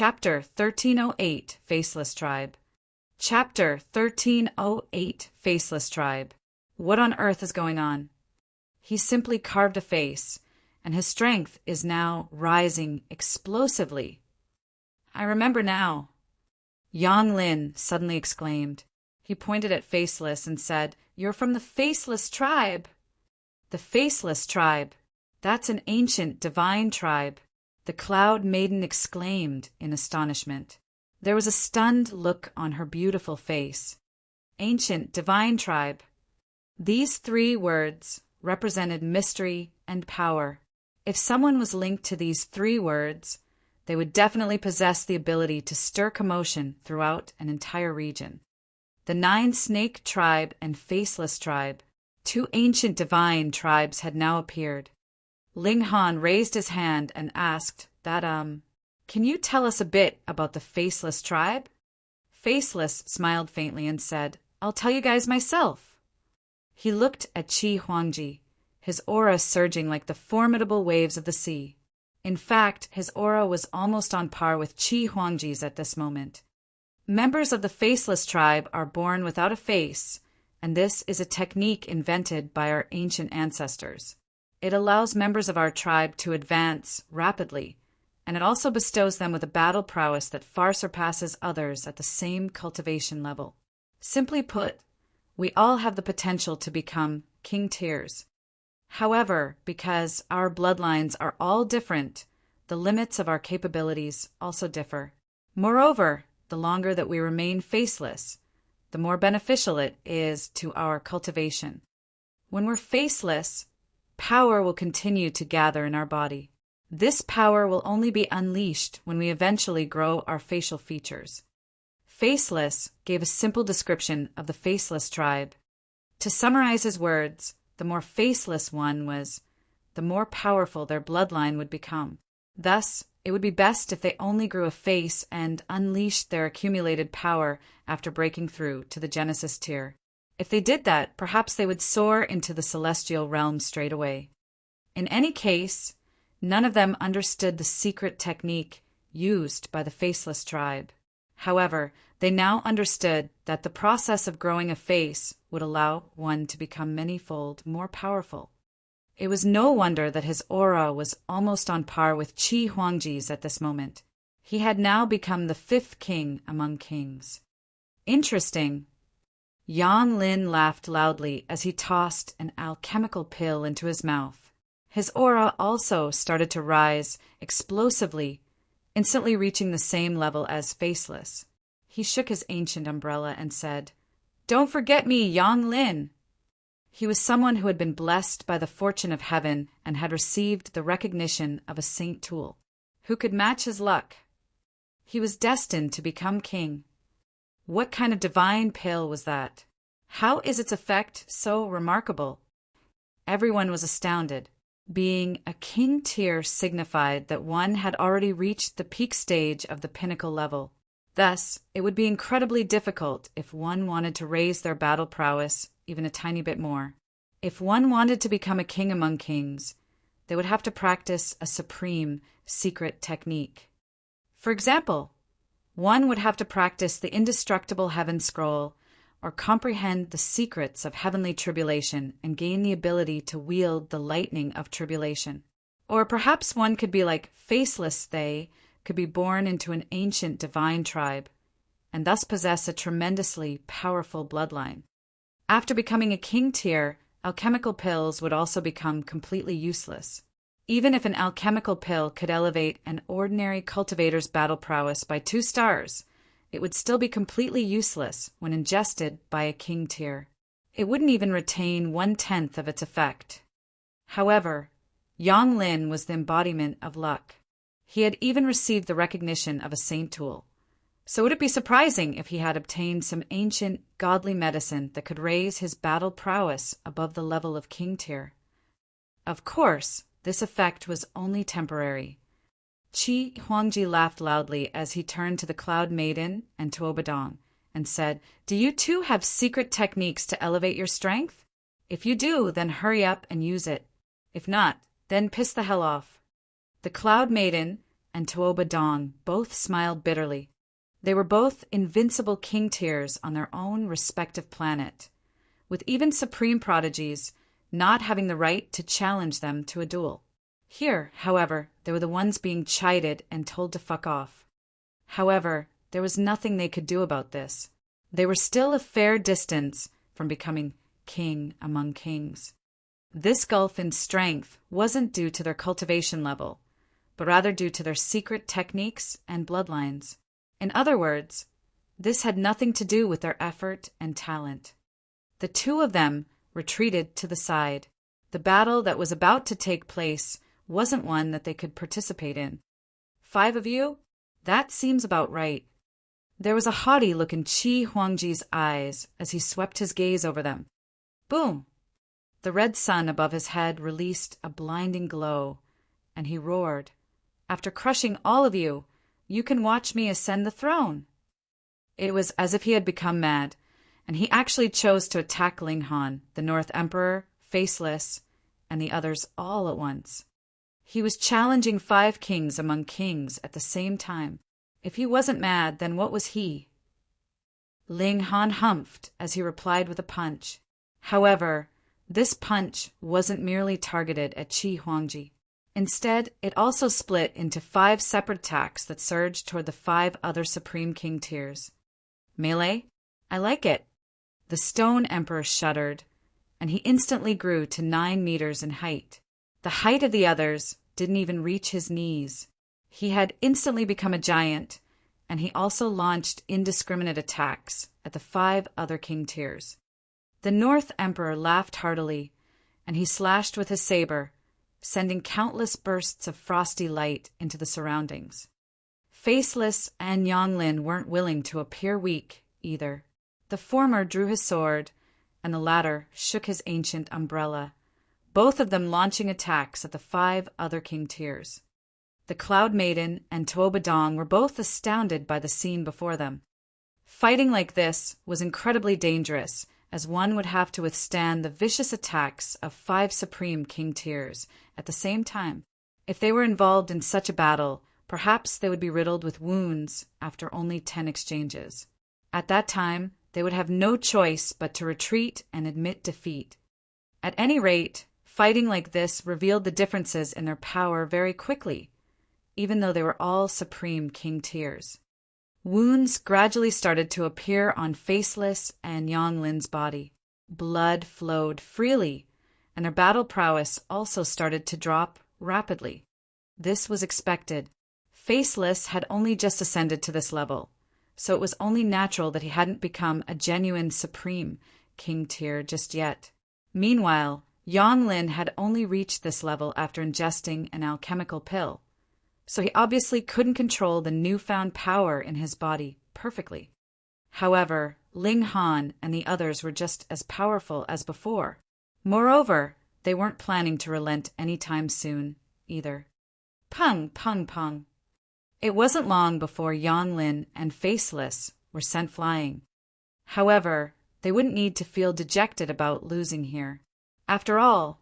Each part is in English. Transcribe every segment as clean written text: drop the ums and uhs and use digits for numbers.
Chapter 1308 Faceless Tribe. Chapter 1308 Faceless Tribe. What on earth is going on? He simply carved a face, and his strength is now rising explosively. I remember now. Yang Lin suddenly exclaimed. He pointed at Faceless and said, "You're from the Faceless Tribe." The Faceless Tribe. That's an ancient divine tribe. The Cloud Maiden exclaimed in astonishment. There was a stunned look on her beautiful face. Ancient divine tribe. These three words represented mystery and power. If someone was linked to these three words, they would definitely possess the ability to stir commotion throughout an entire region. The Nine Snake Tribe and Faceless Tribe. Two ancient divine tribes had now appeared. Ling Han raised his hand and asked that, can you tell us a bit about the Faceless Tribe? Faceless smiled faintly and said, I'll tell you guys myself. He looked at Qi Huangji, his aura surging like the formidable waves of the sea. In fact, his aura was almost on par with Qi Huangji's at this moment. Members of the Faceless Tribe are born without a face, and this is a technique invented by our ancient ancestors. It allows members of our tribe to advance rapidly, and it also bestows them with a battle prowess that far surpasses others at the same cultivation level. Simply put, we all have the potential to become king tiers. However, because our bloodlines are all different, the limits of our capabilities also differ. Moreover, the longer that we remain faceless, the more beneficial it is to our cultivation. When we're faceless, power will continue to gather in our body. This power will only be unleashed when we eventually grow our facial features. Faceless gave a simple description of the Faceless Tribe. To summarize his words, the more faceless one was, the more powerful their bloodline would become. Thus, it would be best if they only grew a face and unleashed their accumulated power after breaking through to the Genesis tier. If they did that, perhaps they would soar into the celestial realm straight away. In any case, none of them understood the secret technique used by the Faceless Tribe. However, they now understood that the process of growing a face would allow one to become manyfold more powerful. It was no wonder that his aura was almost on par with Qi Huangji's at this moment. He had now become the fifth king among kings. Interesting. Yang Lin laughed loudly as he tossed an alchemical pill into his mouth. His aura also started to rise explosively, instantly reaching the same level as Faceless. He shook his ancient umbrella and said, "Don't forget me, Yang Lin." He was someone who had been blessed by the fortune of heaven and had received the recognition of a saint tool. Who could match his luck? He was destined to become king. What kind of divine pill was that? How is its effect so remarkable? Everyone was astounded. Being a king tier signified that one had already reached the peak stage of the pinnacle level. Thus, it would be incredibly difficult if one wanted to raise their battle prowess even a tiny bit more. If one wanted to become a king among kings, they would have to practice a supreme secret technique. For example, one would have to practice the indestructible heaven scroll or comprehend the secrets of heavenly tribulation and gain the ability to wield the lightning of tribulation. Or perhaps one could be like Faceless. They could be born into an ancient divine tribe and thus possess a tremendously powerful bloodline. After becoming a king tier, alchemical pills would also become completely useless. Even if an alchemical pill could elevate an ordinary cultivator's battle prowess by 2 stars, it would still be completely useless when ingested by a king tier. It wouldn't even retain 1/10 of its effect. However, Yang Lin was the embodiment of luck. He had even received the recognition of a saint tool. So would it be surprising if he had obtained some ancient, godly medicine that could raise his battle prowess above the level of king tier? Of course, this effect was only temporary. Qi Huangji laughed loudly as he turned to the Cloud Maiden and to Obadong and said, "Do you too have secret techniques to elevate your strength? If you do, then hurry up and use it. If not, then piss the hell off." The Cloud Maiden and Tuobadong both smiled bitterly. They were both invincible king tiers on their own respective planet, with even supreme prodigies not having the right to challenge them to a duel. Here, however, they were the ones being chided and told to fuck off. However, there was nothing they could do about this. They were still a fair distance from becoming king among kings. This gulf in strength wasn't due to their cultivation level, but rather due to their secret techniques and bloodlines. In other words, this had nothing to do with their effort and talent. The two of them retreated to the side. The battle that was about to take place wasn't one that they could participate in. 5 of you? That seems about right. There was a haughty look in Qi Huangji's eyes as he swept his gaze over them. Boom! The red sun above his head released a blinding glow, and he roared, "After crushing all of you, you can watch me ascend the throne." It was as if he had become mad, and he actually chose to attack Ling Han, the North Emperor, Faceless, and the others all at once. He was challenging 5 kings among kings at the same time. If he wasn't mad, then what was he? Ling Han humphed as he replied with a punch. However, this punch wasn't merely targeted at Qi Huangji. Instead, it also split into 5 separate attacks that surged toward the 5 other Supreme King tiers. Melee? I like it. The Stone Emperor shuddered, and he instantly grew to 9 meters in height. The height of the others didn't even reach his knees. He had instantly become a giant, and he also launched indiscriminate attacks at the 5 other king tiers. The North Emperor laughed heartily, and he slashed with his saber, sending countless bursts of frosty light into the surroundings. Faceless and Yonglin weren't willing to appear weak, either. The former drew his sword, and the latter shook his ancient umbrella, both of them launching attacks at the 5 other king tiers. The Cloud Maiden and Tuobadong were both astounded by the scene before them. Fighting like this was incredibly dangerous, as one would have to withstand the vicious attacks of 5 supreme king tiers at the same time. If they were involved in such a battle, perhaps they would be riddled with wounds after only 10 exchanges. At that time, they would have no choice but to retreat and admit defeat. At any rate, fighting like this revealed the differences in their power very quickly, even though they were all supreme king tiers. Wounds gradually started to appear on Faceless and Yonglin's body. Blood flowed freely, and their battle prowess also started to drop rapidly. This was expected. Faceless had only just ascended to this level, so it was only natural that he hadn't become a genuine supreme king tier just yet. Meanwhile, Yonglin had only reached this level after ingesting an alchemical pill, so he obviously couldn't control the newfound power in his body perfectly. However, Ling Han and the others were just as powerful as before. Moreover, they weren't planning to relent anytime soon, either. Pung, pung, pung. It wasn't long before Yonglin and Faceless were sent flying. However, they wouldn't need to feel dejected about losing here. After all,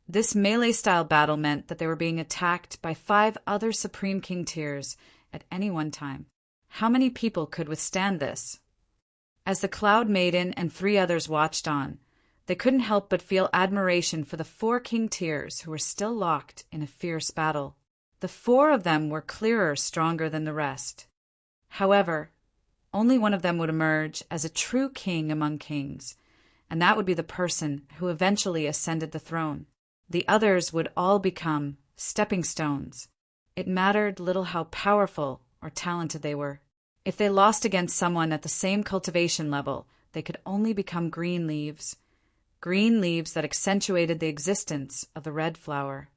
this melee-style battle meant that they were being attacked by 5 other Supreme King tiers at any one time. How many people could withstand this? As the Cloud Maiden and 3 others watched on, they couldn't help but feel admiration for the 4 King tiers who were still locked in a fierce battle. The 4 of them were clearer stronger than the rest. However, only one of them would emerge as a true king among kings, and that would be the person who eventually ascended the throne. The others would all become stepping stones. It mattered little how powerful or talented they were. If they lost against someone at the same cultivation level, they could only become green leaves that accentuated the existence of the red flower.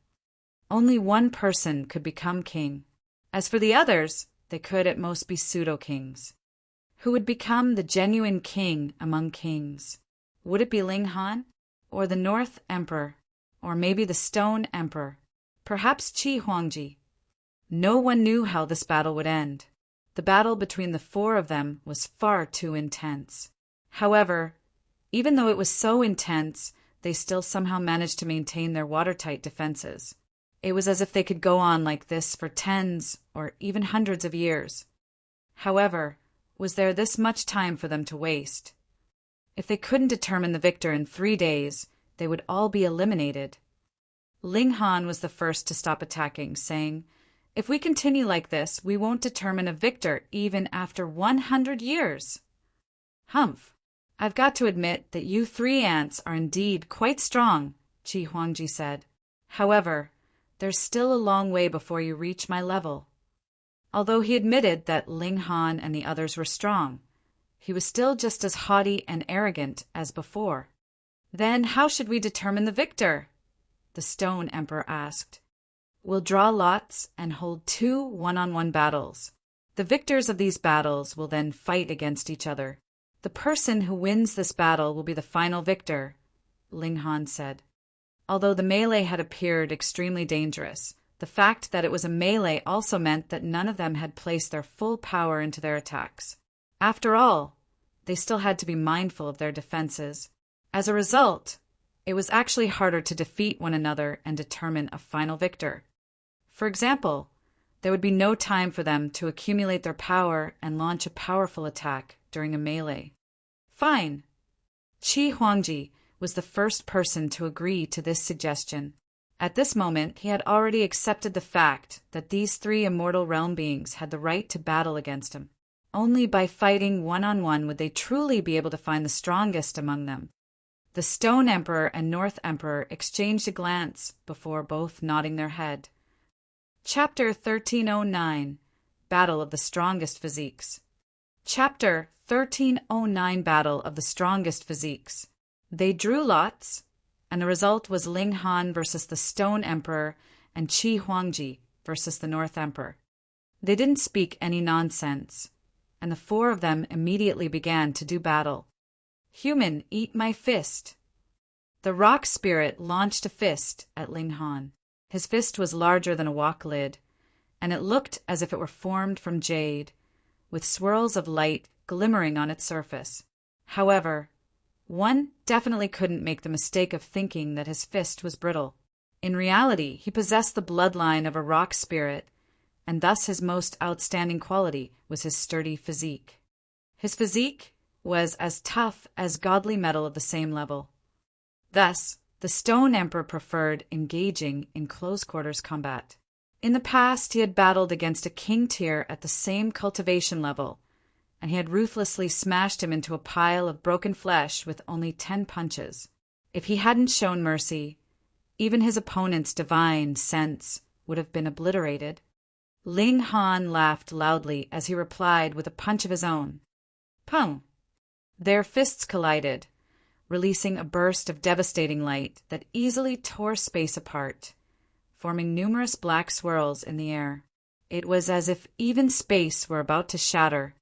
Only one person could become king. As for the others, they could at most be pseudo-kings. Who would become the genuine king among kings? Would it be Ling Han? Or the North Emperor? Or maybe the Stone Emperor? Perhaps Qi Huangji? No one knew how this battle would end. The battle between the 4 of them was far too intense. However, even though it was so intense, they still somehow managed to maintain their watertight defenses. It was as if they could go on like this for tens or even hundreds of years. However, was there this much time for them to waste? If they couldn't determine the victor in 3 days, they would all be eliminated. Ling Han was the first to stop attacking, saying, "If we continue like this, we won't determine a victor even after 100 years. Humph! I've got to admit that you 3 ants are indeed quite strong," Qi Huangji said. "However, there's still a long way before you reach my level." Although he admitted that Ling Han and the others were strong, he was still just as haughty and arrogant as before. "Then how should we determine the victor?" the Stone Emperor asked. "We'll draw lots and hold 2 one-on-one battles. The victors of these battles will then fight against each other. The person who wins this battle will be the final victor," Ling Han said. Although the melee had appeared extremely dangerous, the fact that it was a melee also meant that none of them had placed their full power into their attacks. After all, they still had to be mindful of their defenses. As a result, it was actually harder to defeat one another and determine a final victor. For example, there would be no time for them to accumulate their power and launch a powerful attack during a melee. Fine. Qi Huangji was the first person to agree to this suggestion. At this moment, he had already accepted the fact that these 3 immortal realm beings had the right to battle against him. Only by fighting one-on-one would they truly be able to find the strongest among them. The Stone Emperor and North Emperor exchanged a glance before both nodding their head. Chapter 1309 Battle of the Strongest Physiques. Chapter 1309 Battle of the Strongest Physiques. They drew lots, and the result was Ling Han versus the Stone Emperor and Qi Huangji versus the North Emperor. They didn't speak any nonsense, and the 4 of them immediately began to do battle. "Human, eat my fist." The rock spirit launched a fist at Ling Han. His fist was larger than a wok lid, and it looked as if it were formed from jade, with swirls of light glimmering on its surface. However, one definitely couldn't make the mistake of thinking that his fist was brittle. In reality, he possessed the bloodline of a rock spirit, and thus his most outstanding quality was his sturdy physique. His physique was as tough as godly metal of the same level. Thus, the Stone Emperor preferred engaging in close-quarters combat. In the past, he had battled against a king tier at the same cultivation level, and he had ruthlessly smashed him into a pile of broken flesh with only 10 punches. If he hadn't shown mercy, even his opponent's divine sense would have been obliterated. Ling Han laughed loudly as he replied with a punch of his own. Pum! Their fists collided, releasing a burst of devastating light that easily tore space apart, forming numerous black swirls in the air. It was as if even space were about to shatter.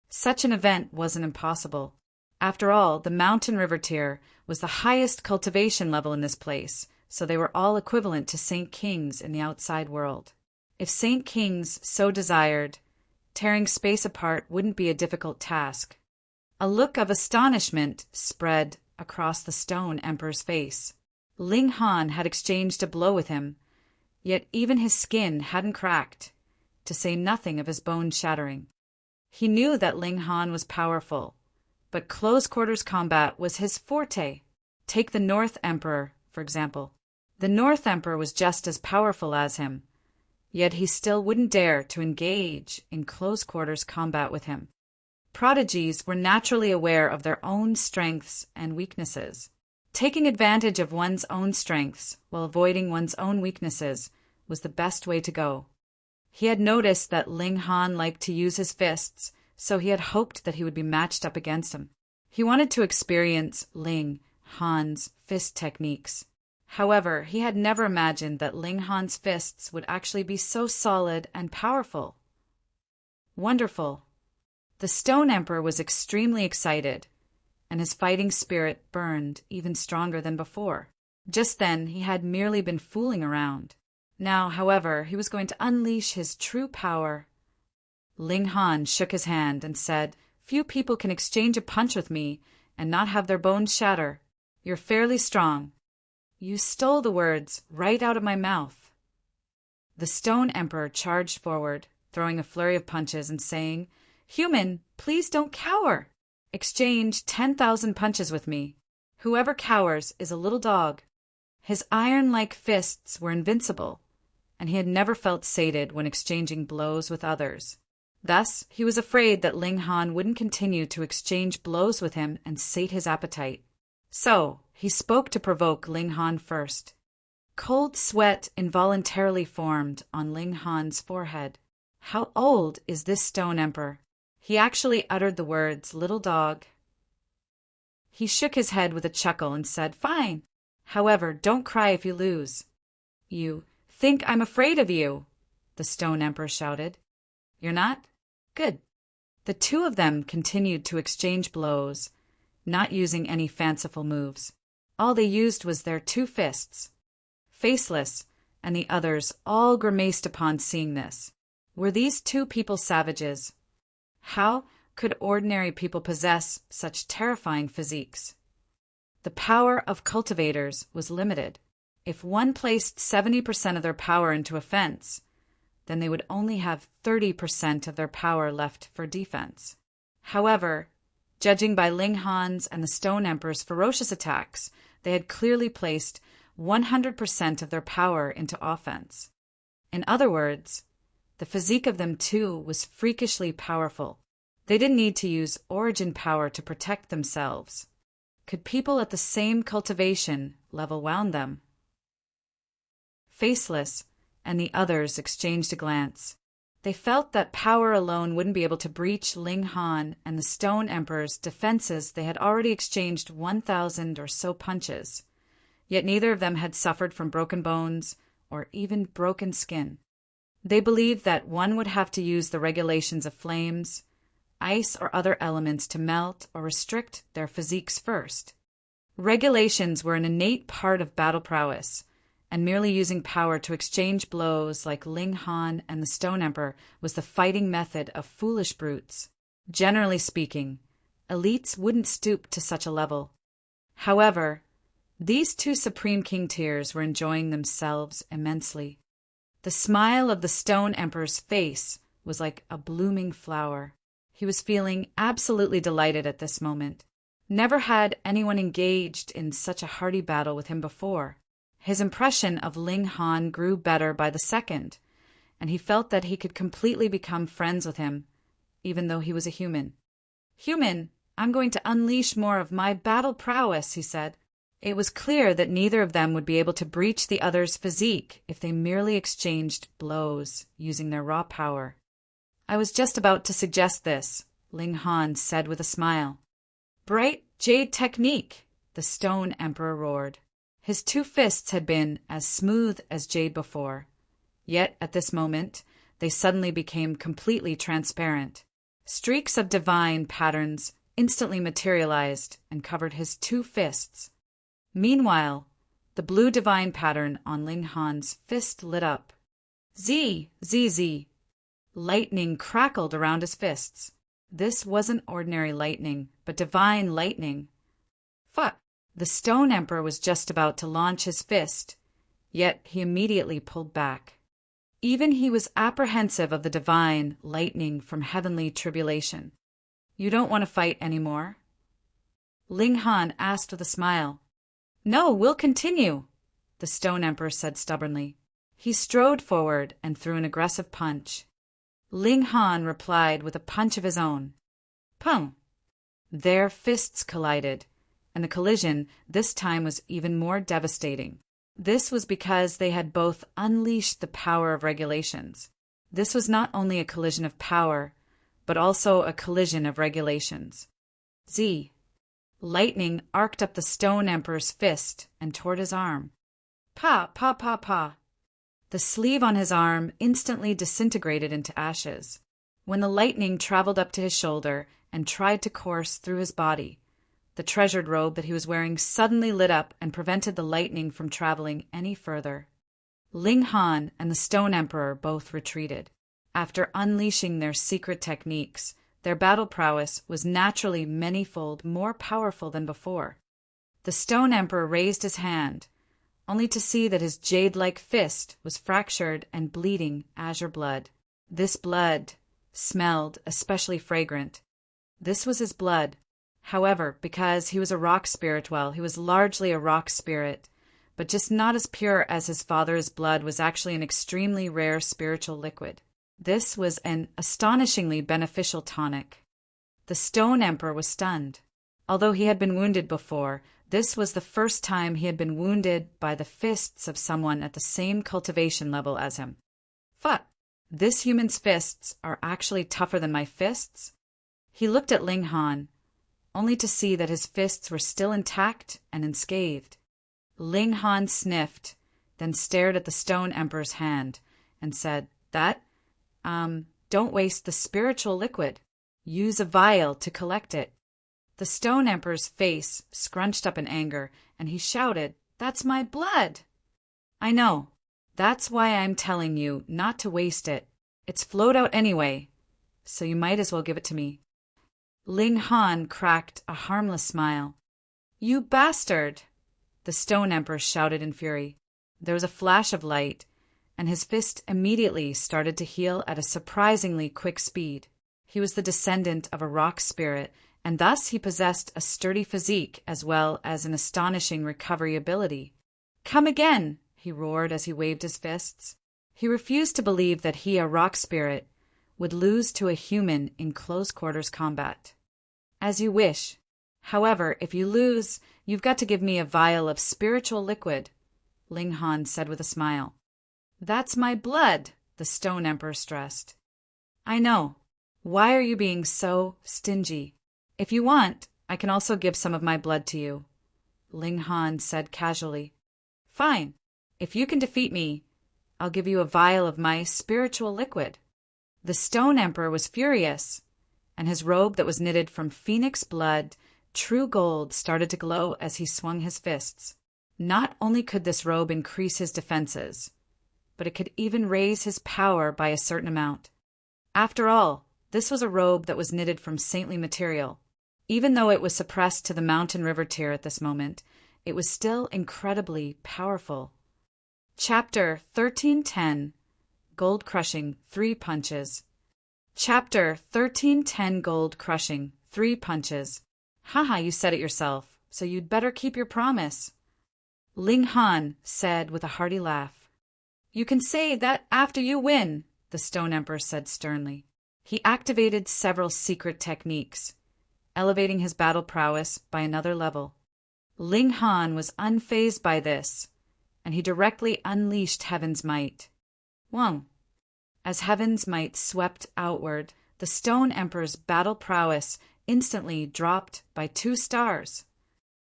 Such an event wasn't impossible. After all, the mountain river tier was the highest cultivation level in this place, so they were all equivalent to Saint Kings in the outside world. If Saint Kings so desired, tearing space apart wouldn't be a difficult task. A look of astonishment spread across the Stone Emperor's face. Ling Han had exchanged a blow with him, yet even his skin hadn't cracked, to say nothing of his bones shattering. He knew that Ling Han was powerful, but close-quarters combat was his forte. Take the North Emperor, for example. The North Emperor was just as powerful as him, yet he still wouldn't dare to engage in close-quarters combat with him. Prodigies were naturally aware of their own strengths and weaknesses. Taking advantage of one's own strengths while avoiding one's own weaknesses was the best way to go. He had noticed that Ling Han liked to use his fists, so he had hoped that he would be matched up against him. He wanted to experience Ling Han's fist techniques. However, he had never imagined that Ling Han's fists would actually be so solid and powerful. Wonderful. The Stone Emperor was extremely excited, and his fighting spirit burned even stronger than before. Just then, he had merely been fooling around. Now, however, he was going to unleash his true power. Ling Han shook his hand and said, "Few people can exchange a punch with me and not have their bones shatter. You're fairly strong." "You stole the words right out of my mouth," The Stone Emperor charged forward, throwing a flurry of punches and saying, "Human, please don't cower. Exchange 10,000 punches with me. Whoever cowers is a little dog." His iron-like fists were invincible, and he had never felt sated when exchanging blows with others. Thus, he was afraid that Ling Han wouldn't continue to exchange blows with him and sate his appetite. So, he spoke to provoke Ling Han first. Cold sweat involuntarily formed on Ling Han's forehead. How old is this Stone Emperor? He actually uttered the words, "little dog." He shook his head with a chuckle and said, "Fine. However, don't cry if you lose." "You think I'm afraid of you?" the Stone Emperor shouted. "You're not? Good." The two of them continued to exchange blows, not using any fanciful moves. All they used was their two fists. Faceless and the others all grimaced upon seeing this. Were these two people savages? How could ordinary people possess such terrifying physiques? The power of cultivators was limited. If one placed 70% of their power into offense, then they would only have 30% of their power left for defense. However, judging by Ling Han's and the Stone Emperor's ferocious attacks, they had clearly placed 100% of their power into offense. In other words, the physique of them too was freakishly powerful. They didn't need to use origin power to protect themselves. Could people at the same cultivation level wound them? Faceless and the others exchanged a glance. They felt that power alone wouldn't be able to breach Ling Han and the Stone Emperor's defenses. They had already exchanged 1,000 or so punches, yet neither of them had suffered from broken bones or even broken skin. They believed that one would have to use the regulations of flames, ice, or other elements to melt or restrict their physiques first. Regulations were an innate part of battle prowess, and merely using power to exchange blows like Ling Han and the Stone Emperor was the fighting method of foolish brutes. Generally speaking, elites wouldn't stoop to such a level. However, these two Supreme King tiers were enjoying themselves immensely. The smile of the Stone Emperor's face was like a blooming flower. He was feeling absolutely delighted at this moment. Never had anyone engaged in such a hearty battle with him before. His impression of Ling Han grew better by the second, and he felt that he could completely become friends with him, even though he was a human. "Human, I'm going to unleash more of my battle prowess," he said. It was clear that neither of them would be able to breach the other's physique if they merely exchanged blows using their raw power. "I was just about to suggest this," Ling Han said with a smile. "Bright jade technique," the Stone Emperor roared. His two fists had been as smooth as jade before, yet at this moment they suddenly became completely transparent. Streaks of divine patterns instantly materialized and covered his two fists. Meanwhile, the blue divine pattern on Ling Han's fist lit up. Z, Z, Z. Lightning crackled around his fists. This wasn't ordinary lightning, but divine lightning. Fuck! The Stone Emperor was just about to launch his fist, yet he immediately pulled back. Even he was apprehensive of the divine lightning from heavenly tribulation. "You don't want to fight anymore?" Ling Han asked with a smile. "No, we'll continue," the Stone Emperor said stubbornly. He strode forward and threw an aggressive punch. Ling Han replied with a punch of his own. Pum! Their fists collided, and the collision this time was even more devastating. This was because they had both unleashed the power of regulations. This was not only a collision of power, but also a collision of regulations. Z. Lightning arced up the Stone Emperor's fist and toward his arm. Pa, pa, pa, pa. The sleeve on his arm instantly disintegrated into ashes. When the lightning traveled up to his shoulder and tried to course through his body, the treasured robe that he was wearing suddenly lit up and prevented the lightning from traveling any further. Ling Han and the Stone Emperor both retreated. After unleashing their secret techniques, their battle prowess was naturally many-fold more powerful than before. The Stone Emperor raised his hand, only to see that his jade-like fist was fractured and bleeding azure blood. This blood smelled especially fragrant. This was his blood. However, because he was a rock spirit, well, he was largely a rock spirit, but just not as pure as his father's blood was actually an extremely rare spiritual liquid. This was an astonishingly beneficial tonic. The Stone Emperor was stunned. Although he had been wounded before, this was the first time he had been wounded by the fists of someone at the same cultivation level as him. Fuck! This human's fists are actually tougher than my fists? He looked at Ling Han, only to see that his fists were still intact and unscathed. Ling Han sniffed, then stared at the Stone Emperor's hand and said, don't waste the spiritual liquid. Use a vial to collect it. The Stone Emperor's face scrunched up in anger, and he shouted, "That's my blood!" "I know. That's why I'm telling you not to waste it. It's flowed out anyway, so you might as well give it to me." Ling Han cracked a harmless smile. "You bastard!" the Stone Emperor shouted in fury. There was a flash of light, and his fist immediately started to heal at a surprisingly quick speed. He was the descendant of a rock spirit, and thus he possessed a sturdy physique as well as an astonishing recovery ability. "Come again!" he roared as he waved his fists. He refused to believe that he, a rock spirit, would lose to a human in close-quarters combat. "As you wish. However, if you lose, you've got to give me a vial of spiritual liquid," Ling Han said with a smile. "That's my blood," the Stone Emperor stressed. "I know. Why are you being so stingy? If you want, I can also give some of my blood to you," Ling Han said casually. "Fine. If you can defeat me, I'll give you a vial of my spiritual liquid." The Stone Emperor was furious, and his robe that was knitted from phoenix blood, true gold, started to glow as he swung his fists. Not only could this robe increase his defenses, but it could even raise his power by a certain amount. After all, this was a robe that was knitted from saintly material. Even though it was suppressed to the mountain river tier at this moment, it was still incredibly powerful. Chapter 1310 Gold Crushing 3 Punches. Chapter 1310 Gold Crushing 3 Punches. "Haha, you said it yourself, so you'd better keep your promise," Ling Han said with a hearty laugh. "You can say that after you win," the Stone Emperor said sternly. He activated several secret techniques, elevating his battle prowess by another level. Ling Han was unfazed by this, and he directly unleashed Heaven's Might. Wong. As Heaven's Might swept outward, the Stone Emperor's battle prowess instantly dropped by 2 stars.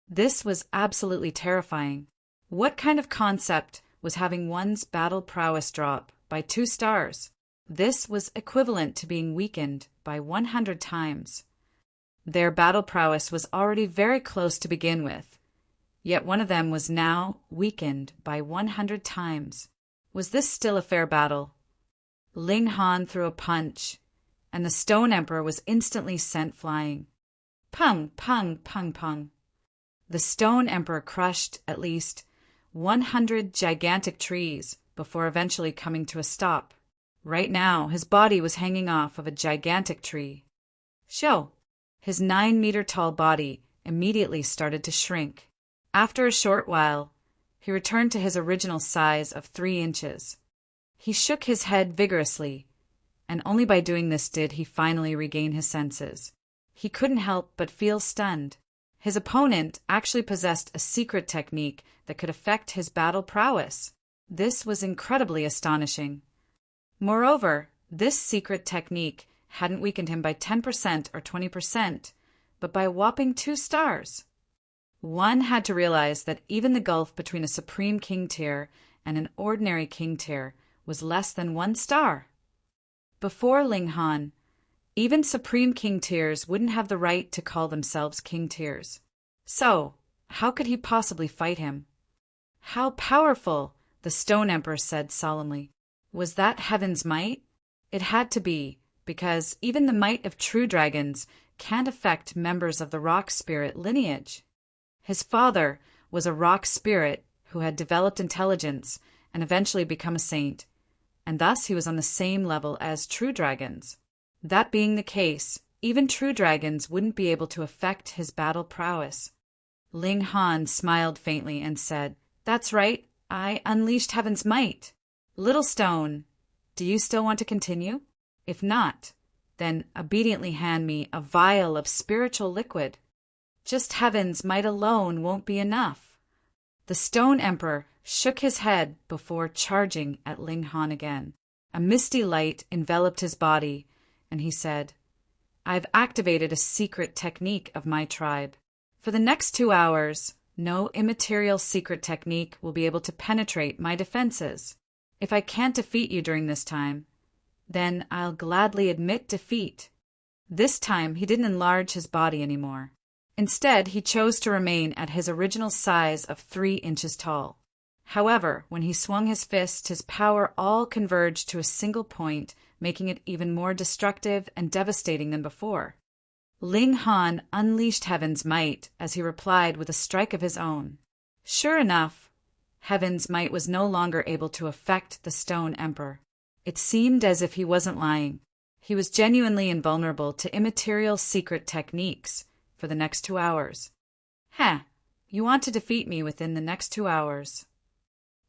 This was absolutely terrifying. What kind of concept was having one's battle prowess drop by 2 stars? This was equivalent to being weakened by 100 times. Their battle prowess was already very close to begin with, yet one of them was now weakened by 100 times. Was this still a fair battle? Ling Han threw a punch, and the Stone Emperor was instantly sent flying. Pung, pung, pung, pung. The Stone Emperor crushed at least 100 gigantic trees before eventually coming to a stop. Right now, his body was hanging off of a gigantic tree. Show! His 9-meter-tall body immediately started to shrink. After a short while, he returned to his original size of 3 inches. He shook his head vigorously, and only by doing this did he finally regain his senses. He couldn't help but feel stunned. His opponent actually possessed a secret technique that could affect his battle prowess. This was incredibly astonishing. Moreover, this secret technique hadn't weakened him by 10% or 20%, but by a whopping 2 stars. One had to realize that even the gulf between a Supreme King tier and an ordinary King tier was less than 1 star. Before Ling Han, even Supreme King tiers wouldn't have the right to call themselves King tiers. So, how could he possibly fight him? "How powerful," the Stone Emperor said solemnly. Was that Heaven's Might? It had to be, because even the might of true dragons can't affect members of the rock spirit lineage. His father was a rock spirit who had developed intelligence and eventually become a saint, and thus he was on the same level as true dragons. That being the case, even true dragons wouldn't be able to affect his battle prowess. Ling Han smiled faintly and said, "That's right, I unleashed heaven's might. Little stone, do you still want to continue? If not, then obediently hand me a vial of spiritual liquid. Just heaven's might alone won't be enough." The Stone Emperor shook his head before charging at Ling Han again. A misty light enveloped his body, and he said, "I've activated a secret technique of my tribe. For the next 2 hours, no immaterial secret technique will be able to penetrate my defenses. If I can't defeat you during this time, then I'll gladly admit defeat." This time he didn't enlarge his body anymore. Instead, he chose to remain at his original size of 3 inches tall. However, when he swung his fist, his power all converged to a single point, making it even more destructive and devastating than before. Ling Han unleashed heaven's might as he replied with a strike of his own. Sure enough, heaven's might was no longer able to affect the Stone Emperor. It seemed as if he wasn't lying. He was genuinely invulnerable to immaterial secret techniques for the next 2 hours. "Heh, you want to defeat me within the next 2 hours?"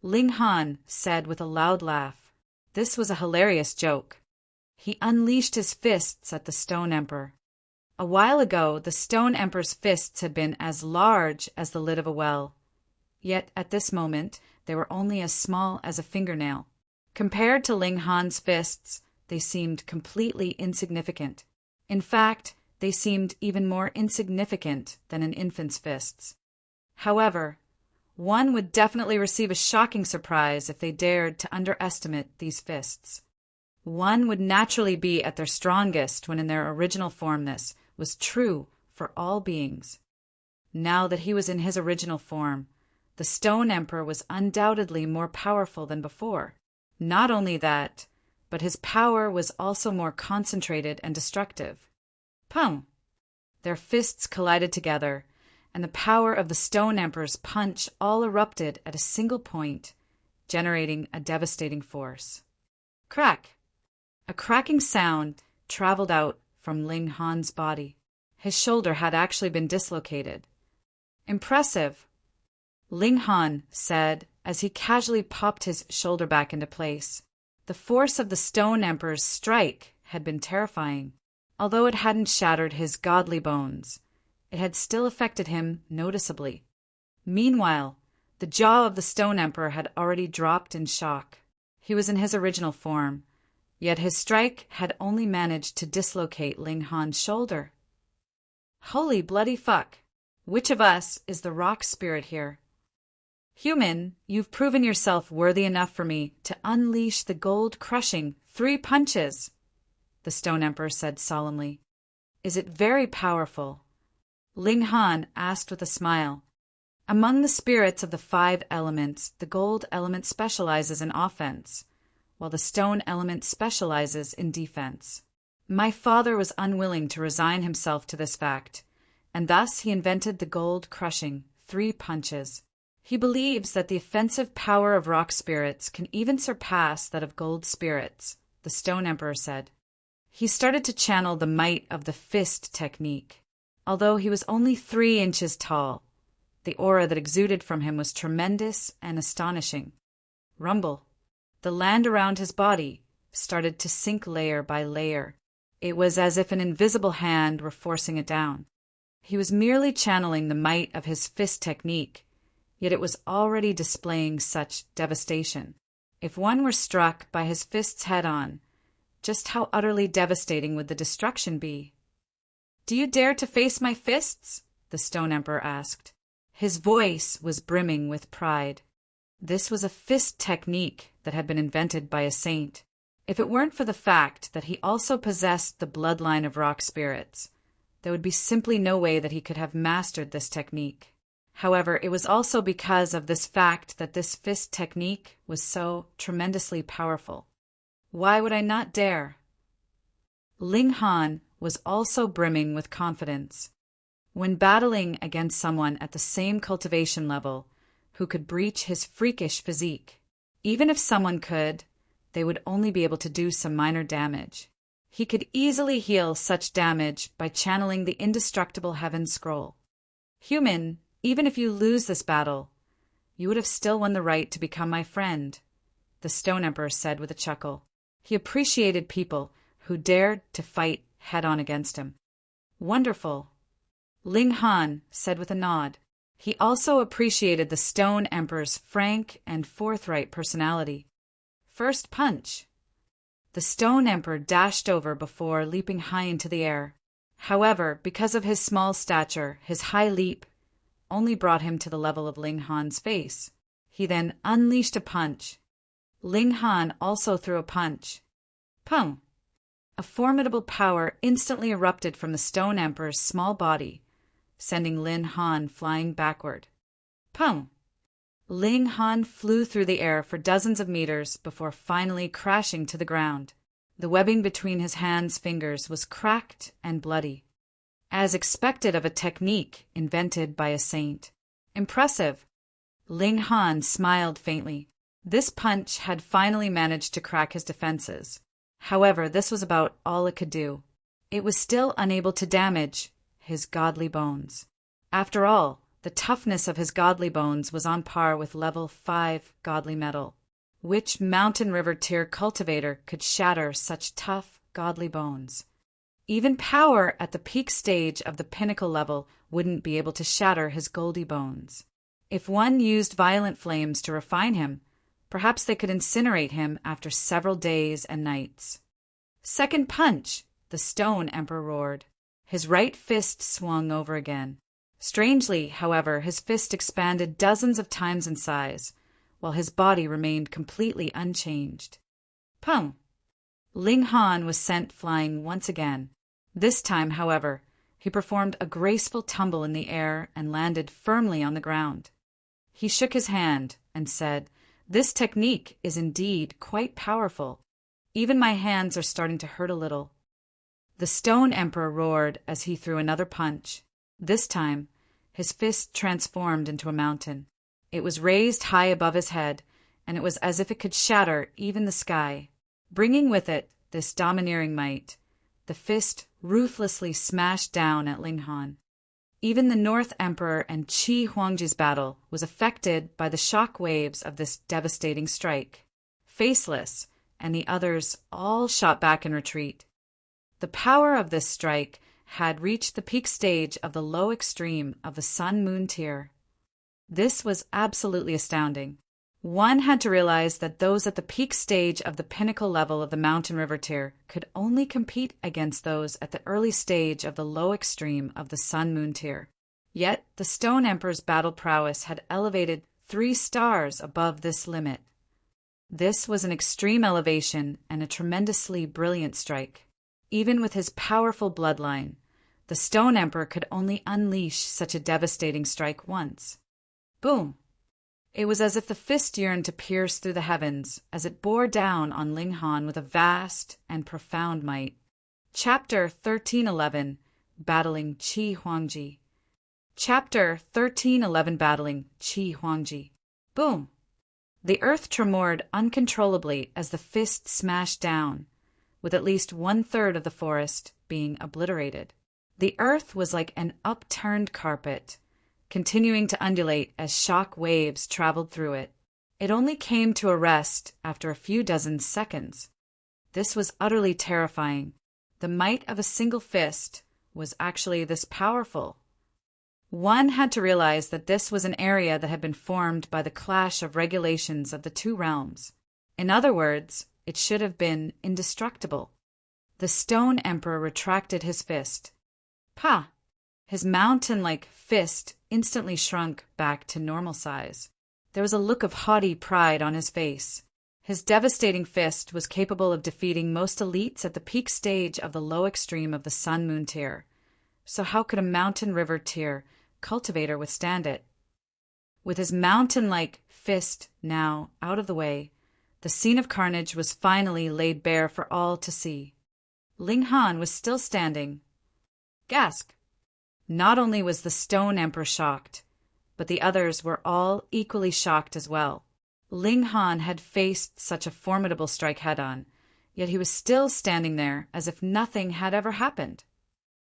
Ling Han said with a loud laugh. This was a hilarious joke. He unleashed his fists at the Stone Emperor. A while ago, the Stone Emperor's fists had been as large as the lid of a well. Yet at this moment, they were only as small as a fingernail. Compared to Ling Han's fists, they seemed completely insignificant. In fact, they seemed even more insignificant than an infant's fists. However, one would definitely receive a shocking surprise if they dared to underestimate these fists. One would naturally be at their strongest when in their original form. This was true for all beings. Now that he was in his original form, the Stone Emperor was undoubtedly more powerful than before. Not only that, but his power was also more concentrated and destructive. Pum! Their fists collided together, and the power of the Stone Emperor's punch all erupted at a single point, generating a devastating force. Crack! A cracking sound traveled out from Ling Han's body. His shoulder had actually been dislocated. "Impressive," Ling Han said as he casually popped his shoulder back into place. The force of the Stone Emperor's strike had been terrifying. Although it hadn't shattered his godly bones, it had still affected him noticeably. Meanwhile, the jaw of the Stone Emperor had already dropped in shock. He was in his original form, yet his strike had only managed to dislocate Ling Han's shoulder. Holy bloody fuck! Which of us is the rock spirit here? Human, you've proven yourself worthy enough for me to unleash the gold-crushing 3 punches, the Stone Emperor said solemnly. Is it very powerful? Ling Han asked with a smile. Among the spirits of the 5 elements, the gold element specializes in offense, while the stone element specializes in defense. My father was unwilling to resign himself to this fact, and thus he invented the gold-crushing 3 punches. He believes that the offensive power of rock spirits can even surpass that of gold spirits, the Stone Emperor said. He started to channel the might of the fist technique. Although he was only 3 inches tall, the aura that exuded from him was tremendous and astonishing. Rumble. The land around his body started to sink layer by layer. It was as if an invisible hand were forcing it down. He was merely channeling the might of his fist technique, yet it was already displaying such devastation. If one were struck by his fists head-on, just how utterly devastating would the destruction be? "Do you dare to face my fists?" the Stone Emperor asked. His voice was brimming with pride. This was a fist technique that had been invented by a saint. If it weren't for the fact that he also possessed the bloodline of rock spirits, there would be simply no way that he could have mastered this technique. However, it was also because of this fact that this fist technique was so tremendously powerful. Why would I not dare? Ling Han was also brimming with confidence. When battling against someone at the same cultivation level, who could breach his freakish physique. Even if someone could, they would only be able to do some minor damage. He could easily heal such damage by channeling the indestructible Heaven Scroll. Human, even if you lose this battle, you would have still won the right to become my friend, the Stone Emperor said with a chuckle. He appreciated people who dared to fight head-on against him. Wonderful, Ling Han said with a nod. He also appreciated the Stone Emperor's frank and forthright personality. First punch. The Stone Emperor dashed over before leaping high into the air. However, because of his small stature, his high leap only brought him to the level of Ling Han's face. He then unleashed a punch. Ling Han also threw a punch. Pum! A formidable power instantly erupted from the Stone Emperor's small body, sending Ling Han flying backward. Pum! Ling Han flew through the air for dozens of meters before finally crashing to the ground. The webbing between his hands' fingers was cracked and bloody, as expected of a technique invented by a saint. Impressive. Ling Han smiled faintly. This punch had finally managed to crack his defenses. However, this was about all it could do. It was still unable to damage his godly bones. After all, the toughness of his godly bones was on par with level 5 godly metal. Which mountain river tier cultivator could shatter such tough godly bones? Even power at the peak stage of the pinnacle level wouldn't be able to shatter his goldy bones. If one used violent flames to refine him, perhaps they could incinerate him after several days and nights. Second punch, the Stone Emperor roared. His right fist swung over again. Strangely, however, his fist expanded dozens of times in size, while his body remained completely unchanged. Pum! Ling Han was sent flying once again. This time, however, he performed a graceful tumble in the air and landed firmly on the ground. He shook his hand and said, "This technique is indeed quite powerful. Even my hands are starting to hurt a little." The Stone Emperor roared as he threw another punch. This time, his fist transformed into a mountain. It was raised high above his head, and it was as if it could shatter even the sky. Bringing with it this domineering might, the fist ruthlessly smashed down at Ling Han. Even the North Emperor and Qi Huangji's battle was affected by the shock waves of this devastating strike. Faceless and the others all shot back in retreat. The power of this strike had reached the peak stage of the low extreme of the Sun-Moon tier. This was absolutely astounding. One had to realize that those at the peak stage of the pinnacle level of the Mountain River tier could only compete against those at the early stage of the low extreme of the Sun-Moon tier. Yet the Stone Emperor's battle prowess had elevated 3 stars above this limit. This was an extreme elevation and a tremendously brilliant strike. Even with his powerful bloodline, the Stone Emperor could only unleash such a devastating strike once. Boom! It was as if the fist yearned to pierce through the heavens as it bore down on Ling Han with a vast and profound might. Chapter 1311, Battling Qi Huangji. Chapter 1311, Battling Qi Huangji. Boom! The earth tremored uncontrollably as the fist smashed down, with at least 1/3 of the forest being obliterated. The earth was like an upturned carpet, continuing to undulate as shock waves traveled through it. It only came to a rest after a few dozen seconds. This was utterly terrifying. The might of a single fist was actually this powerful. One had to realize that this was an area that had been formed by the clash of regulations of the 2 realms. In other words, it should have been indestructible. The Stone Emperor retracted his fist. Pa! His mountain-like fist instantly shrunk back to normal size. There was a look of haughty pride on his face. His devastating fist was capable of defeating most elites at the peak stage of the low extreme of the Sun-Moon tier. So how could a Mountain River tier cultivator withstand it? With his mountain-like fist now out of the way, the scene of carnage was finally laid bare for all to see. Ling Han was still standing. Gasp! Not only was the Stone Emperor shocked, but the others were all equally shocked as well. Ling Han had faced such a formidable strike head-on, yet he was still standing there as if nothing had ever happened.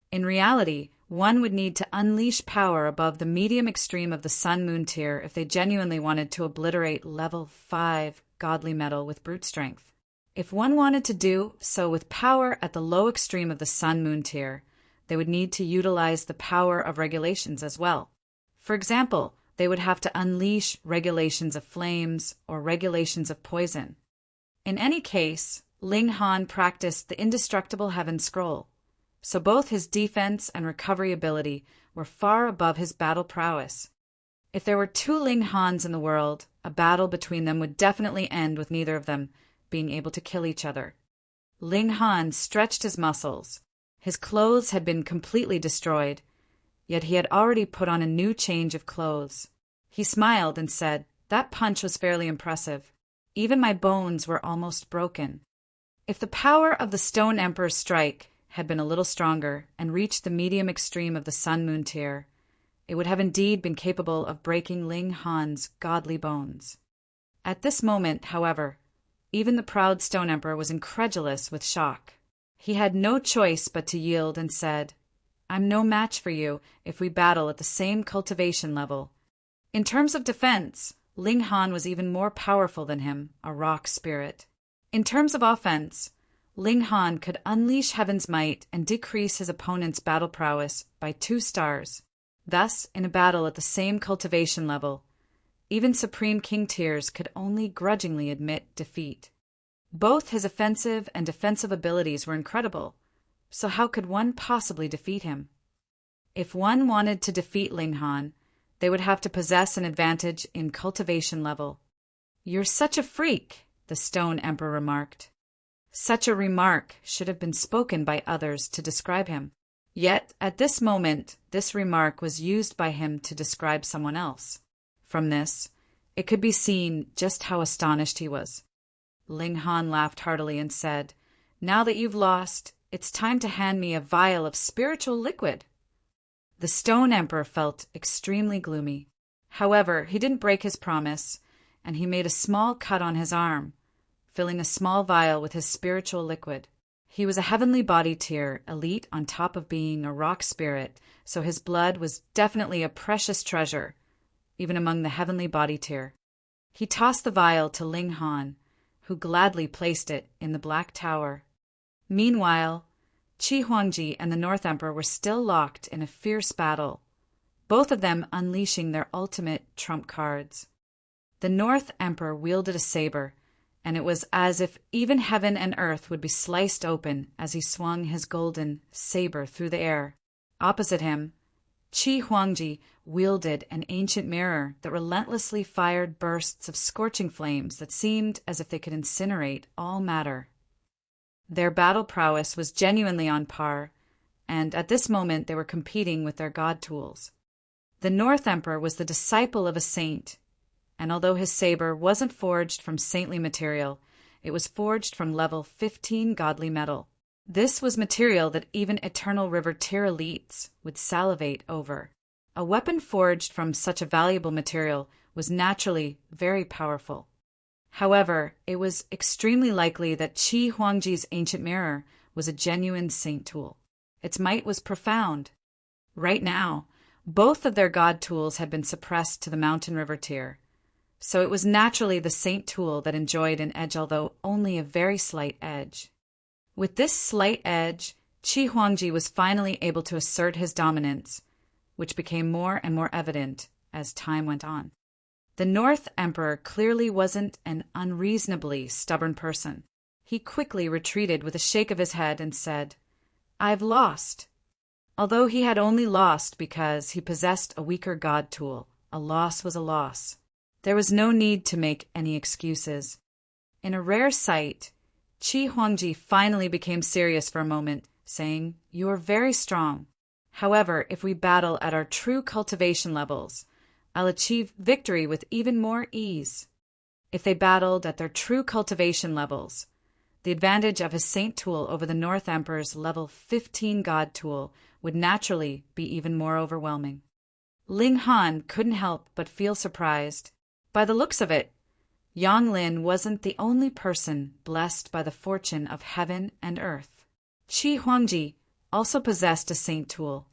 In reality, one would need to unleash power above the medium extreme of the Sun-Moon tier if they genuinely wanted to obliterate level 5 godly metal with brute strength. If one wanted to do so with power at the low extreme of the Sun-Moon tier, they would need to utilize the power of regulations as well. For example, they would have to unleash regulations of flames or regulations of poison. In any case, Ling Han practiced the indestructible Heaven Scroll, so both his defense and recovery ability were far above his battle prowess. If there were two Ling Hans in the world, a battle between them would definitely end with neither of them being able to kill each other. Ling Han stretched his muscles. His clothes had been completely destroyed, yet he had already put on a new change of clothes. He smiled and said, "That punch was fairly impressive. Even my bones were almost broken." If the power of the Stone Emperor's strike had been a little stronger and reached the medium extreme of the Sun-Moon tier, it would have indeed been capable of breaking Ling Han's godly bones. At this moment, however, even the proud Stone Emperor was incredulous with shock. He had no choice but to yield and said, "I'm no match for you if we battle at the same cultivation level." In terms of defense, Ling Han was even more powerful than him, a rock spirit. In terms of offense, Ling Han could unleash Heaven's might and decrease his opponent's battle prowess by 2 stars. Thus, in a battle at the same cultivation level, even Supreme King tiers could only grudgingly admit defeat. Both his offensive and defensive abilities were incredible, so how could one possibly defeat him? If one wanted to defeat Ling Han, they would have to possess an advantage in cultivation level. "You're such a freak," the Stone Emperor remarked. Such a remark should have been spoken by others to describe him. Yet, at this moment, this remark was used by him to describe someone else. From this, it could be seen just how astonished he was. Ling Han laughed heartily and said, "Now that you've lost, it's time to hand me a vial of spiritual liquid." The Stone Emperor felt extremely gloomy. However, he didn't break his promise, and he made a small cut on his arm, filling a small vial with his spiritual liquid. He was a heavenly body tier, elite on top of being a rock spirit, so his blood was definitely a precious treasure, even among the heavenly body tier. He tossed the vial to Ling Han, who gladly placed it in the Black Tower. Meanwhile, Qi Huangji and the North Emperor were still locked in a fierce battle, both of them unleashing their ultimate trump cards. The North Emperor wielded a saber, and it was as if even heaven and earth would be sliced open as he swung his golden saber through the air. Opposite him, Qi Huangji wielded an ancient mirror that relentlessly fired bursts of scorching flames that seemed as if they could incinerate all matter. Their battle prowess was genuinely on par, and at this moment they were competing with their god tools. The North Emperor was the disciple of a saint, and although his saber wasn't forged from saintly material, it was forged from level 15 godly metal. This was material that even Eternal River tier elites would salivate over. A weapon forged from such a valuable material was naturally very powerful. However, it was extremely likely that Qi Huangji's ancient mirror was a genuine saint tool. Its might was profound. Right now, both of their god tools had been suppressed to the Mountain River tier, so it was naturally the saint tool that enjoyed an edge, although only a very slight edge. With this slight edge, Qi Huangji was finally able to assert his dominance, which became more and more evident as time went on. The North Emperor clearly wasn't an unreasonably stubborn person. He quickly retreated with a shake of his head and said, "I've lost." Although he had only lost because he possessed a weaker god tool, a loss was a loss. There was no need to make any excuses. In a rare sight, Qi Huangji finally became serious for a moment, saying, "You are very strong. However, if we battle at our true cultivation levels, I'll achieve victory with even more ease." If they battled at their true cultivation levels, the advantage of his saint tool over the North Emperor's level 15 god tool would naturally be even more overwhelming. Ling Han couldn't help but feel surprised. By the looks of it, Yang Lin wasn't the only person blessed by the fortune of heaven and earth. Qi Huangji also possessed a saint tool.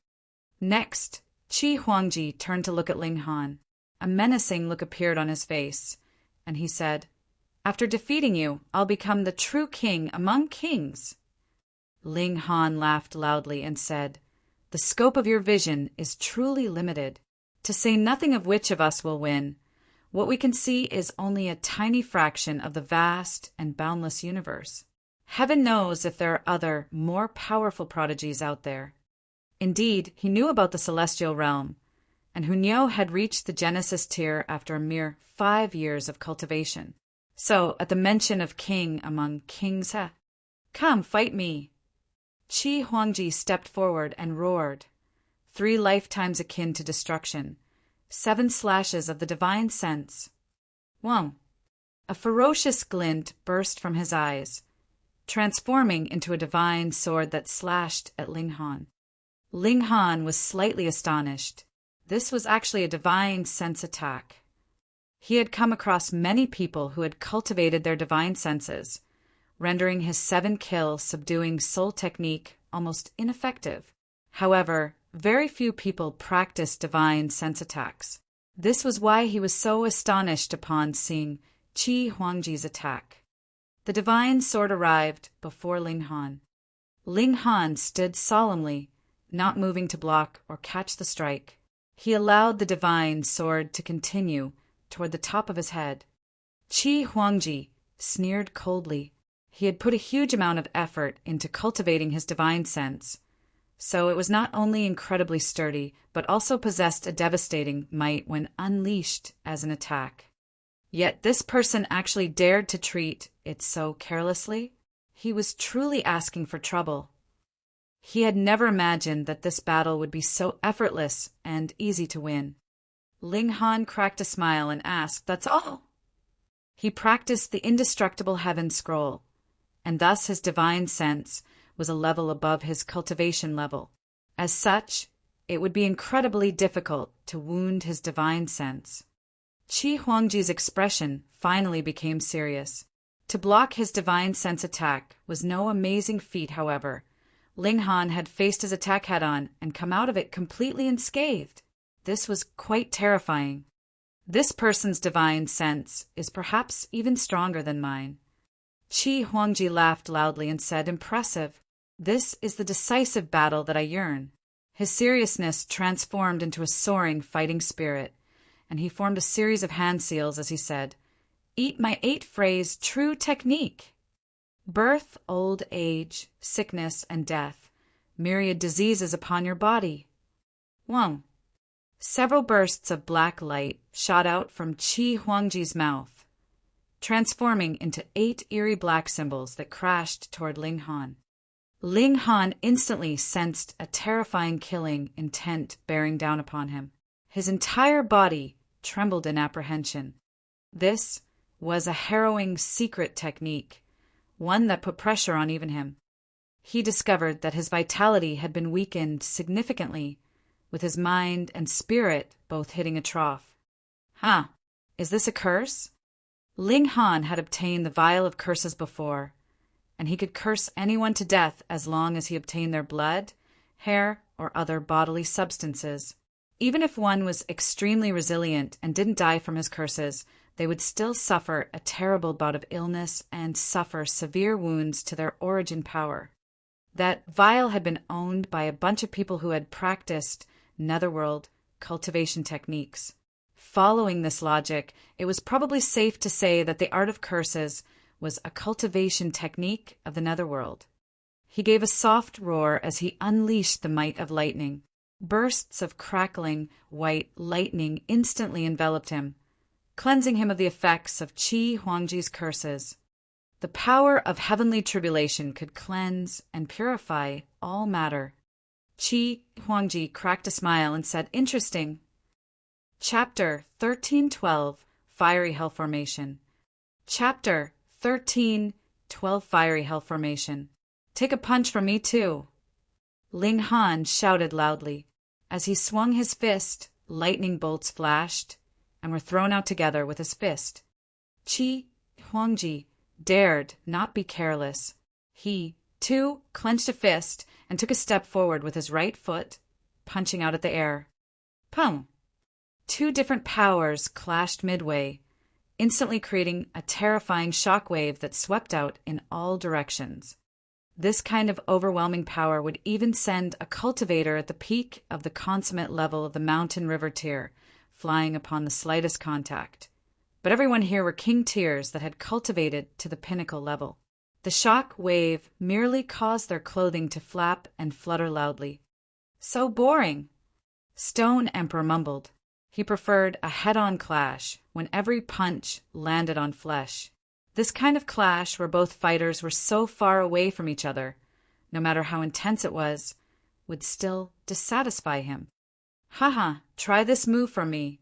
Next, Qi Huangji turned to look at Ling Han. A menacing look appeared on his face, and he said, "After defeating you, I'll become the true king among kings." Ling Han laughed loudly and said, "The scope of your vision is truly limited. To say nothing of which of us will win, what we can see is only a tiny fraction of the vast and boundless universe. Heaven knows if there are other, more powerful prodigies out there." Indeed, he knew about the celestial realm, and Hunyo had reached the Genesis tier after a mere 5 years of cultivation. So, at the mention of king among kings, "Come, fight me!" Qi Huangji stepped forward and roared. 3 lifetimes akin to destruction, 7 slashes of the divine sense. Whoa! A ferocious glint burst from his eyes, transforming into a divine sword that slashed at Ling Han. Ling Han was slightly astonished. This was actually a divine sense attack. He had come across many people who had cultivated their divine senses, rendering his 7-kill subduing soul technique almost ineffective. However, very few people practiced divine sense attacks. This was why he was so astonished upon seeing Qi Huangji's attack. The divine sword arrived before Ling Han. Ling Han stood solemnly, not moving to block or catch the strike. He allowed the divine sword to continue toward the top of his head. Qi Huangji sneered coldly. He had put a huge amount of effort into cultivating his divine sense, so it was not only incredibly sturdy, but also possessed a devastating might when unleashed as an attack. Yet this person actually dared to treat it so carelessly. He was truly asking for trouble. He had never imagined that this battle would be so effortless and easy to win. Ling Han cracked a smile and asked, "That's all?" He practiced the indestructible heaven scroll, and thus his divine sense was a level above his cultivation level. As such, it would be incredibly difficult to wound his divine sense. Qi Huangji's expression finally became serious. To block his divine sense attack was no amazing feat, however. Ling Han had faced his attack head-on and come out of it completely unscathed. This was quite terrifying. This person's divine sense is perhaps even stronger than mine. Qi Huangji laughed loudly and said, "Impressive. This is the decisive battle that I yearn." His seriousness transformed into a soaring fighting spirit, and he formed a series of hand seals as he said, "Eat my 8-phrase true technique. Birth, old age, sickness, and death, myriad diseases upon your body." 1. Several bursts of black light shot out from Qi Huangji's mouth, transforming into 8 eerie black symbols that crashed toward Ling Han. Ling Han instantly sensed a terrifying killing intent bearing down upon him. His entire body trembled in apprehension. This was a harrowing secret technique, one that put pressure on even him. He discovered that his vitality had been weakened significantly, with his mind and spirit both hitting a trough. Is this a curse? Ling Han had obtained the vial of curses before, and he could curse anyone to death as long as he obtained their blood, hair, or other bodily substances. Even if one was extremely resilient and didn't die from his curses, they would still suffer a terrible bout of illness and suffer severe wounds to their origin power. That vial had been owned by a bunch of people who had practiced netherworld cultivation techniques. Following this logic, it was probably safe to say that the art of curses was a cultivation technique of the netherworld. He gave a soft roar as he unleashed the might of lightning. Bursts of crackling white lightning instantly enveloped him, cleansing him of the effects of Qi Huangji's curses. The power of heavenly tribulation could cleanse and purify all matter. Qi Huangji cracked a smile and said, "Interesting." Chapter 13:12 Fiery Hell Formation. Chapter 13:12 Fiery Hell Formation. "Take a punch from me too." Ling Han shouted loudly. As he swung his fist, lightning bolts flashed and were thrown out together with his fist. Qi Huangji dared not be careless. He, too, clenched a fist and took a step forward with his right foot, punching out at the air. Pum! Two different powers clashed midway, instantly creating a terrifying shockwave that swept out in all directions. This kind of overwhelming power would even send a cultivator at the peak of the consummate level of the mountain river tier flying upon the slightest contact. But everyone here were king tiers that had cultivated to the pinnacle level. The shock wave merely caused their clothing to flap and flutter loudly. So boring! Stone Emperor mumbled. He preferred a head-on clash when every punch landed on flesh. This kind of clash where both fighters were so far away from each other, no matter how intense it was, would still dissatisfy him. Haha, try this move from me.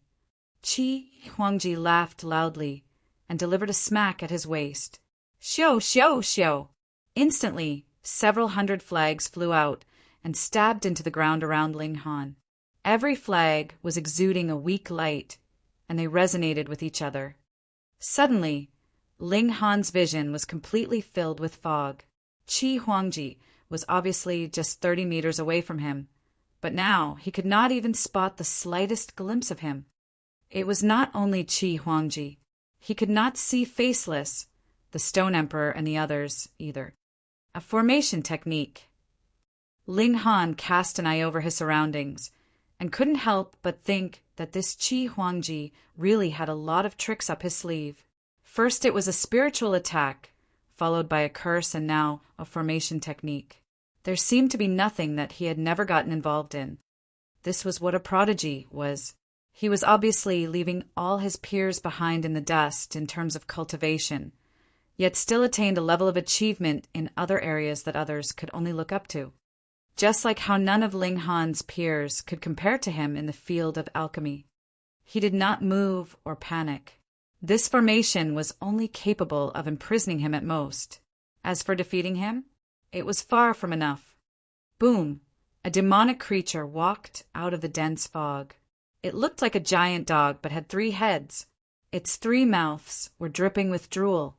Qi Huangji laughed loudly and delivered a smack at his waist. Xiao, xiao, xiao! Instantly, several hundred flags flew out and stabbed into the ground around Ling Han. Every flag was exuding a weak light, and they resonated with each other. Suddenly, Ling Han's vision was completely filled with fog. Qi Huangji was obviously just 30 meters away from him, but now he could not even spot the slightest glimpse of him. It was not only Qi Huangji. He could not see Faceless, the Stone Emperor, and the others either. A formation technique. Ling Han cast an eye over his surroundings and couldn't help but think that this Qi Huangji really had a lot of tricks up his sleeve. First it was a spiritual attack, followed by a curse, and now a formation technique. There seemed to be nothing that he had never gotten involved in. This was what a prodigy was. He was obviously leaving all his peers behind in the dust in terms of cultivation, yet still attained a level of achievement in other areas that others could only look up to. Just like how none of Ling Han's peers could compare to him in the field of alchemy. He did not move or panic. This formation was only capable of imprisoning him at most. As for defeating him, it was far from enough. Boom! A demonic creature walked out of the dense fog. It looked like a giant dog but had 3 heads. Its 3 mouths were dripping with drool,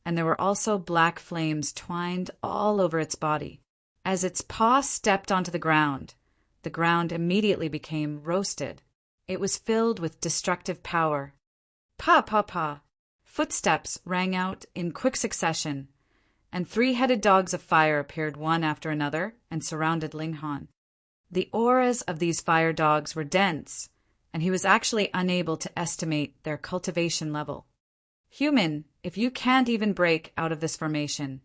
and there were also black flames twined all over its body. As its paw stepped onto the ground immediately became roasted. It was filled with destructive power. Pa, pa, pa! Footsteps rang out in quick succession, and 3-headed dogs of fire appeared one after another and surrounded Ling Han. The auras of these fire dogs were dense, and he was actually unable to estimate their cultivation level. Human, if you can't even break out of this formation,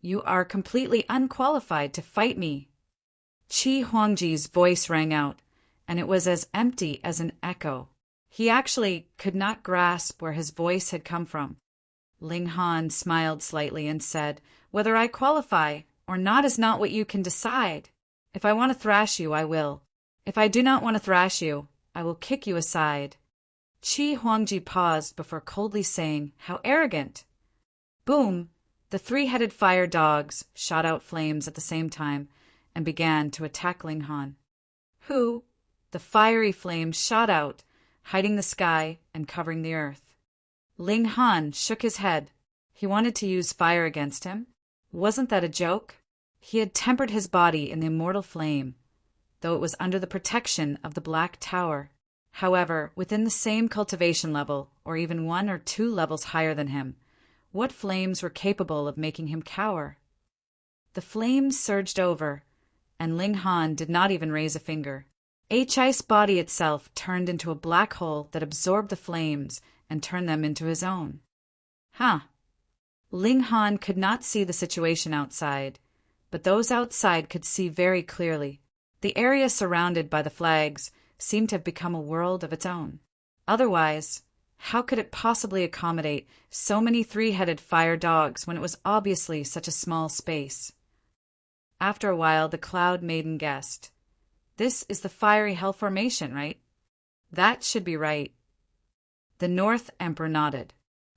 you are completely unqualified to fight me. Qi Huangji's voice rang out, and it was as empty as an echo. He actually could not grasp where his voice had come from. Ling Han smiled slightly and said, "Whether I qualify or not is not what you can decide. If I want to thrash you, I will. If I do not want to thrash you, I will kick you aside." Qi Huangji paused before coldly saying, "How arrogant!" Boom! The 3-headed fire dogs shot out flames at the same time and began to attack Ling Han. Who? The fiery flames shot out, hiding the sky and covering the earth. Ling Han shook his head. He wanted to use fire against him. Wasn't that a joke? He had tempered his body in the immortal flame, though it was under the protection of the Black Tower. However, within the same cultivation level, or even 1 or 2 levels higher than him, what flames were capable of making him cower? The flames surged over, and Ling Han did not even raise a finger. H-Ice body itself turned into a black hole that absorbed the flames and turned them into his own. Ling Han could not see the situation outside, but those outside could see very clearly. The area surrounded by the flags seemed to have become a world of its own. Otherwise, how could it possibly accommodate so many 3-headed fire dogs when it was obviously such a small space? After a while, the Cloud Maiden guessed. "This is the fiery hell formation, right?" "That should be right." The North Emperor nodded.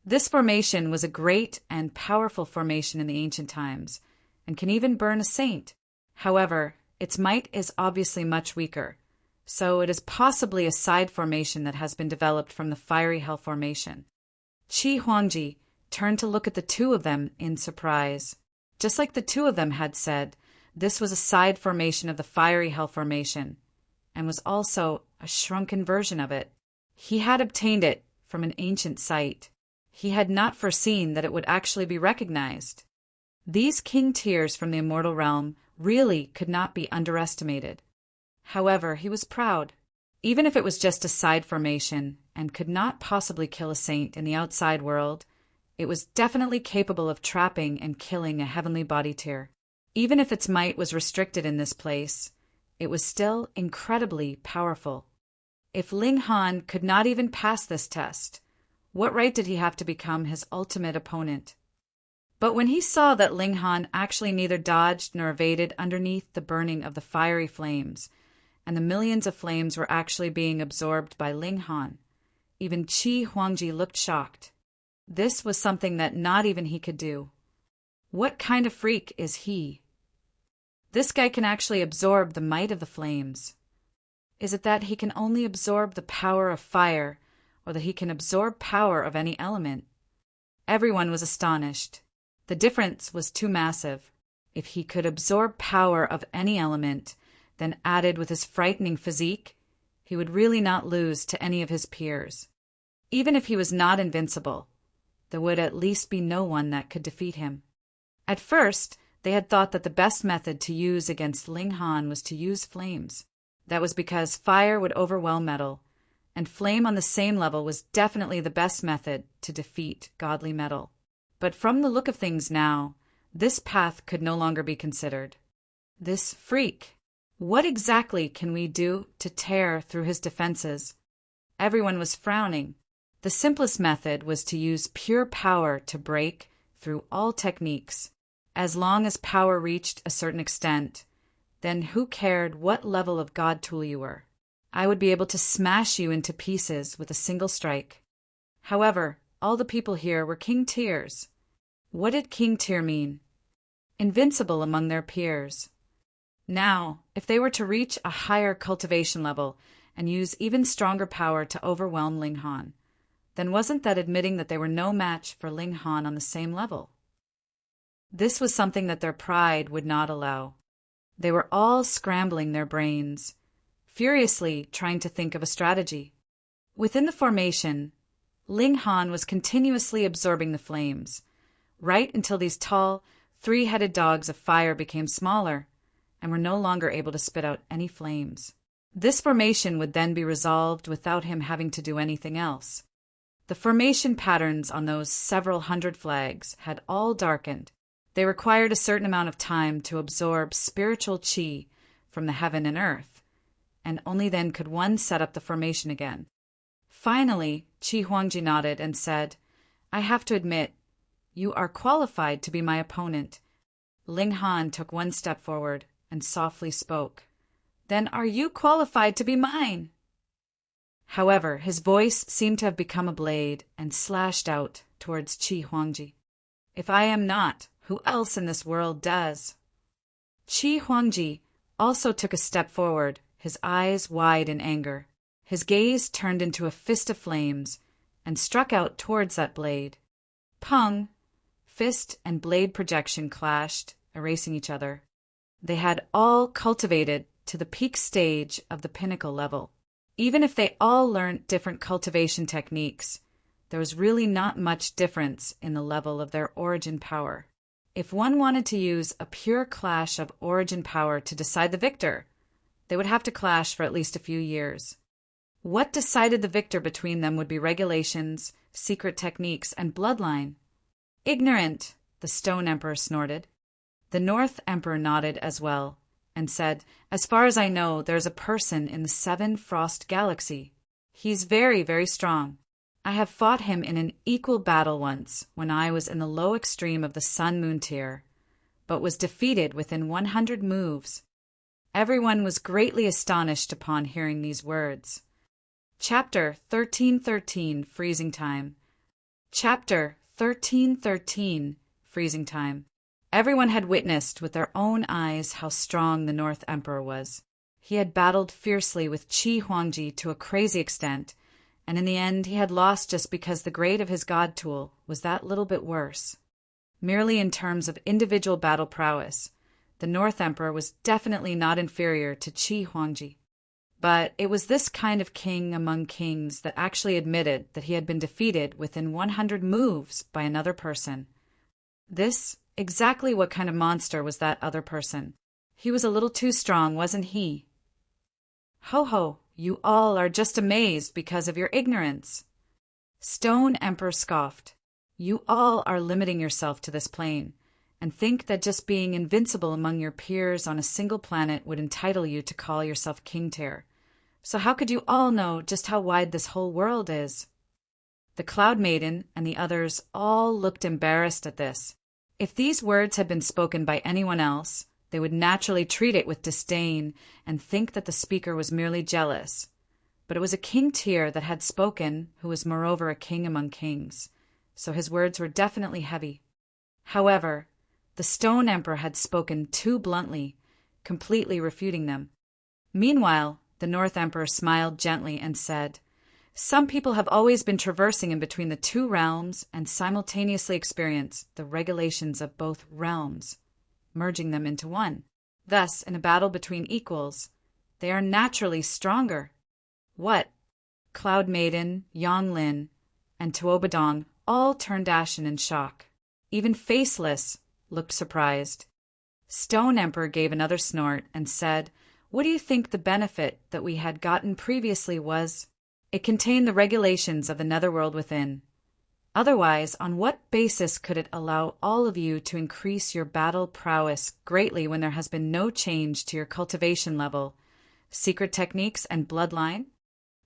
This formation was a great and powerful formation in the ancient times, and can even burn a saint. However, its might is obviously much weaker, so it is possibly a side formation that has been developed from the fiery hell formation. Qi Huangji turned to look at the two of them in surprise. Just like the two of them had said, this was a side formation of the fiery hell formation, and was also a shrunken version of it. He had obtained it from an ancient site. He had not foreseen that it would actually be recognized. These king tears from the immortal realm really could not be underestimated. However, he was proud. Even if it was just a side formation and could not possibly kill a saint in the outside world, it was definitely capable of trapping and killing a heavenly body tier. Even if its might was restricted in this place, it was still incredibly powerful. If Ling Han could not even pass this test, what right did he have to become his ultimate opponent? But when he saw that Ling Han actually neither dodged nor evaded underneath the burning of the fiery flames, and the millions of flames were actually being absorbed by Ling Han, even Qi Huangji looked shocked. This was something that not even he could do. What kind of freak is he? This guy can actually absorb the might of the flames. Is it that he can only absorb the power of fire, or that he can absorb power of any element? Everyone was astonished. The difference was too massive. If he could absorb power of any element, then added with his frightening physique, he would really not lose to any of his peers. Even if he was not invincible, there would at least be no one that could defeat him. At first, they had thought that the best method to use against Ling Han was to use flames. That was because fire would overwhelm metal, and flame on the same level was definitely the best method to defeat godly metal. But from the look of things now, this path could no longer be considered. This freak, what exactly can we do to tear through his defenses? Everyone was frowning. The simplest method was to use pure power to break through all techniques. As long as power reached a certain extent, then who cared what level of god tool you were? I would be able to smash you into pieces with a single strike. However, all the people here were king tiers. What did king tier mean? Invincible among their peers. Now, if they were to reach a higher cultivation level and use even stronger power to overwhelm Ling Han, then wasn't that admitting that they were no match for Ling Han on the same level? This was something that their pride would not allow. They were all scrambling their brains, furiously trying to think of a strategy. Within the formation, Ling Han was continuously absorbing the flames, right until these tall, three-headed dogs of fire became smaller and were no longer able to spit out any flames. This formation would then be resolved without him having to do anything else. The formation patterns on those several hundred flags had all darkened. They required a certain amount of time to absorb spiritual qi from the heaven and earth, and only then could one set up the formation again. Finally, Qi Huangji nodded and said, "I have to admit, you are qualified to be my opponent." Ling Han took one step forward and softly spoke, "Then are you qualified to be mine?" However, his voice seemed to have become a blade and slashed out towards Qi Huangji. "If I am not, who else in this world does?" Qi Huangji also took a step forward, his eyes wide in anger. His gaze turned into a fist of flames and struck out towards that blade. Pung! Fist and blade projection clashed, erasing each other. They had all cultivated to the peak stage of the pinnacle level. Even if they all learnt different cultivation techniques, there was really not much difference in the level of their origin power. If one wanted to use a pure clash of origin power to decide the victor, they would have to clash for at least a few years. What decided the victor between them would be regulations, secret techniques, and bloodline. "Ignorant," the Stone Emperor snorted. The North Emperor nodded as well, and said, "As far as I know, there's a person in the Seven Frost Galaxy. He's very, very strong. I have fought him in an equal battle once when I was in the low extreme of the Sun-Moon tier, but was defeated within 100 moves." Everyone was greatly astonished upon hearing these words. Chapter 1313 Freezing Time. Chapter 1313 Freezing Time. Everyone had witnessed with their own eyes how strong the North Emperor was. He had battled fiercely with Qi Huangji to a crazy extent, and in the end he had lost just because the grade of his god tool was that little bit worse. Merely in terms of individual battle prowess, the North Emperor was definitely not inferior to Qi Huangji. But it was this kind of king among kings that actually admitted that he had been defeated within 100 moves by another person. Exactly what kind of monster was that other person? He was a little too strong, wasn't he? Ho ho, you all are just amazed because of your ignorance. Stone Emperor scoffed. You all are limiting yourself to this plane, and think that just being invincible among your peers on a single planet would entitle you to call yourself King Tier. So how could you all know just how wide this whole world is? The Cloud Maiden and the others all looked embarrassed at this. If these words had been spoken by anyone else, they would naturally treat it with disdain and think that the speaker was merely jealous. But it was a King Tier that had spoken, who was moreover a king among kings, so his words were definitely heavy. However, the Stone Emperor had spoken too bluntly, completely refuting them. Meanwhile, the North Emperor smiled gently and said, "Some people have always been traversing in between the two realms and simultaneously experience the regulations of both realms, merging them into one. Thus, in a battle between equals, they are naturally stronger." What? Cloud Maiden, Yonglin, and Tuobadong all turned ashen in shock. Even Faceless looked surprised. Stone Emperor gave another snort and said, "What do you think the benefit that we had gotten previously was? It contained the regulations of the netherworld within. Otherwise, on what basis could it allow all of you to increase your battle prowess greatly when there has been no change to your cultivation level, secret techniques, and bloodline?"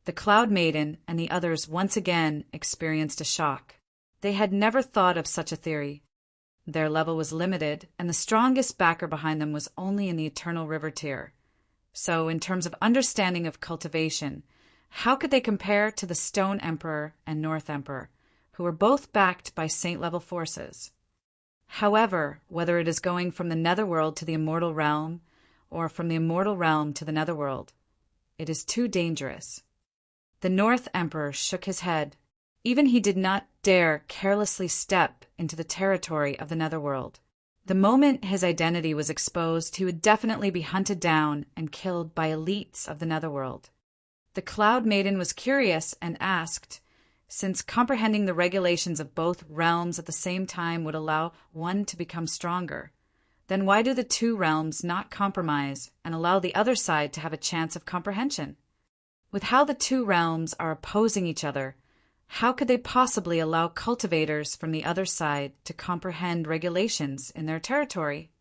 The Cloud Maiden and the others once again experienced a shock. They had never thought of such a theory. Their level was limited, and the strongest backer behind them was only in the Eternal River tier. So, in terms of understanding of cultivation, how could they compare to the Stone Emperor and North Emperor, who were both backed by saint-level forces? However, whether it is going from the netherworld to the immortal realm, or from the immortal realm to the netherworld, it is too dangerous. The North Emperor shook his head. Even he did not dare carelessly step into the territory of the netherworld. The moment his identity was exposed, he would definitely be hunted down and killed by elites of the netherworld. The Cloud Maiden was curious and asked, since comprehending the regulations of both realms at the same time would allow one to become stronger, then why do the two realms not compromise and allow the other side to have a chance of comprehension? With how the two realms are opposing each other, how could they possibly allow cultivators from the other side to comprehend regulations in their territory?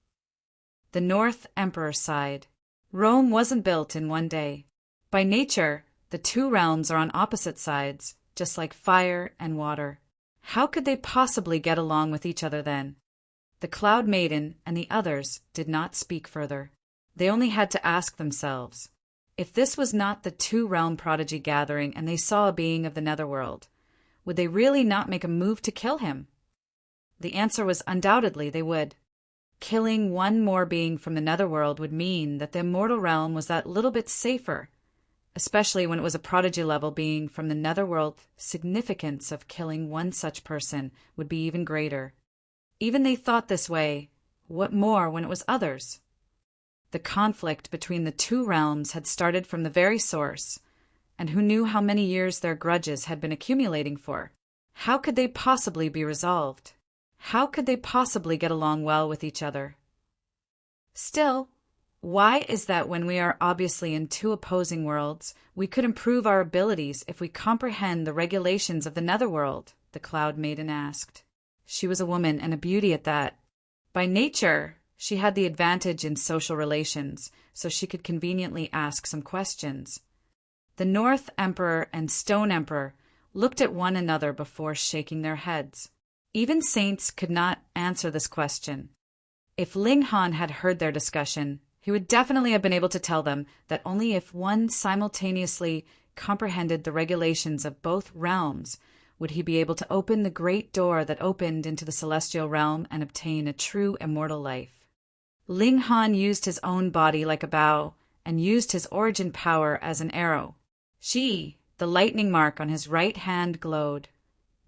The North Emperor sighed. Rome wasn't built in one day. By nature, the two realms are on opposite sides, just like fire and water. How could they possibly get along with each other then? The Cloud Maiden and the others did not speak further. They only had to ask themselves, if this was not the two-realm prodigy gathering and they saw a being of the netherworld, would they really not make a move to kill him? The answer was undoubtedly they would. Killing one more being from the netherworld would mean that the immortal realm was that little bit safer, especially when it was a prodigy-level being from the netherworld. Significance of killing one such person would be even greater. Even they thought this way, what more when it was others? The conflict between the two realms had started from the very source, and who knew how many years their grudges had been accumulating for? How could they possibly be resolved? How could they possibly get along well with each other? Still, why is that when we are obviously in two opposing worlds, we could improve our abilities if we comprehend the regulations of the netherworld? The Cloud Maiden asked. She was a woman and a beauty at that. By nature, she had the advantage in social relations, so she could conveniently ask some questions. The North Emperor and Stone Emperor looked at one another before shaking their heads. Even saints could not answer this question. If Ling Han had heard their discussion, he would definitely have been able to tell them that only if one simultaneously comprehended the regulations of both realms would he be able to open the great door that opened into the celestial realm and obtain a true immortal life. Ling Han used his own body like a bow and used his origin power as an arrow. The lightning mark on his right hand glowed,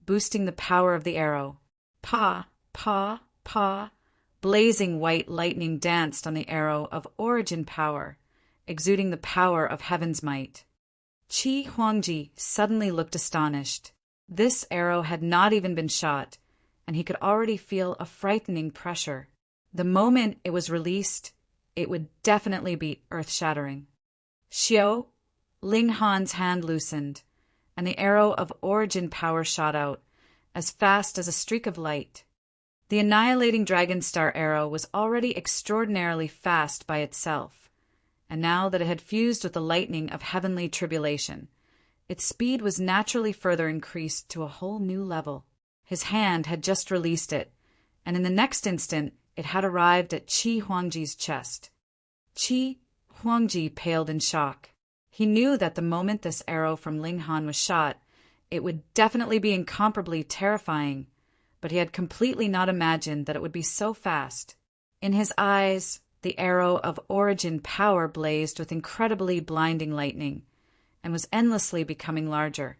boosting the power of the arrow. Pa, pa, pa. Blazing white lightning danced on the arrow of origin power, exuding the power of heaven's might. Qi Huangji suddenly looked astonished. This arrow had not even been shot, and he could already feel a frightening pressure. The moment it was released, it would definitely be earth-shattering. Xiao, Ling Han's hand loosened, and the arrow of origin power shot out, as fast as a streak of light. The annihilating dragon star arrow was already extraordinarily fast by itself, and now that it had fused with the lightning of heavenly tribulation, its speed was naturally further increased to a whole new level. His hand had just released it, and in the next instant it had arrived at Qi Huangji's chest. Qi Huangji paled in shock. He knew that the moment this arrow from Ling Han was shot, it would definitely be incomparably terrifying, but he had completely not imagined that it would be so fast. In his eyes, the arrow of origin power blazed with incredibly blinding lightning, and was endlessly becoming larger.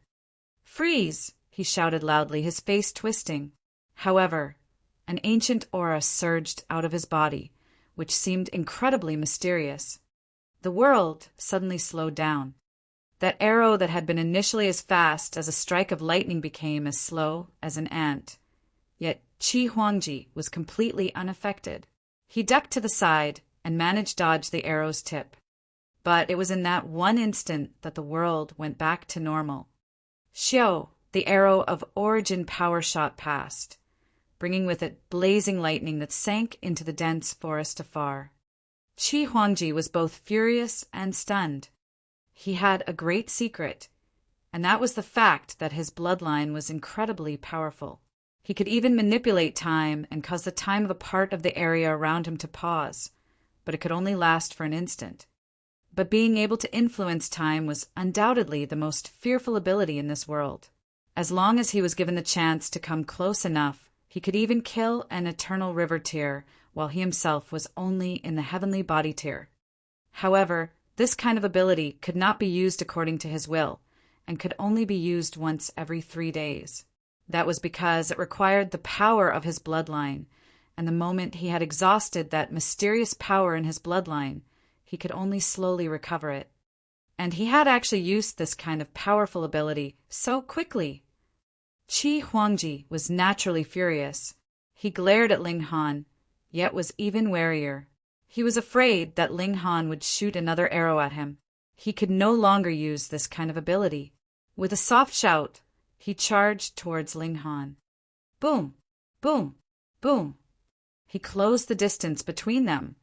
"Freeze!" he shouted loudly, his face twisting. However, an ancient aura surged out of his body, which seemed incredibly mysterious. The world suddenly slowed down. That arrow that had been initially as fast as a strike of lightning became as slow as an ant. Yet Qi Huangji was completely unaffected. He ducked to the side and managed to dodge the arrow's tip. But it was in that one instant that the world went back to normal. Xiao, the arrow of origin power, shot past, bringing with it blazing lightning that sank into the dense forest afar. Qi Huangji was both furious and stunned. He had a great secret, and that was the fact that his bloodline was incredibly powerful. He could even manipulate time and cause the time of a part of the area around him to pause, but it could only last for an instant. But being able to influence time was undoubtedly the most fearful ability in this world. As long as he was given the chance to come close enough, he could even kill an eternal river tier while he himself was only in the heavenly body tier. However, this kind of ability could not be used according to his will, and could only be used once every 3 days. That was because it required the power of his bloodline, and the moment he had exhausted that mysterious power in his bloodline, he could only slowly recover it. And he had actually used this kind of powerful ability so quickly. Qi Huangji was naturally furious. He glared at Ling Han, yet was even warier. He was afraid that Ling Han would shoot another arrow at him. He could no longer use this kind of ability. With a soft shout, he charged towards Ling Han. Boom! Boom! Boom! He closed the distance between them,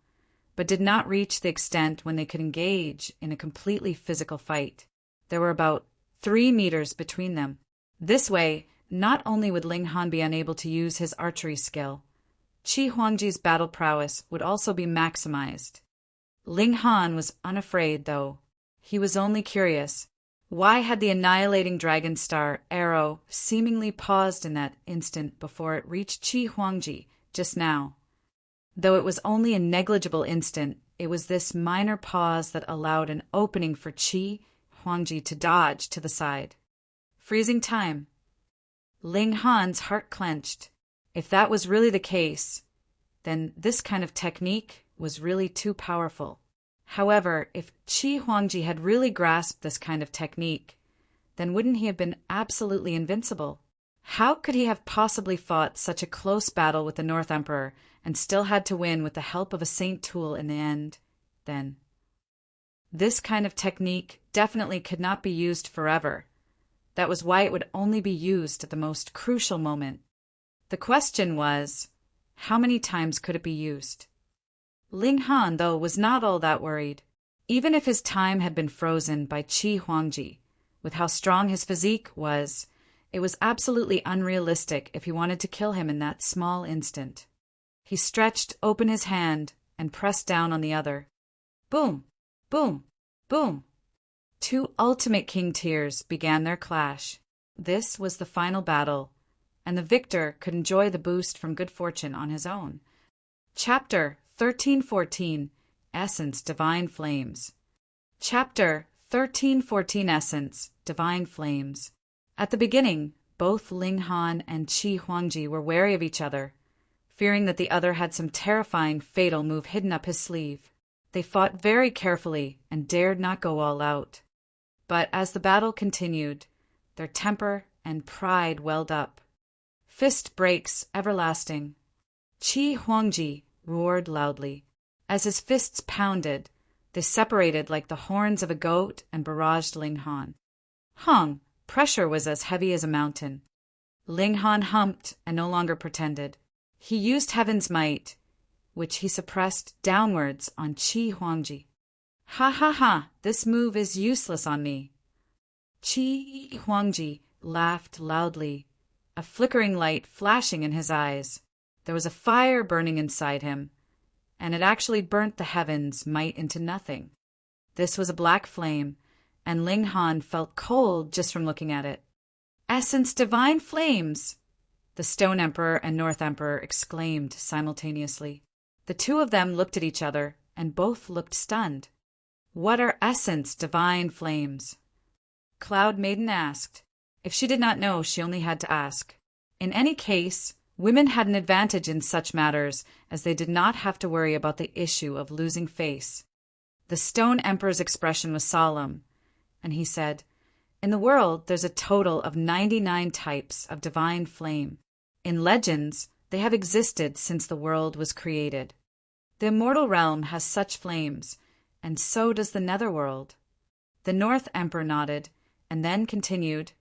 but did not reach the extent when they could engage in a completely physical fight. There were about 3 meters between them. This way, not only would Ling Han be unable to use his archery skill, Qi Huangji's battle prowess would also be maximized. Ling Han was unafraid, though. He was only curious. Why had the annihilating dragon star arrow seemingly paused in that instant before it reached Qi Huangji just now? Though it was only a negligible instant, it was this minor pause that allowed an opening for Qi Huangji to dodge to the side. Freezing time. Ling Han's heart clenched. If that was really the case, then this kind of technique was really too powerful. However, if Qi Huangji had really grasped this kind of technique, then wouldn't he have been absolutely invincible? How could he have possibly fought such a close battle with the North Emperor and still had to win with the help of a Saint Tool in the end, then? This kind of technique definitely could not be used forever. That was why it would only be used at the most crucial moment. The question was, how many times could it be used? Ling Han, though, was not all that worried. Even if his time had been frozen by Qi Huangji, with how strong his physique was, it was absolutely unrealistic if he wanted to kill him in that small instant. He stretched open his hand and pressed down on the other. Boom! Boom! Boom! 2 ultimate king tiers began their clash. This was the final battle, and the victor could enjoy the boost from good fortune on his own. Chapter 1314, Essence Divine Flames. Chapter 1314 Essence, Divine Flames. At the beginning, both Ling Han and Qi Huangji were wary of each other, fearing that the other had some terrifying, fatal move hidden up his sleeve. They fought very carefully and dared not go all out. But as the battle continued, their temper and pride welled up. Fist breaks everlasting. Qi Huangji roared loudly. As his fists pounded, they separated like the horns of a goat and barraged Ling Han. Pressure was as heavy as a mountain. Ling Han humped and no longer pretended. He used heaven's might, which he suppressed downwards on Qi Huangji. Ha ha ha, this move is useless on me. Qi Huangji laughed loudly, a flickering light flashing in his eyes. There was a fire burning inside him, and it actually burnt the heavens might into nothing. This was a black flame, and Ling Han felt cold just from looking at it. Essence divine flames! The Stone Emperor and North Emperor exclaimed simultaneously. The two of them looked at each other, and both looked stunned. What are essence divine flames? Cloud Maiden asked. If she did not know, she only had to ask. In any case, women had an advantage in such matters, as they did not have to worry about the issue of losing face. The Stone Emperor's expression was solemn, and he said, "In the world, there's a total of 99 types of divine flame. In legends, they have existed since the world was created. The immortal realm has such flames, and so does the netherworld." The North Emperor nodded, and then continued,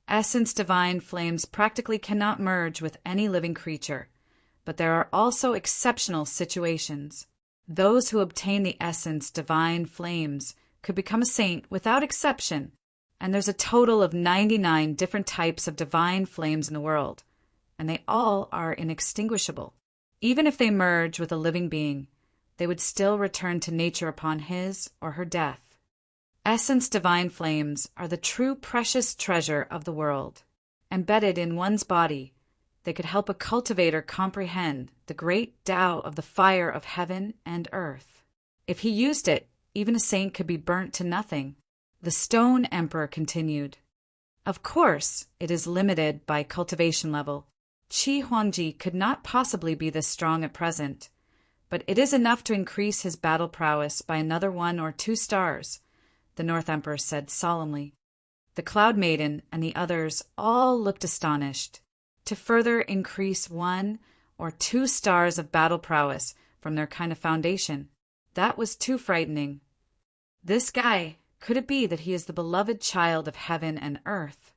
"Essence divine flames practically cannot merge with any living creature, but there are also exceptional situations. Those who obtain the essence divine flames could become a saint without exception, and there's a total of 99 different types of divine flames in the world, and they all are inextinguishable. Even if they merge with a living being, they would still return to nature upon his or her death. Essence divine flames are the true precious treasure of the world. Embedded in one's body, they could help a cultivator comprehend the great Tao of the fire of heaven and earth. If he used it, even a saint could be burnt to nothing." The Stone Emperor continued, "Of course, it is limited by cultivation level. Qi Huangji could not possibly be this strong at present, but it is enough to increase his battle prowess by another 1 or 2 stars, the North Emperor said solemnly. The Cloud Maiden and the others all looked astonished. To further increase 1 or 2 stars of battle prowess from their kind of foundation, that was too frightening. This guy, could it be that he is the beloved child of heaven and earth?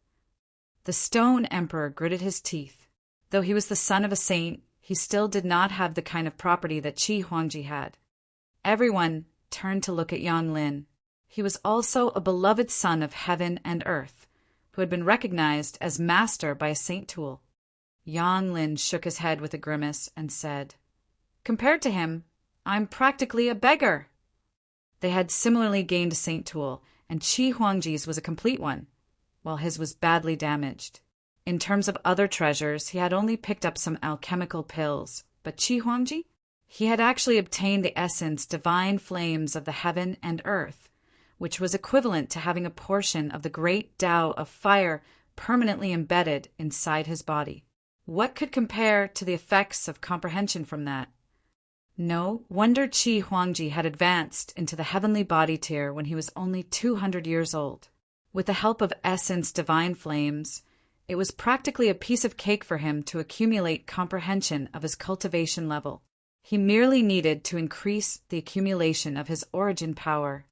The Stone Emperor gritted his teeth. Though he was the son of a saint, he still did not have the kind of property that Qi Huangji had. Everyone turned to look at Yang Lin. He was also a beloved son of heaven and earth, who had been recognized as master by a saint tool. Yang Lin shook his head with a grimace and said, "Compared to him, I'm practically a beggar." They had similarly gained a saint tool, and Qi Huangji's was a complete one, while his was badly damaged. In terms of other treasures, he had only picked up some alchemical pills, but Qi Huangji? He had actually obtained the essence divine flames of the heaven and earth, which was equivalent to having a portion of the great Tao of fire permanently embedded inside his body. What could compare to the effects of comprehension from that? No wonder Qi Huangji had advanced into the heavenly body tier when he was only 200 years old. With the help of essence divine flames, it was practically a piece of cake for him to accumulate comprehension of his cultivation level. He merely needed to increase the accumulation of his origin power.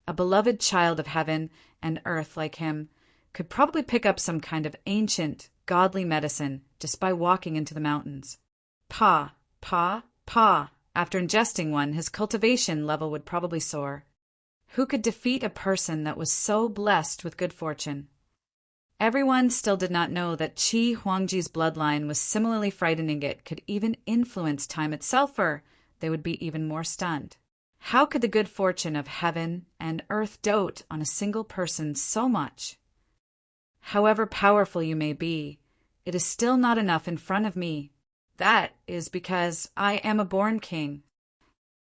A beloved child of heaven and earth like him could probably pick up some kind of ancient, godly medicine just by walking into the mountains. Pa. After ingesting one, his cultivation level would probably soar. Who could defeat a person that was so blessed with good fortune? Everyone still did not know that Qi Huangji's bloodline was similarly frightening. It could even influence time itself, or they would be even more stunned. How could the good fortune of heaven and earth dote on a single person so much? However powerful you may be, it is still not enough in front of me. That is because I am a born king.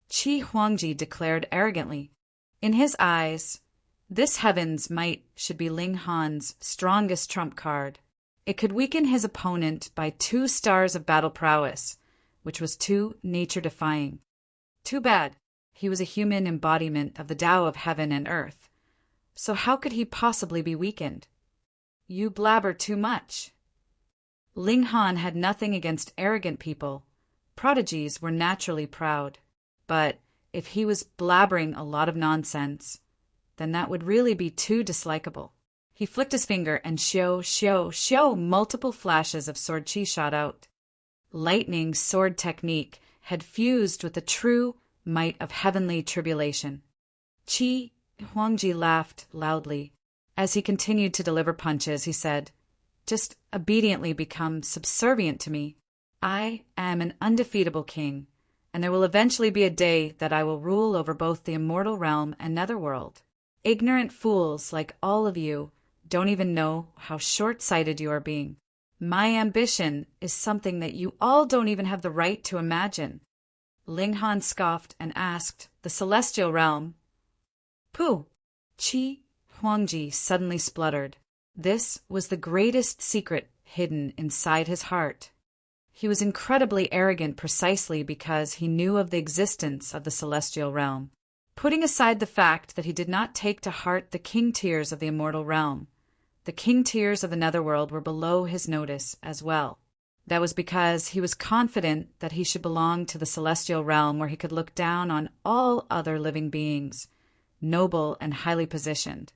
Qi Huangji declared arrogantly. In his eyes, this heaven's might should be Ling Han's strongest trump card. It could weaken his opponent by 2 stars of battle prowess, which was too nature-defying. Too bad. He was a human embodiment of the Tao of heaven and earth. So how could he possibly be weakened? You blabber too much. Ling Han had nothing against arrogant people. Prodigies were naturally proud. But if he was blabbering a lot of nonsense, then that would really be too dislikable. He flicked his finger and multiple flashes of sword chi shot out. Lightning sword technique had fused with the true might of heavenly tribulation. Qi Huangji laughed loudly. As he continued to deliver punches, he said, "Just obediently become subservient to me. I am an undefeatable king, and there will eventually be a day that I will rule over both the immortal realm and netherworld. Ignorant fools like all of you don't even know how short-sighted you are being. My ambition is something that you all don't even have the right to imagine." Ling Han scoffed and asked, "The celestial realm?" "Pooh!" Qi Huangji suddenly spluttered. This was the greatest secret hidden inside his heart. He was incredibly arrogant precisely because he knew of the existence of the celestial realm. Putting aside the fact that he did not take to heart the king tiers of the immortal realm, the king tiers of the netherworld were below his notice as well. That was because he was confident that he should belong to the celestial realm where he could look down on all other living beings, noble and highly positioned.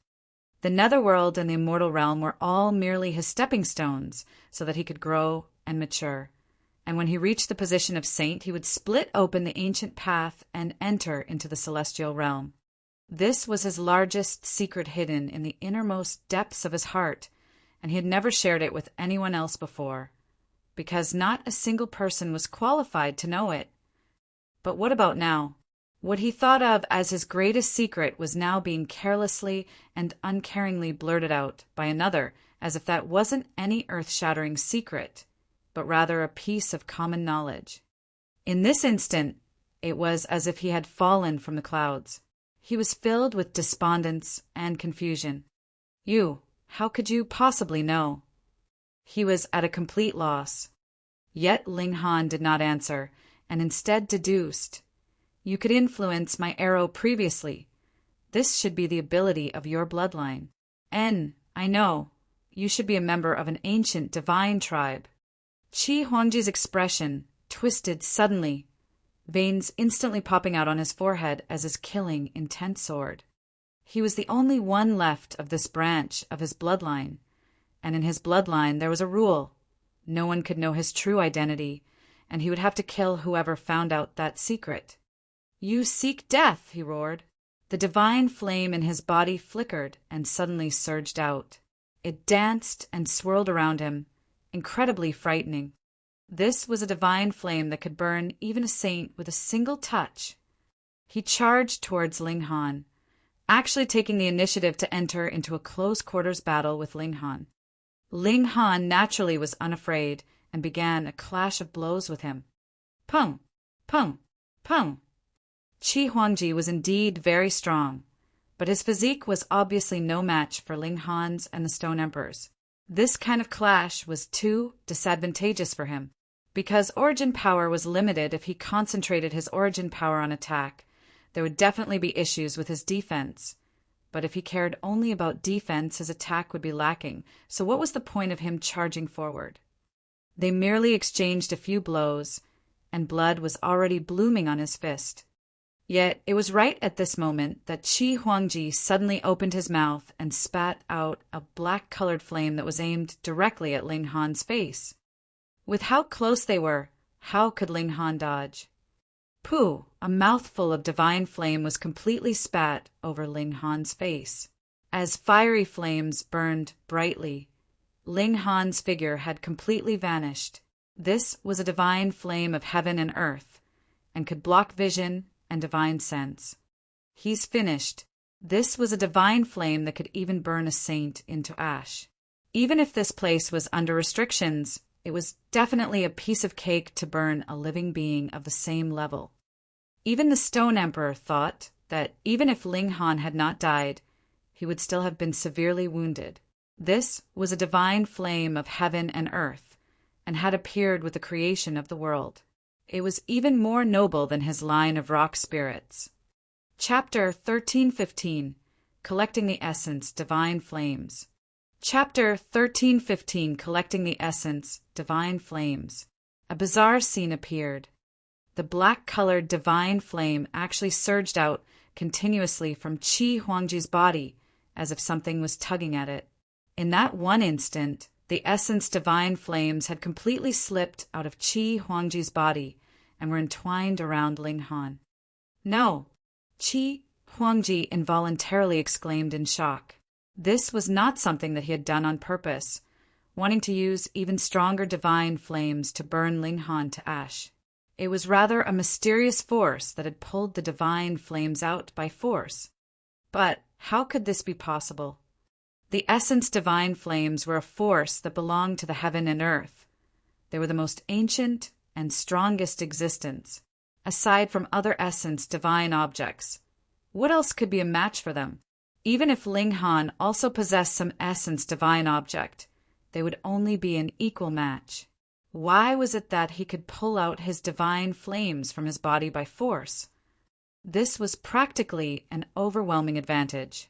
The netherworld and the immortal realm were all merely his stepping stones so that he could grow and mature. And when he reached the position of saint, he would split open the ancient path and enter into the celestial realm. This was his largest secret hidden in the innermost depths of his heart, and he had never shared it with anyone else before, because not a single person was qualified to know it. But what about now? What he thought of as his greatest secret was now being carelessly and uncaringly blurted out by another, as if that wasn't any earth-shattering secret, but rather a piece of common knowledge. In this instant, it was as if he had fallen from the clouds. He was filled with despondence and confusion. How could you possibly know? He was at a complete loss. Yet Ling Han did not answer, and instead deduced, "You could influence my arrow previously. This should be the ability of your bloodline. I know. You should be a member of an ancient divine tribe." Qi Huangji's expression twisted suddenly, veins instantly popping out on his forehead as his killing intent soared. He was the only one left of this branch of his bloodline, and in his bloodline there was a rule. No one could know his true identity, and he would have to kill whoever found out that secret. "You seek death," he roared. The divine flame in his body flickered and suddenly surged out. It danced and swirled around him, incredibly frightening. This was a divine flame that could burn even a saint with a single touch. He charged towards Ling Han, actually taking the initiative to enter into a close-quarters battle with Ling Han. Ling Han naturally was unafraid and began a clash of blows with him. Pung! Pung! Pung! Qi Huangji was indeed very strong, but his physique was obviously no match for Ling Han's and the Stone Emperor's. This kind of clash was too disadvantageous for him, because origin power was limited. If he concentrated his origin power on attack, there would definitely be issues with his defense. But if he cared only about defense, his attack would be lacking, so what was the point of him charging forward? They merely exchanged a few blows, and blood was already blooming on his fist. Yet it was right at this moment that Qi Huangji suddenly opened his mouth and spat out a black-colored flame that was aimed directly at Ling Han's face. With how close they were, how could Ling Han dodge? Pooh! A mouthful of divine flame was completely spat over Ling Han's face. As fiery flames burned brightly, Ling Han's figure had completely vanished. This was a divine flame of heaven and earth, and could block vision and divine sense. He's finished. This was a divine flame that could even burn a saint into ash. Even if this place was under restrictions, it was definitely a piece of cake to burn a living being of the same level. Even the Stone Emperor thought that even if Ling Han had not died, he would still have been severely wounded. This was a divine flame of heaven and earth, and had appeared with the creation of the world. It was even more noble than his line of rock spirits. Chapter 1315, Collecting the Essence, Divine Flames. Chapter 1315, Collecting the Essence, Divine Flames. A bizarre scene appeared. The black-colored divine flame actually surged out continuously from Qi Huangji's body, as if something was tugging at it. In that one instant, the essence divine flames had completely slipped out of Qi Huangji's body and were entwined around Ling Han. No! Qi Huangji involuntarily exclaimed in shock. This was not something that he had done on purpose, wanting to use even stronger divine flames to burn Ling Han to ash. It was rather a mysterious force that had pulled the divine flames out by force. But how could this be possible? The essence divine flames were a force that belonged to the heaven and earth. They were the most ancient and strongest existence, aside from other essence divine objects. What else could be a match for them? Even if Ling Han also possessed some essence divine object, they would only be an equal match. Why was it that he could pull out his divine flames from his body by force? This was practically an overwhelming advantage.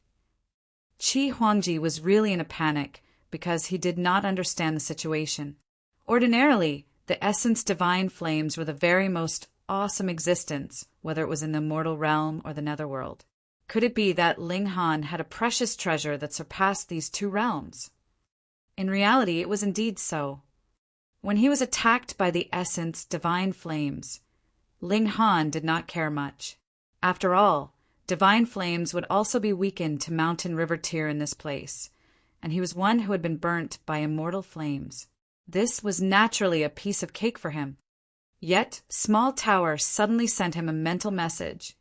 Qi Huangji was really in a panic because he did not understand the situation. Ordinarily, the essence divine flames were the very most awesome existence, whether it was in the mortal realm or the netherworld. Could it be that Ling Han had a precious treasure that surpassed these two realms? In reality, it was indeed so. When he was attacked by the essence divine flames, Ling Han did not care much. After all, divine flames would also be weakened to mountain river tier in this place, and he was one who had been burnt by immortal flames. This was naturally a piece of cake for him. Yet Small Tower suddenly sent him a mental message,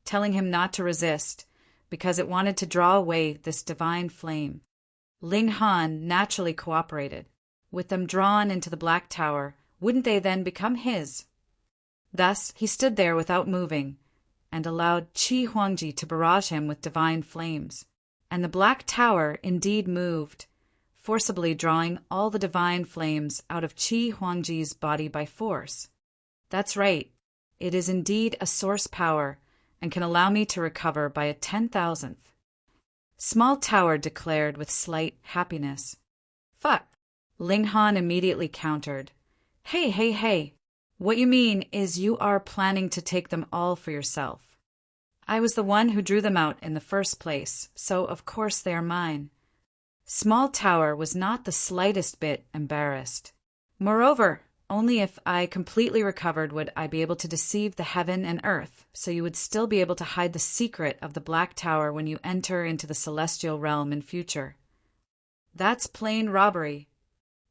telling him not to resist, because it wanted to draw away this divine flame. Ling Han naturally cooperated. With them drawn into the Black Tower, wouldn't they then become his? Thus he stood there without moving, and allowed Qi Huangji to barrage him with divine flames. And the Black Tower indeed moved, forcibly drawing all the divine flames out of Qi Huangji's body by force. That's right, it is indeed a source power, and can allow me to recover by a 10,000th. Small Tower declared with slight happiness. Fuck! Ling Han immediately countered. Hey. What you mean is you are planning to take them all for yourself. I was the one who drew them out in the first place, so of course they are mine. Small Tower was not the slightest bit embarrassed. Moreover, only if I completely recovered would I be able to deceive the heaven and earth, so you would still be able to hide the secret of the Black Tower when you enter into the celestial realm in future. That's plain robbery.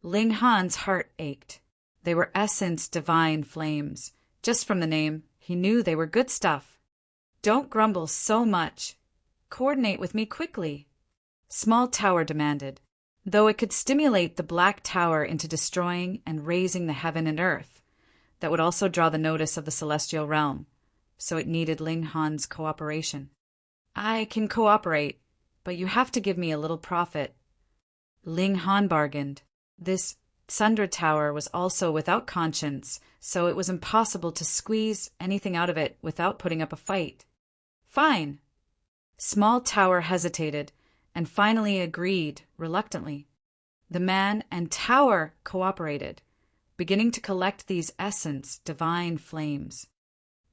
Ling Han's heart ached. They were essence divine flames. Just from the name, he knew they were good stuff. Don't grumble so much. Coordinate with me quickly. Small Tower demanded, though it could stimulate the Black Tower into destroying and raising the heaven and earth. That would also draw the notice of the celestial realm, so it needed Ling Han's cooperation. I can cooperate, but you have to give me a little profit. Ling Han bargained. This Sundra Tower was also without conscience, so it was impossible to squeeze anything out of it without putting up a fight. Fine. Small Tower hesitated, and finally agreed reluctantly. The man and Tower cooperated, beginning to collect these essence divine flames.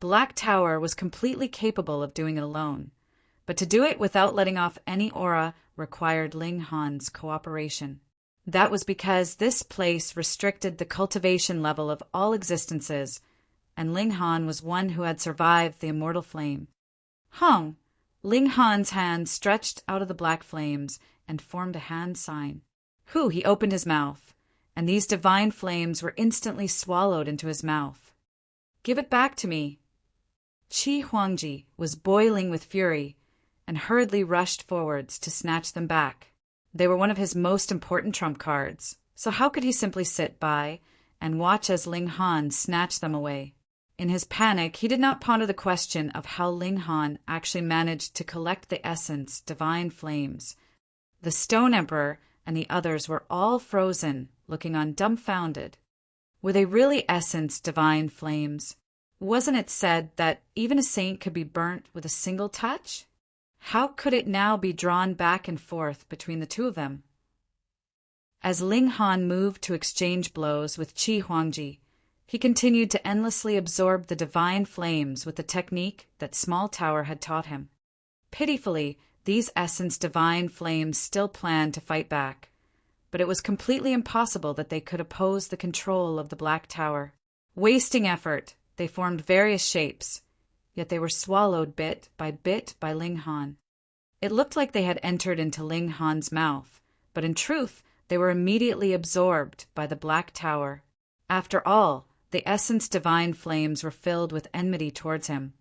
Black Tower was completely capable of doing it alone, but to do it without letting off any aura required Ling Han's cooperation. That was because this place restricted the cultivation level of all existences, and Ling Han was one who had survived the immortal flame. Hung! Ling Han's hand stretched out of the black flames and formed a hand sign. He opened his mouth, and these divine flames were instantly swallowed into his mouth. Give it back to me. Qi Huangji was boiling with fury and hurriedly rushed forwards to snatch them back. They were one of his most important trump cards, so how could he simply sit by and watch as Ling Han snatched them away? In his panic, he did not ponder the question of how Ling Han actually managed to collect the essence divine flames. The Stone Emperor and the others were all frozen, looking on dumbfounded. Were they really essence divine flames? Wasn't it said that even a saint could be burnt with a single touch? How could it now be drawn back and forth between the two of them? As Ling Han moved to exchange blows with Qi Huangji, he continued to endlessly absorb the divine flames with the technique that Small Tower had taught him. Pitifully, these essence divine flames still planned to fight back, but it was completely impossible that they could oppose the control of the Black Tower. Wasting effort, they formed various shapes, yet they were swallowed bit by Ling Han. It looked like they had entered into Ling Han's mouth, but in truth, they were immediately absorbed by the Black Tower. After all, the essence divine flames were filled with enmity towards him,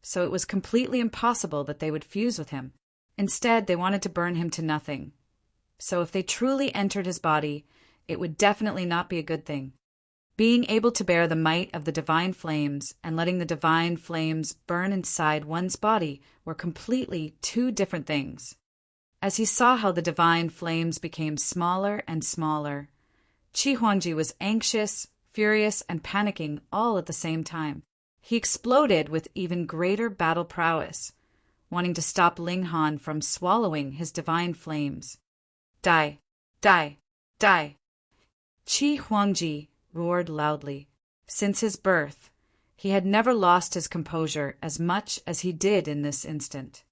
so it was completely impossible that they would fuse with him. Instead, they wanted to burn him to nothing. So if they truly entered his body, it would definitely not be a good thing. Being able to bear the might of the divine flames and letting the divine flames burn inside one's body were completely two different things. As he saw how the divine flames became smaller and smaller, Qi Huangji was anxious, furious, and panicking all at the same time. He exploded with even greater battle prowess, wanting to stop Ling Han from swallowing his divine flames. Die! Die! Die! Qi Huangji roared loudly. Since his birth, he had never lost his composure as much as he did in this instant.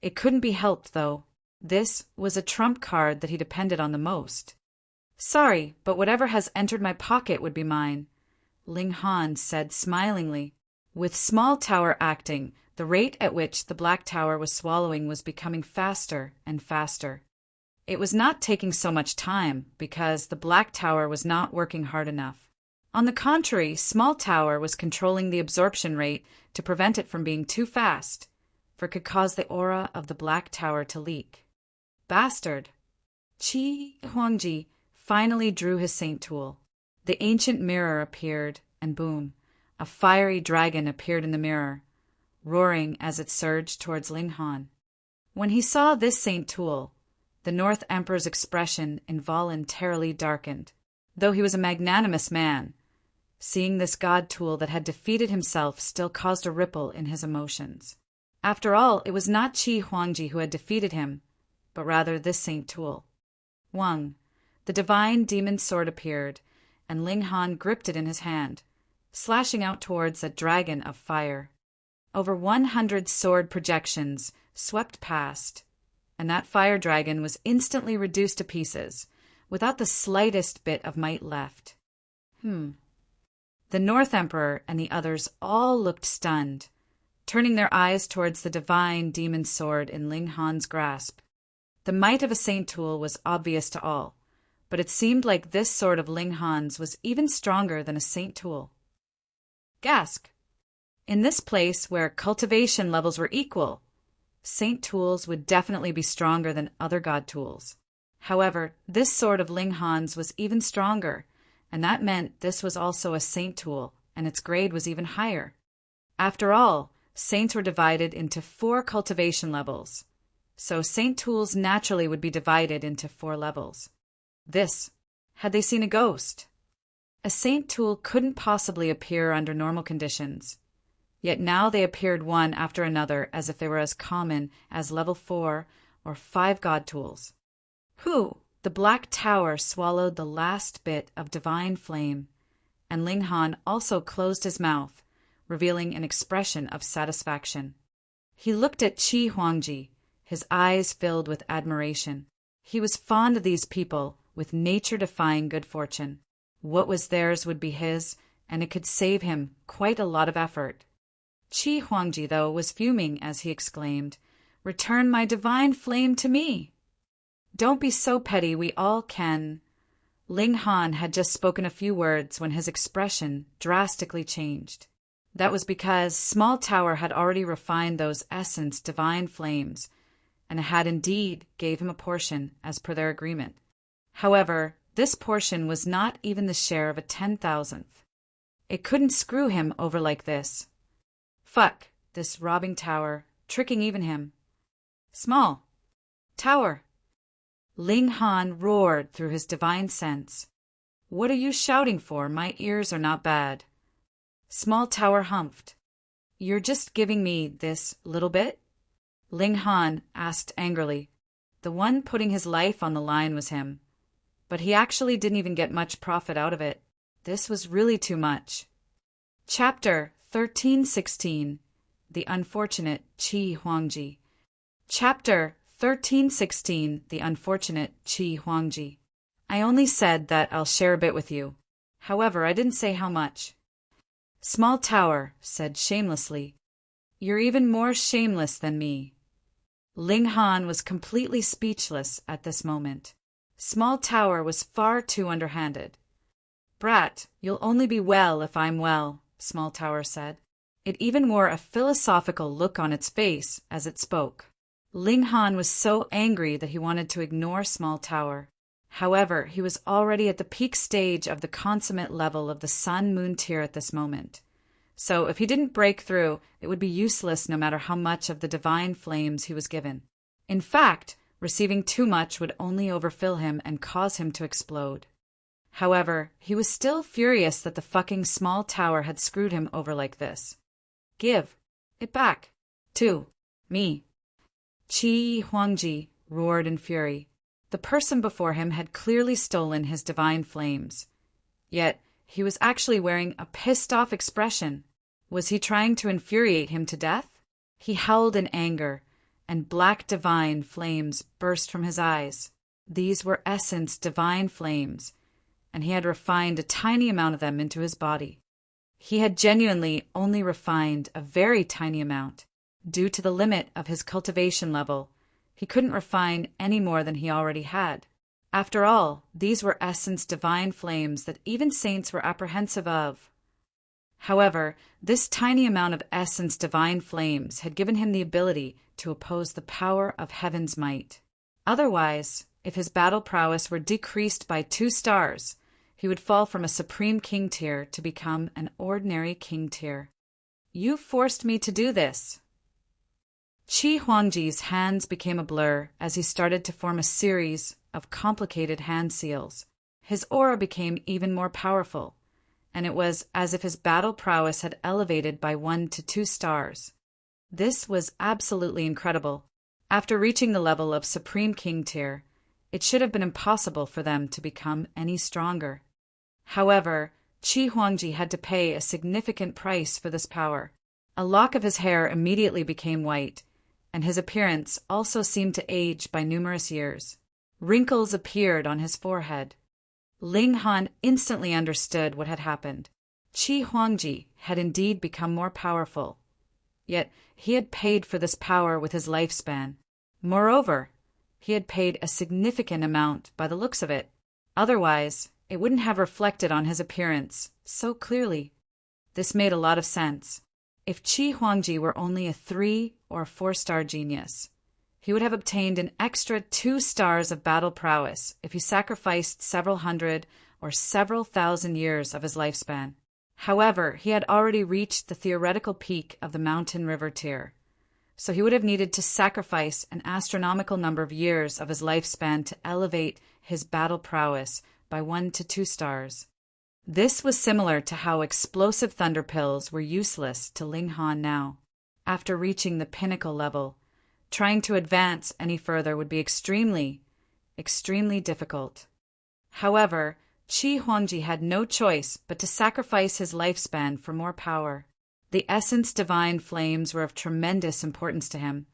It couldn't be helped, though. This was a trump card that he depended on the most. Sorry, but whatever has entered my pocket would be mine, Ling Han said smilingly. With Small Tower acting, the rate at which the Black Tower was swallowing was becoming faster and faster. It was not taking so much time because the Black Tower was not working hard enough. On the contrary, Small Tower was controlling the absorption rate to prevent it from being too fast, for it could cause the aura of the Black Tower to leak. Bastard! Qi Huangji finally drew his saint tool. The ancient mirror appeared, and boom, a fiery dragon appeared in the mirror, roaring as it surged towards Ling Han. When he saw this saint tool, the North Emperor's expression involuntarily darkened. Though he was a magnanimous man, seeing this god tool that had defeated himself still caused a ripple in his emotions. After all, it was not Qi Huangji who had defeated him, but rather this saint tool. Wang, the divine demon sword appeared, and Ling Han gripped it in his hand, slashing out towards a dragon of fire. Over 100 sword projections swept past, and that fire dragon was instantly reduced to pieces, without the slightest bit of might left. The North Emperor and the others all looked stunned, turning their eyes towards the divine demon sword in Ling Han's grasp. The might of a saint tool was obvious to all, but it seemed like this sword of Ling Han's was even stronger than a saint tool. Gasp! In this place where cultivation levels were equal, saint tools would definitely be stronger than other god tools. However, this sword of Ling Han's was even stronger, and that meant this was also a saint tool, and its grade was even higher. After all, saints were divided into 4 cultivation levels, so saint tools naturally would be divided into 4 levels. Had they seen a ghost? A saint tool couldn't possibly appear under normal conditions, yet now they appeared one after another as if they were as common as level 4 or 5 god tools. The Black Tower swallowed the last bit of divine flame, and Ling Han also closed his mouth, revealing an expression of satisfaction. He looked at Qi Huangji, his eyes filled with admiration. He was fond of these people with nature-defying good fortune. What was theirs would be his, and it could save him quite a lot of effort. Qi Huangji, though, was fuming as he exclaimed, "Return my divine flame to me!" "Don't be so petty, we all can." Ling Han had just spoken a few words when his expression drastically changed. That was because Small Tower had already refined those essence divine flames, and had indeed gave him a portion as per their agreement. However, this portion was not even the share of a 10,000th. It couldn't screw him over like this. Fuck, this robbing tower, tricking even him. Small tower. Ling Han roared through his divine sense. What are you shouting for? My ears are not bad. Small tower humphed. You're just giving me this little bit? Ling Han asked angrily. The one putting his life on the line was him. But he actually didn't even get much profit out of it. This was really too much. Chapter 1316. The Unfortunate Qi Huangji. Chapter 1316. The Unfortunate Qi Huangji. I only said that I'll share a bit with you. However, I didn't say how much. Small Tower said shamelessly. You're even more shameless than me. Ling Han was completely speechless at this moment. Small Tower was far too underhanded. Brat, you'll only be well if I'm well, Small Tower said. It even wore a philosophical look on its face as it spoke. Ling Han was so angry that he wanted to ignore Small Tower. However, he was already at the peak stage of the consummate level of the Sun-Moon tier at this moment. So if he didn't break through, it would be useless no matter how much of the divine flames he was given. In fact, receiving too much would only overfill him and cause him to explode. However, he was still furious that the fucking Small Tower had screwed him over like this. Give it back to me. Qi Huangji roared in fury. The person before him had clearly stolen his divine flames. Yet, he was actually wearing a pissed-off expression. Was he trying to infuriate him to death? He howled in anger, and black divine flames burst from his eyes. These were essence divine flames, and he had refined a tiny amount of them into his body. He had genuinely only refined a very tiny amount. Due to the limit of his cultivation level, he couldn't refine any more than he already had. After all, these were essence divine flames that even saints were apprehensive of. However, this tiny amount of essence divine flames had given him the ability to oppose the power of heaven's might. Otherwise, if his battle prowess were decreased by 2 stars, he would fall from a supreme king tier to become an ordinary king tier. You forced me to do this. Qi Huangji's hands became a blur as he started to form a series of complicated hand seals. His aura became even more powerful, and it was as if his battle prowess had elevated by 1 to 2 stars. This was absolutely incredible. After reaching the level of Supreme King tier, it should have been impossible for them to become any stronger. However, Qi Huangji had to pay a significant price for this power. A lock of his hair immediately became white, and his appearance also seemed to age by numerous years. Wrinkles appeared on his forehead. Ling Han instantly understood what had happened. Qi Huangji had indeed become more powerful. Yet he had paid for this power with his lifespan. Moreover, he had paid a significant amount by the looks of it. Otherwise, it wouldn't have reflected on his appearance so clearly. This made a lot of sense. If Qi Huangji were only a 3 or 4-star genius, he would have obtained an extra 2 stars of battle prowess if he sacrificed several hundred or several thousand years of his lifespan. However, he had already reached the theoretical peak of the mountain river tier, so he would have needed to sacrifice an astronomical number of years of his lifespan to elevate his battle prowess by 1 to 2 stars. This was similar to how explosive thunder pills were useless to Ling Han now. After reaching the pinnacle level, trying to advance any further would be extremely difficult. However, Qi Huangji had no choice but to sacrifice his lifespan for more power. The essence divine flames were of tremendous importance to him,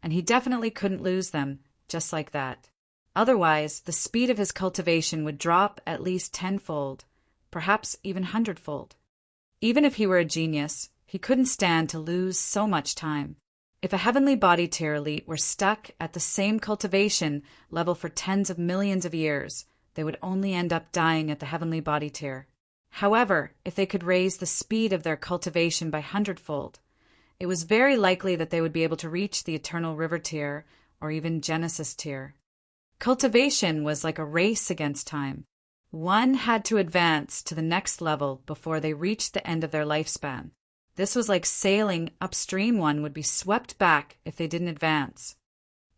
and he definitely couldn't lose them just like that. Otherwise, the speed of his cultivation would drop at least 10-fold, perhaps even 100-fold. Even if he were a genius, he couldn't stand to lose so much time. If a heavenly body tier elite were stuck at the same cultivation level for tens of millions of years, they would only end up dying at the heavenly body tier. However, if they could raise the speed of their cultivation by 100-fold, it was very likely that they would be able to reach the eternal river tier or even Genesis tier. Cultivation was like a race against time. One had to advance to the next level before they reached the end of their lifespan. This was like sailing upstream. One would be swept back if they didn't advance.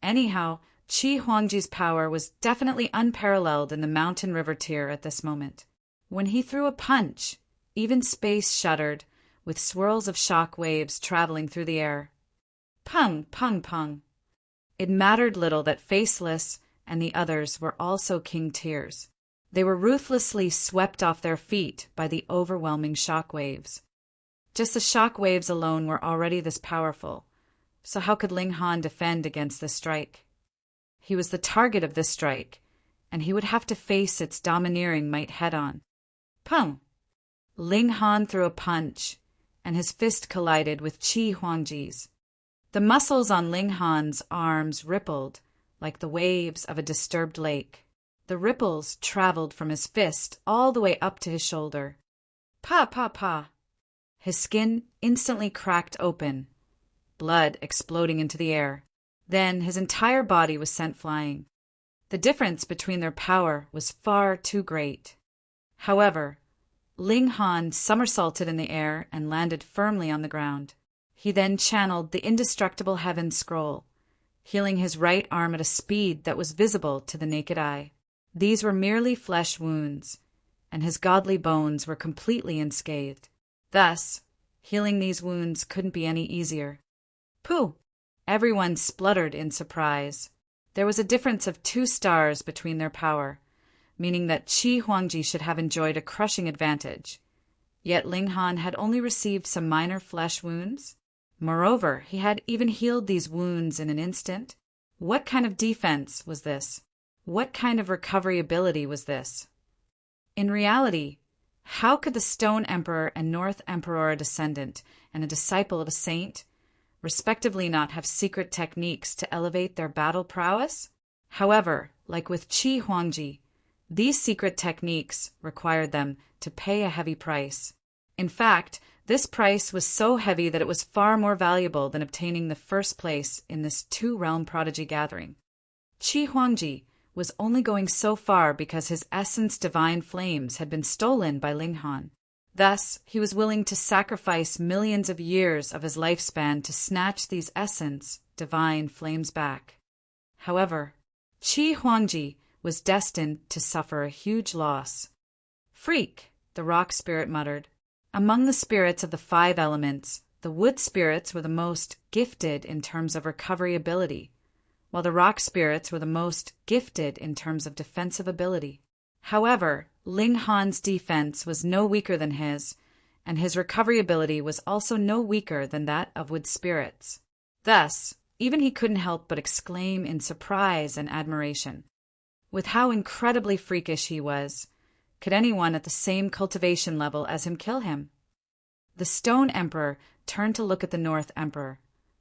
Anyhow, Qi Huangji's power was definitely unparalleled in the mountain river tier at this moment. When he threw a punch, even space shuddered, with swirls of shock waves traveling through the air. Pung, pung, pung. It mattered little that Faceless and the others were also king tiers. They were ruthlessly swept off their feet by the overwhelming shock waves. Just the shock waves alone were already this powerful, so how could Ling Han defend against this strike? He was the target of this strike, and he would have to face its domineering might head-on. Pung! Ling Han threw a punch, and his fist collided with Qi Huangji's. The muscles on Ling Han's arms rippled like the waves of a disturbed lake. The ripples traveled from his fist all the way up to his shoulder. Pa, pa, pa. His skin instantly cracked open, blood exploding into the air. Then his entire body was sent flying. The difference between their power was far too great. However, Ling Han somersaulted in the air and landed firmly on the ground. He then channeled the indestructible heaven scroll, healing his right arm at a speed that was visible to the naked eye. These were merely flesh wounds, and his godly bones were completely unscathed. Thus, healing these wounds couldn't be any easier. Pooh! Everyone spluttered in surprise. There was a difference of 2 stars between their power, meaning that Qi Huangji should have enjoyed a crushing advantage. Yet Ling Han had only received some minor flesh wounds. Moreover, he had even healed these wounds in an instant. What kind of defense was this? What kind of recovery ability was this? In reality, how could the Stone Emperor and North Emperor descendant and a disciple of a saint, respectively, not have secret techniques to elevate their battle prowess? However, like with Qi Huangji, these secret techniques required them to pay a heavy price. In fact, this price was so heavy that it was far more valuable than obtaining the first place in this 2-realm prodigy gathering. Qi Huangji was only going so far because his essence divine flames had been stolen by Ling Han. Thus, he was willing to sacrifice millions of years of his lifespan to snatch these essence divine flames back. However, Qi Huangji was destined to suffer a huge loss. Freak, the rock spirit muttered. Among the spirits of the 5 elements, the wood spirits were the most gifted in terms of recovery ability, while the rock spirits were the most gifted in terms of defensive ability. However, Ling Han's defense was no weaker than his, and his recovery ability was also no weaker than that of wood spirits. Thus, even he couldn't help but exclaim in surprise and admiration. With how incredibly freakish he was, could anyone at the same cultivation level as him kill him? The Stone Emperor turned to look at the North Emperor,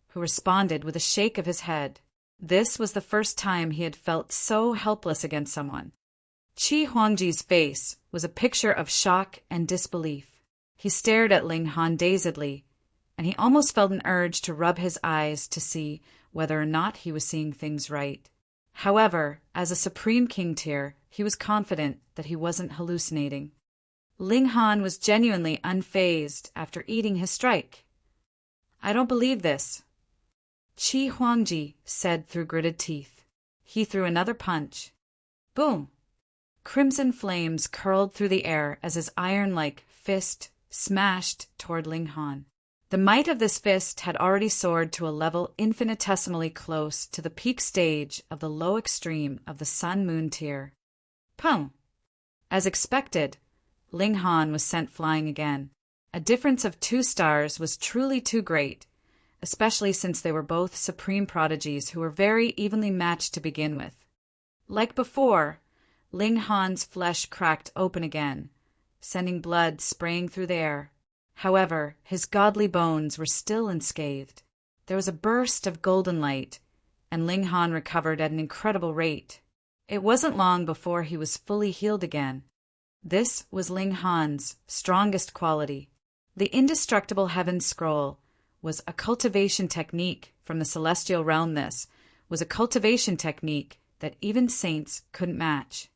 who responded with a shake of his head. This was the first time he had felt so helpless against someone. Qi Huangji's face was a picture of shock and disbelief. He stared at Ling Han dazedly, and he almost felt an urge to rub his eyes to see whether or not he was seeing things right. However, as a Supreme King tier, he was confident that he wasn't hallucinating. Ling Han was genuinely unfazed after eating his strike. I don't believe this, Qi Huangji said through gritted teeth. He threw another punch. Boom! Crimson flames curled through the air as his iron-like fist smashed toward Ling Han. The might of this fist had already soared to a level infinitesimally close to the peak stage of the low extreme of the Sun-Moon tier. Pum! As expected, Ling Han was sent flying again. A difference of 2 stars was truly too great, especially since they were both supreme prodigies who were very evenly matched to begin with. Like before, Ling Han's flesh cracked open again, sending blood spraying through the air. However, his godly bones were still unscathed. There was a burst of golden light, and Ling Han recovered at an incredible rate. It wasn't long before he was fully healed again. This was Ling Han's strongest quality. The indestructible heaven scroll was a cultivation technique from the celestial realm. This was a cultivation technique that even saints couldn't match.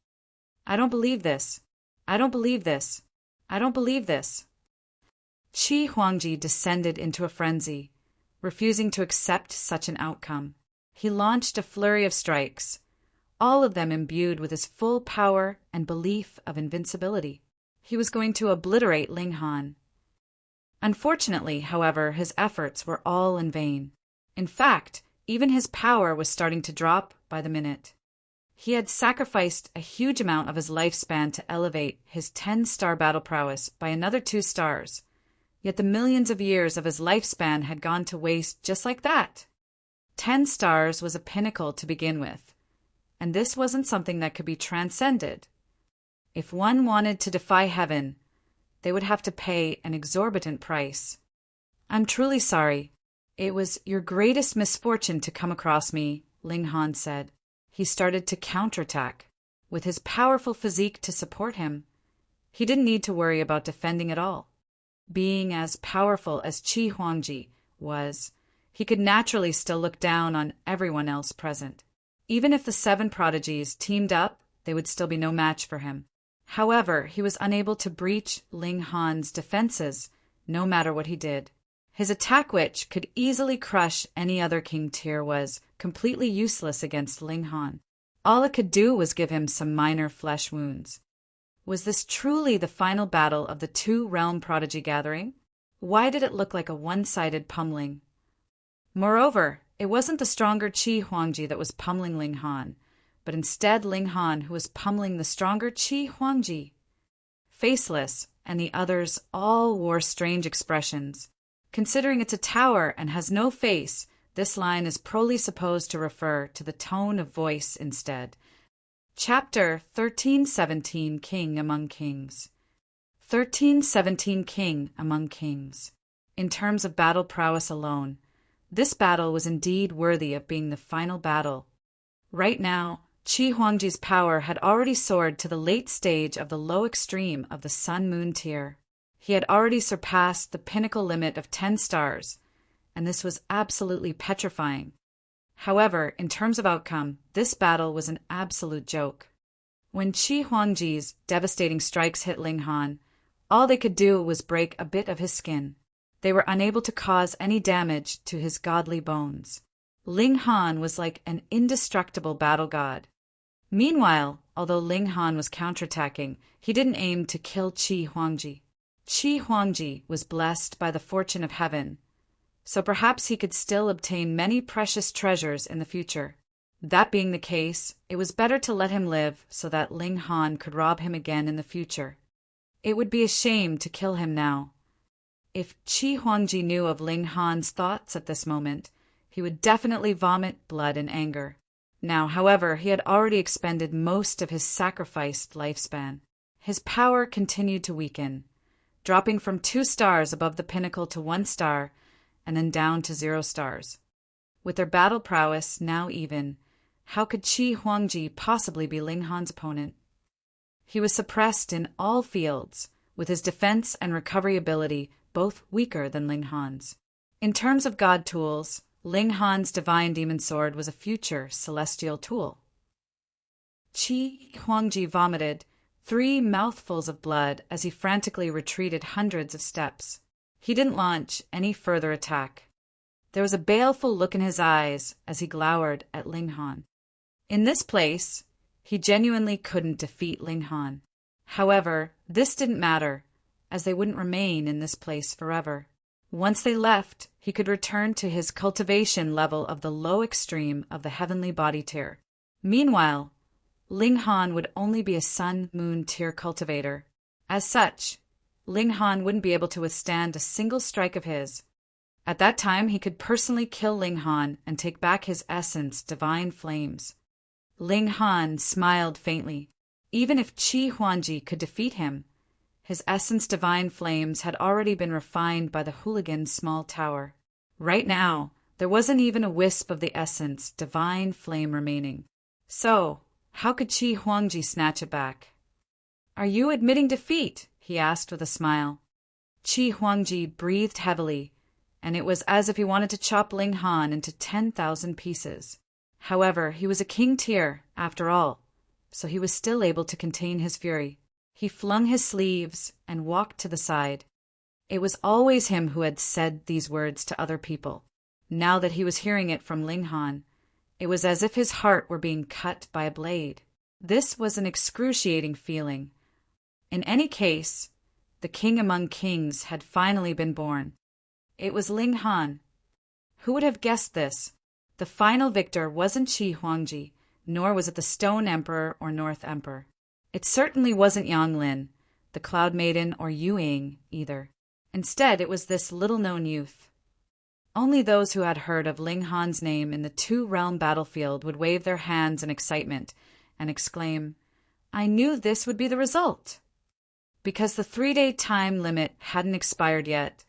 I don't believe this, I don't believe this. I don't believe this. Qi Huangji descended into a frenzy, refusing to accept such an outcome. He launched a flurry of strikes, all of them imbued with his full power and belief of invincibility. He was going to obliterate Ling Han. Unfortunately, however, his efforts were all in vain. In fact, even his power was starting to drop by the minute. He had sacrificed a huge amount of his lifespan to elevate his 10-star battle prowess by another 2 stars, yet the millions of years of his lifespan had gone to waste just like that. 10 stars was a pinnacle to begin with, and this wasn't something that could be transcended. If one wanted to defy heaven, they would have to pay an exorbitant price. I'm truly sorry. It was your greatest misfortune to come across me, Ling Han said. He started to counterattack. With his powerful physique to support him, he didn't need to worry about defending at all. Being as powerful as Qi Huangji was, he could naturally still look down on everyone else present. Even if the 7 prodigies teamed up, they would still be no match for him. However, he was unable to breach Ling Han's defenses, no matter what he did. His attack, which could easily crush any other king tier, was completely useless against Ling Han. All it could do was give him some minor flesh wounds. Was this truly the final battle of the 2-realm prodigy gathering? Why did it look like a one-sided pummeling? Moreover, it wasn't the stronger Qi Huangji that was pummeling Ling Han, but instead Ling Han who was pummeling the stronger Qi Huangji. Faceless and the others all wore strange expressions. Considering it's a tower and has no face, this line is probably supposed to refer to the tone of voice instead. Chapter 1317 King Among Kings. 1317 King Among Kings. In terms of battle prowess alone, this battle was indeed worthy of being the final battle. Right now, Qi Huangji's power had already soared to the late stage of the low extreme of the Sun-Moon tier. He had already surpassed the pinnacle limit of 10 stars, and this was absolutely petrifying. However, in terms of outcome, this battle was an absolute joke. When Qi Huangji's devastating strikes hit Ling Han, all they could do was break a bit of his skin. They were unable to cause any damage to his godly bones. Ling Han was like an indestructible battle god. Meanwhile, although Ling Han was counterattacking, he didn't aim to kill Qi Huangji. Qi Huangji was blessed by the fortune of heaven, so perhaps he could still obtain many precious treasures in the future. That being the case, it was better to let him live so that Ling Han could rob him again in the future. It would be a shame to kill him now. If Qi Huangji knew of Ling Han's thoughts at this moment, he would definitely vomit blood in anger. Now, however, he had already expended most of his sacrificed lifespan. His power continued to weaken, dropping from 2 stars above the pinnacle to 1 star, and then down to 0 stars. With their battle prowess now even, how could Qi Huangji possibly be Ling Han's opponent? He was suppressed in all fields, with his defense and recovery ability both weaker than Ling Han's. In terms of god tools, Ling Han's divine demon sword was a future celestial tool. Qi Huangji vomited 3 mouthfuls of blood as he frantically retreated hundreds of steps. He didn't launch any further attack. There was a baleful look in his eyes as he glowered at Ling Han. In this place, he genuinely couldn't defeat Ling Han. However, this didn't matter, as they wouldn't remain in this place forever. Once they left, he could return to his cultivation level of the low extreme of the heavenly body tier. Meanwhile, Ling Han would only be a Sun-Moon tier cultivator. As such, Ling Han wouldn't be able to withstand a single strike of his. At that time, he could personally kill Ling Han and take back his essence, divine flames. Ling Han smiled faintly. Even if Qi Huangji could defeat him, his essence, divine flames, had already been refined by the hooligan's small tower. Right now, there wasn't even a wisp of the essence, divine flame remaining. So, how could Qi Huangji snatch it back? "Are you admitting defeat?" he asked with a smile. Qi Huangji breathed heavily, and it was as if he wanted to chop Ling Han into 10,000 pieces. However, he was a king tier, after all, so he was still able to contain his fury. He flung his sleeves and walked to the side. It was always him who had said these words to other people. Now that he was hearing it from Ling Han, it was as if his heart were being cut by a blade. This was an excruciating feeling. In any case, the king among kings had finally been born. It was Ling Han. Who would have guessed this? The final victor wasn't Shi Huangji, nor was it the Stone Emperor or North Emperor. It certainly wasn't Yang Lin, the Cloud Maiden, or Yu Ying either. Instead, it was this little-known youth. Only those who had heard of Ling Han's name in the two-realm battlefield would wave their hands in excitement and exclaim, "I knew this would be the result!" Because the 3-day time limit hadn't expired yet,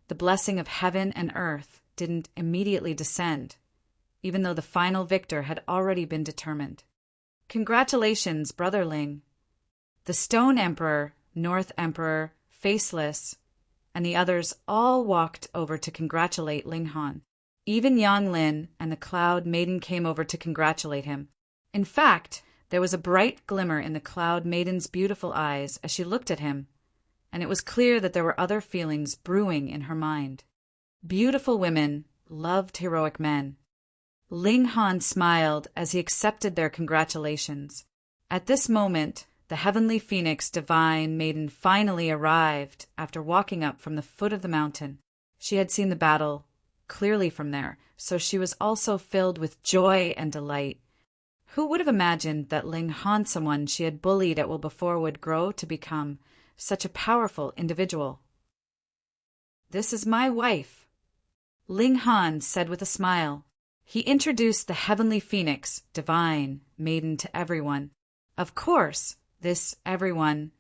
the blessing of heaven and earth didn't immediately descend, even though the final victor had already been determined. Congratulations, Brother Ling. The Stone Emperor, North Emperor, Faceless, and the others all walked over to congratulate Ling Han. Even Yang Lin and the Cloud Maiden came over to congratulate him. In fact, there was a bright glimmer in the Cloud Maiden's beautiful eyes as she looked at him, and it was clear that there were other feelings brewing in her mind. Beautiful women loved heroic men. Ling Han smiled as he accepted their congratulations. At this moment, the heavenly phoenix divine maiden finally arrived after walking up from the foot of the mountain. She had seen the battle clearly from there, so she was also filled with joy and delight. Who would have imagined that Ling Han, someone she had bullied at will before, would grow to become such a powerful individual? "This is my wife," Ling Han said with a smile. He introduced the heavenly phoenix, divine maiden, to everyone. Of course, this everyone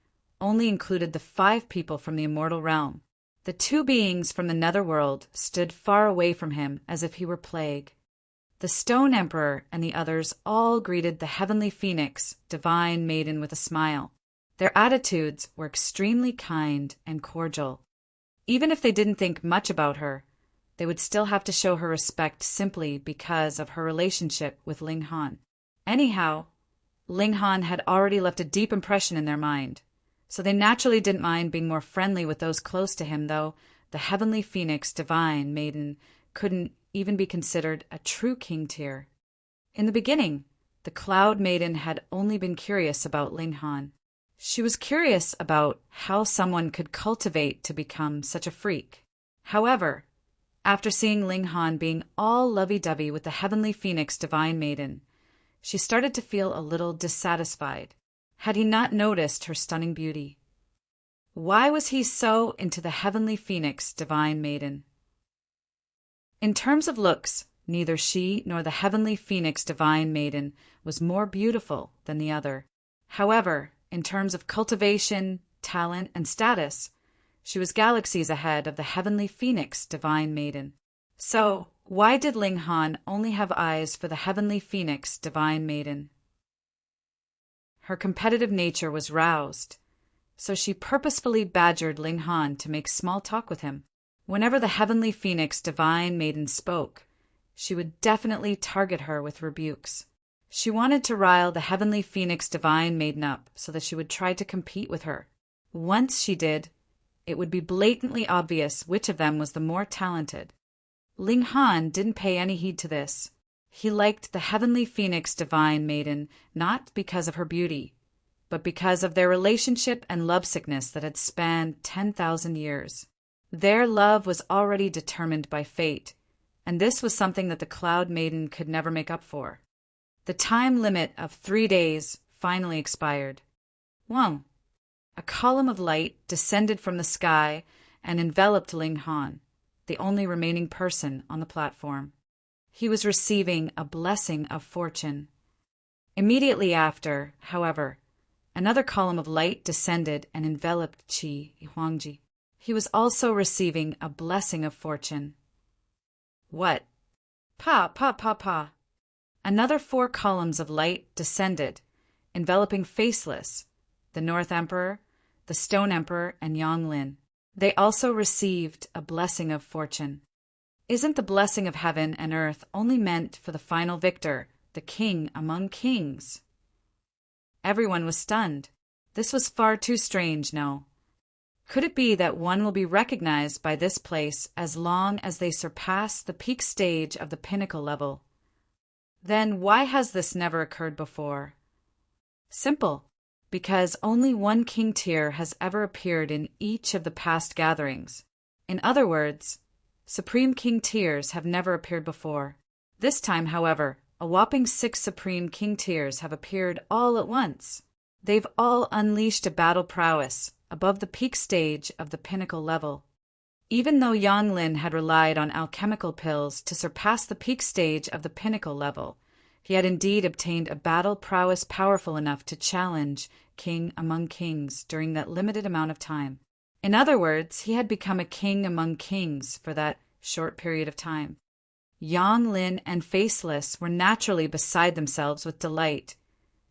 only included the 5 people from the immortal realm. The 2 beings from the netherworld stood far away from him as if he were plague. The Stone Emperor and the others all greeted the heavenly phoenix, divine maiden, with a smile. Their attitudes were extremely kind and cordial. Even if they didn't think much about her, they would still have to show her respect simply because of her relationship with Ling Han. Anyhow, Ling Han had already left a deep impression in their mind, so they naturally didn't mind being more friendly with those close to him, though the heavenly phoenix, divine maiden, couldn't even be considered a true king tier. In the beginning, the Cloud Maiden had only been curious about Ling Han. She was curious about how someone could cultivate to become such a freak. However, after seeing Ling Han being all lovey-dovey with the heavenly phoenix, divine maiden, she started to feel a little dissatisfied. Had he not noticed her stunning beauty? Why was he so into the heavenly phoenix, divine maiden? In terms of looks, neither she nor the heavenly phoenix, divine maiden, was more beautiful than the other. However, in terms of cultivation, talent, and status, she was galaxies ahead of the heavenly phoenix, divine maiden. So, why did Ling Han only have eyes for the heavenly phoenix, divine maiden? Her competitive nature was roused, so she purposefully badgered Ling Han to make small talk with him. Whenever the heavenly phoenix, divine maiden, spoke, she would definitely target her with rebukes. She wanted to rile the heavenly phoenix, divine maiden up so that she would try to compete with her. Once she did, it would be blatantly obvious which of them was the more talented. Ling Han didn't pay any heed to this. He liked the heavenly phoenix, divine maiden, not because of her beauty, but because of their relationship and lovesickness that had spanned 10,000 years. Their love was already determined by fate, and this was something that the Cloud Maiden could never make up for. The time limit of 3 days finally expired. Whoa! A column of light descended from the sky and enveloped Ling Han, the only remaining person on the platform. He was receiving a blessing of fortune. Immediately after, however, another column of light descended and enveloped Shi Huangji. He was also receiving a blessing of fortune. What? Pa. Another 4 columns of light descended, enveloping Faceless, the North Emperor, the Stone Emperor, and Yang Lin. They also received a blessing of fortune. Isn't the blessing of heaven and earth only meant for the final victor, the king among kings? Everyone was stunned. This was far too strange, no. Could it be that one will be recognized by this place as long as they surpass the peak stage of the pinnacle level? Then why has this never occurred before? Simple. Because only one king tier has ever appeared in each of the past gatherings. In other words, Supreme King tiers have never appeared before. This time, however, a whopping 6 Supreme King tiers have appeared all at once. They've all unleashed a battle prowess above the peak stage of the pinnacle level. Even though Yang Lin had relied on alchemical pills to surpass the peak stage of the pinnacle level, he had indeed obtained a battle prowess powerful enough to challenge King among Kings during that limited amount of time. In other words, he had become a king among kings for that short period of time. Yang Lin and Faceless were naturally beside themselves with delight,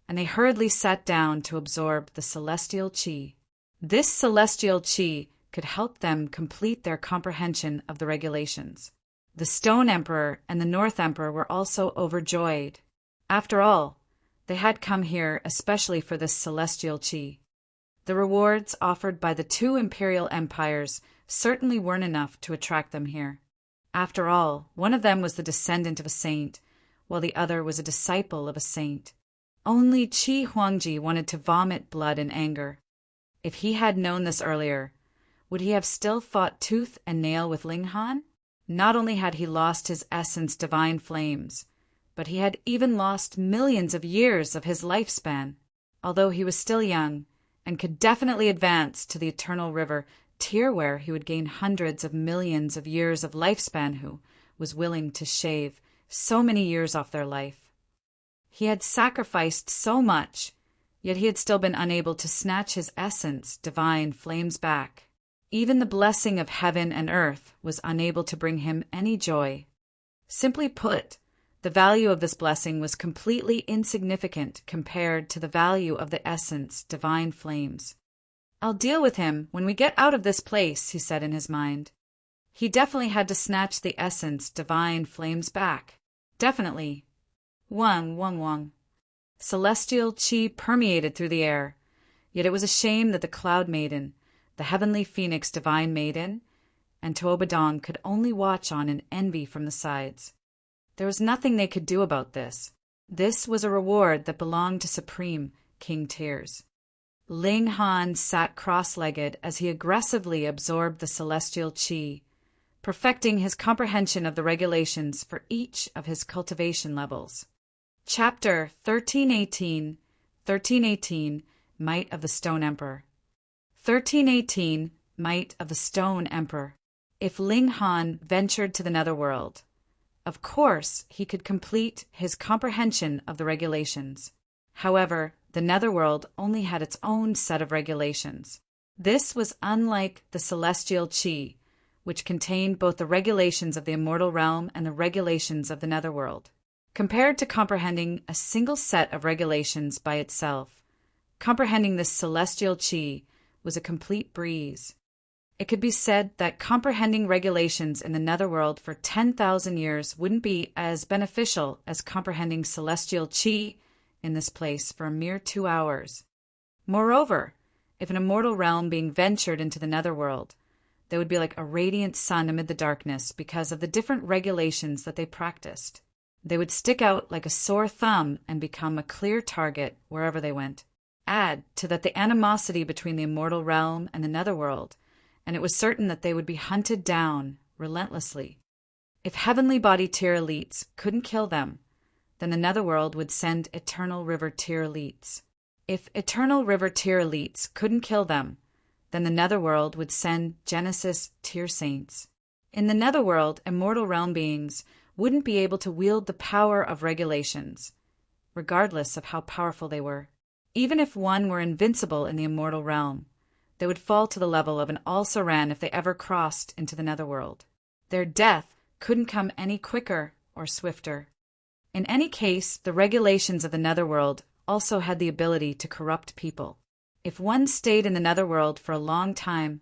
and they hurriedly sat down to absorb the celestial qi. This celestial qi could help them complete their comprehension of the regulations. The Stone Emperor and the North Emperor were also overjoyed. After all, they had come here especially for this celestial qi. The rewards offered by the 2 imperial empires certainly weren't enough to attract them here. After all, one of them was the descendant of a saint, while the other was a disciple of a saint. Only Qi Huangji wanted to vomit blood in anger. If he had known this earlier, would he have still fought tooth and nail with Ling Han? Not only had he lost his essence divine flames, but he had even lost millions of years of his lifespan. Although he was still young, and could definitely advance to the Eternal River tier where he would gain hundreds of millions of years of lifespan, who was willing to shave so many years off their life. He had sacrificed so much, yet he had still been unable to snatch his essence divine flames back. Even the blessing of heaven and earth was unable to bring him any joy. Simply put, the value of this blessing was completely insignificant compared to the value of the essence divine flames. "I'll deal with him when we get out of this place," he said in his mind. He definitely had to snatch the essence divine flames back. Definitely. Wang. Celestial qi permeated through the air, yet it was a shame that the Cloud Maiden, the Heavenly Phoenix Divine Maiden, and Tuobadong could only watch on in envy from the sides. There was nothing they could do about this. This was a reward that belonged to Supreme King tiers. Ling Han sat cross-legged as he aggressively absorbed the celestial qi, perfecting his comprehension of the regulations for each of his cultivation levels. Chapter 1318 Might of the Stone Emperor. 1318 Might of the Stone Emperor. If Ling Han ventured to the netherworld, of course he could complete his comprehension of the regulations. However, the netherworld only had its own set of regulations. This was unlike the celestial qi, which contained both the regulations of the immortal realm and the regulations of the netherworld. Compared to comprehending a single set of regulations by itself, comprehending this celestial qi was a complete breeze. It could be said that comprehending regulations in the netherworld for 10,000 years wouldn't be as beneficial as comprehending celestial qi in this place for a mere 2 hours. Moreover, if an immortal realm being ventured into the netherworld, they would be like a radiant sun amid the darkness because of the different regulations that they practiced. They would stick out like a sore thumb and become a clear target wherever they went. Add to that the animosity between the immortal realm and the netherworld, and it was certain that they would be hunted down relentlessly. If heavenly body tier elites couldn't kill them, then the netherworld would send Eternal River tier elites. If Eternal River tier elites couldn't kill them, then the netherworld would send Genesis tier saints. In the netherworld, immortal realm beings wouldn't be able to wield the power of regulations, regardless of how powerful they were. Even if one were invincible in the immortal realm, they would fall to the level of an Al-Saran if they ever crossed into the netherworld. Their death couldn't come any quicker or swifter. In any case, the regulations of the netherworld also had the ability to corrupt people. If one stayed in the netherworld for a long time,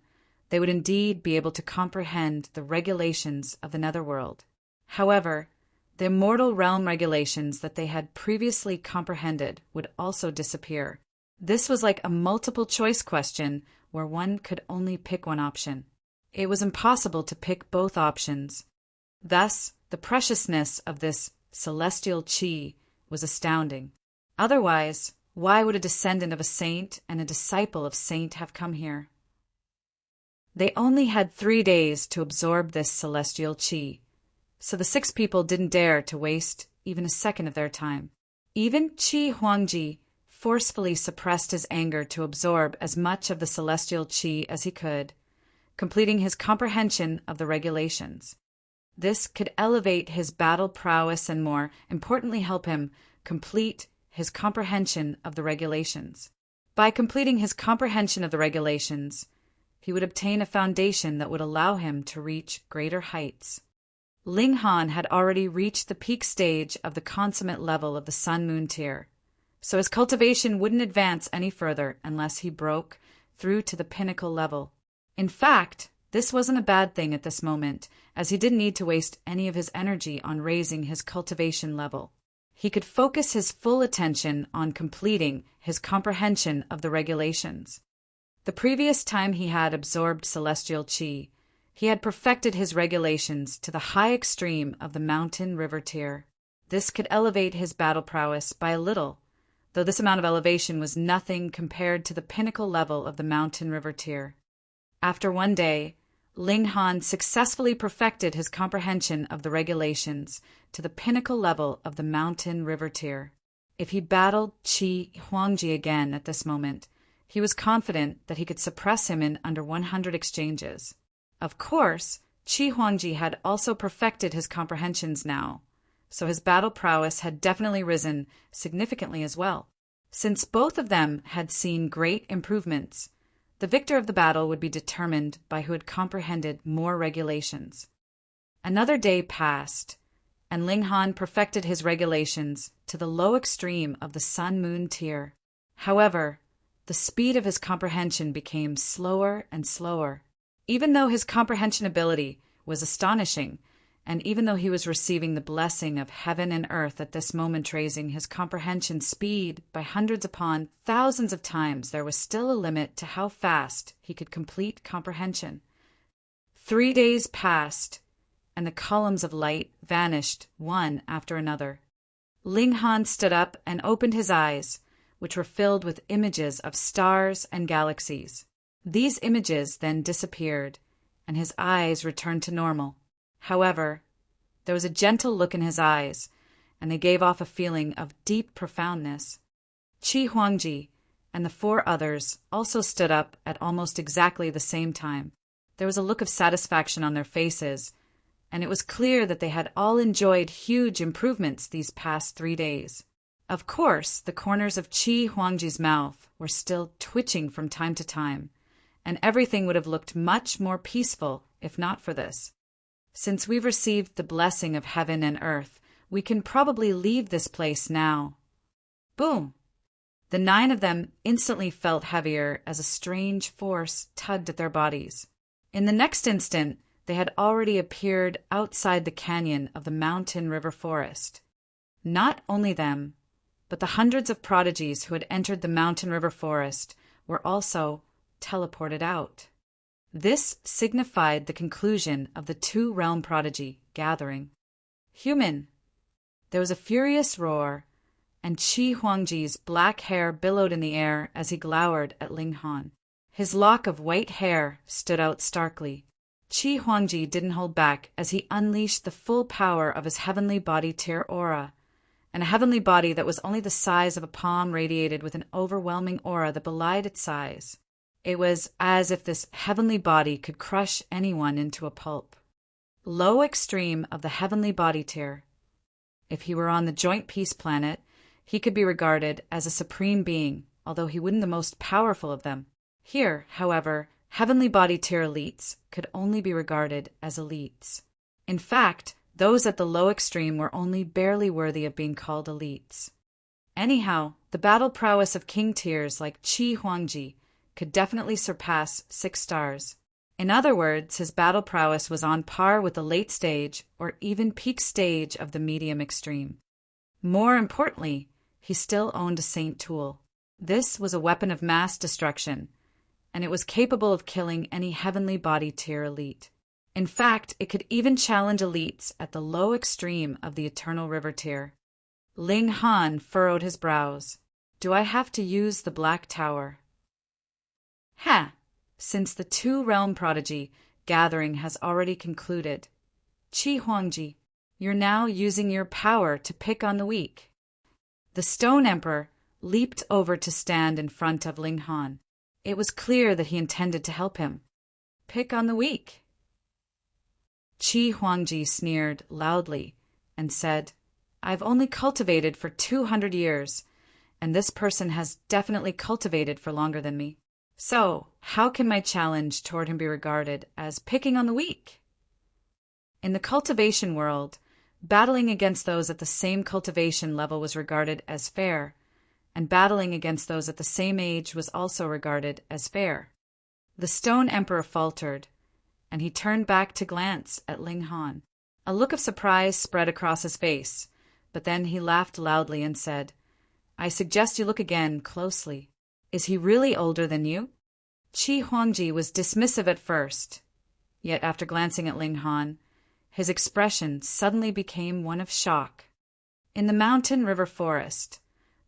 they would indeed be able to comprehend the regulations of the netherworld. However, the immortal realm regulations that they had previously comprehended would also disappear, This was like a multiple-choice question where one could only pick one option. It was impossible to pick both options. Thus, the preciousness of this celestial chi was astounding. Otherwise, why would a descendant of a saint and a disciple of saint have come here? They only had 3 days to absorb this celestial chi, so the 6 people didn't dare to waste even a second of their time. Even Qi Huangji forcefully suppressed his anger to absorb as much of the celestial chi as he could, completing his comprehension of the regulations. This could elevate his battle prowess and, more importantly, help him complete his comprehension of the regulations. By completing his comprehension of the regulations, he would obtain a foundation that would allow him to reach greater heights. Ling Han had already reached the peak stage of the consummate level of the Sun-Moon tier, so his cultivation wouldn't advance any further unless he broke through to the pinnacle level. In fact, this wasn't a bad thing at this moment, as he didn't need to waste any of his energy on raising his cultivation level. He could focus his full attention on completing his comprehension of the regulations. The previous time he had absorbed celestial chi, he had perfected his regulations to the high extreme of the mountain river tier. This could elevate his battle prowess by a little, though this amount of elevation was nothing compared to the pinnacle level of the mountain river tier. After 1 day, Ling Han successfully perfected his comprehension of the regulations to the pinnacle level of the mountain river tier. If he battled Qi Huangji again at this moment, he was confident that he could suppress him in under 100 exchanges. Of course, Qi Huangji had also perfected his comprehensions now, so his battle prowess had definitely risen significantly as well. Since both of them had seen great improvements, the victor of the battle would be determined by who had comprehended more regulations. Another day passed, and Ling Han perfected his regulations to the low extreme of the Sun-Moon tier. However, the speed of his comprehension became slower and slower. Even though his comprehension ability was astonishing, and even though he was receiving the blessing of heaven and earth at this moment, raising his comprehension speed by hundreds upon thousands of times, there was still a limit to how fast he could complete comprehension. 3 days passed, and the columns of light vanished one after another. Ling Han stood up and opened his eyes, which were filled with images of stars and galaxies. These images then disappeared, and his eyes returned to normal. However, there was a gentle look in his eyes, and they gave off a feeling of deep profoundness. Qi Huangji and the 4 others also stood up at almost exactly the same time. There was a look of satisfaction on their faces, and it was clear that they had all enjoyed huge improvements these past 3 days. Of course, the corners of Qi Huangji's mouth were still twitching from time to time, and everything would have looked much more peaceful if not for this. Since we've received the blessing of heaven and earth, we can probably leave this place now. Boom! The 9 of them instantly felt heavier as a strange force tugged at their bodies. In the next instant, they had already appeared outside the canyon of the mountain river forest. Not only them, but the hundreds of prodigies who had entered the mountain river forest were also teleported out. This signified the conclusion of the 2-realm prodigy gathering. Human! There was a furious roar, and Qi Huangji's black hair billowed in the air as he glowered at Ling Han. His lock of white hair stood out starkly. Qi Huangji didn't hold back as he unleashed the full power of his heavenly body tier aura, and a heavenly body that was only the size of a palm radiated with an overwhelming aura that belied its size. It was as if this heavenly body could crush anyone into a pulp. Low extreme of the heavenly body tier. If he were on the Joint Peace planet, he could be regarded as a supreme being, although he wasn't the most powerful of them. Here, however, heavenly body tier elites could only be regarded as elites. In fact, those at the low extreme were only barely worthy of being called elites. Anyhow, the battle prowess of king tiers like Qi Huangji could definitely surpass 6 stars. In other words, his battle prowess was on par with the late stage or even peak stage of the medium extreme. More importantly, he still owned a saint tool. This was a weapon of mass destruction, and it was capable of killing any heavenly body tier elite. In fact, it could even challenge elites at the low extreme of the Eternal River tier. Ling Han furrowed his brows. Do I have to use the Black Tower? Ha! Since the two-realm prodigy gathering has already concluded, Qi Huangji, you're now using your power to pick on the weak. The Stone Emperor leaped over to stand in front of Ling Han. It was clear that he intended to help him. Pick on the weak. Qi Huangji sneered loudly and said, I've only cultivated for 200 years, and this person has definitely cultivated for longer than me. So, how can my challenge toward him be regarded as picking on the weak? In the cultivation world, battling against those at the same cultivation level was regarded as fair, and battling against those at the same age was also regarded as fair. The Stone Emperor faltered, and he turned back to glance at Ling Han. A look of surprise spread across his face, but then he laughed loudly and said, I suggest you look again closely. Is he really older than you? Qi Huangji was dismissive at first, yet after glancing at Ling Han, his expression suddenly became one of shock. In the mountain river forest,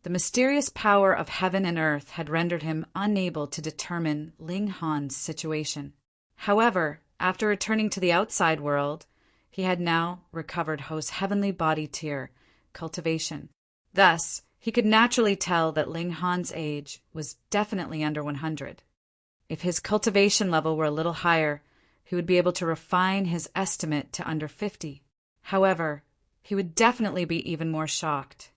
the mysterious power of heaven and earth had rendered him unable to determine Ling Han's situation. However, after returning to the outside world, he had now recovered Ho's heavenly body tier, cultivation. Thus, he could naturally tell that Ling Han's age was definitely under 100. If his cultivation level were a little higher, he would be able to refine his estimate to under 50. However, he would definitely be even more shocked.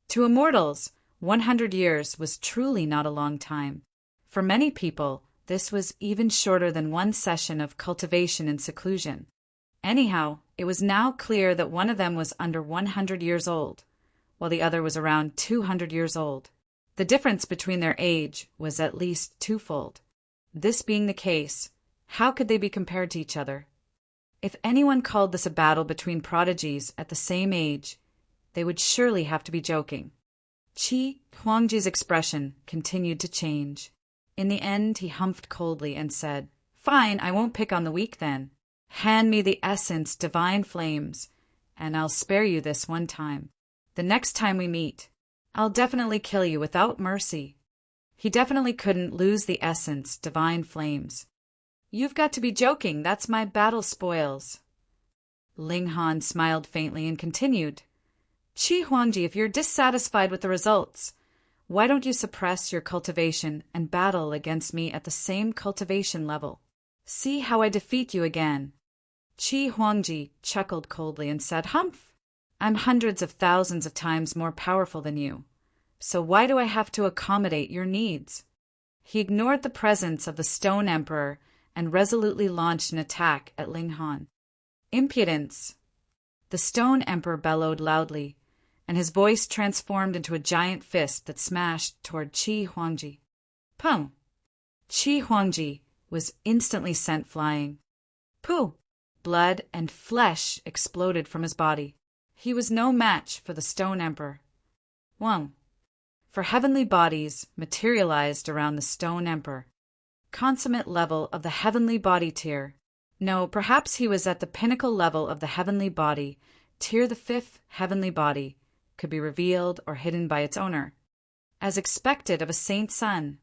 To immortals, 100 years was truly not a long time. For many people, this was even shorter than one session of cultivation in seclusion. Anyhow, it was now clear that one of them was under 100 years old, while the other was around 200 years old. The difference between their age was at least twofold. This being the case, how could they be compared to each other? If anyone called this a battle between prodigies at the same age, they would surely have to be joking. Qi Huangji's expression continued to change. In the end, he humphed coldly and said, Fine, I won't pick on the weak then. Hand me the essence, divine flames, and I'll spare you this one time. The next time we meet, I'll definitely kill you without mercy. He definitely couldn't lose the essence, divine flames. You've got to be joking, that's my battle spoils. Ling Han smiled faintly and continued, Qi Huangji, if you're dissatisfied with the results, why don't you suppress your cultivation and battle against me at the same cultivation level? See how I defeat you again. Qi Huangji chuckled coldly and said, Humph! I'm hundreds of thousands of times more powerful than you, so why do I have to accommodate your needs? He ignored the presence of the Stone Emperor and resolutely launched an attack at Ling Han. Impudence! The Stone Emperor bellowed loudly, and his voice transformed into a giant fist that smashed toward Qi Huangji. Pum! Qi Huangji was instantly sent flying. Pooh! Blood and flesh exploded from his body. He was no match for the Stone Emperor. Wang. For heavenly bodies materialized around the Stone Emperor. Consummate level of the heavenly body tier. No, perhaps he was at the pinnacle level of the heavenly body. Tier the 5th heavenly body could be revealed or hidden by its owner, as expected of a saint's son.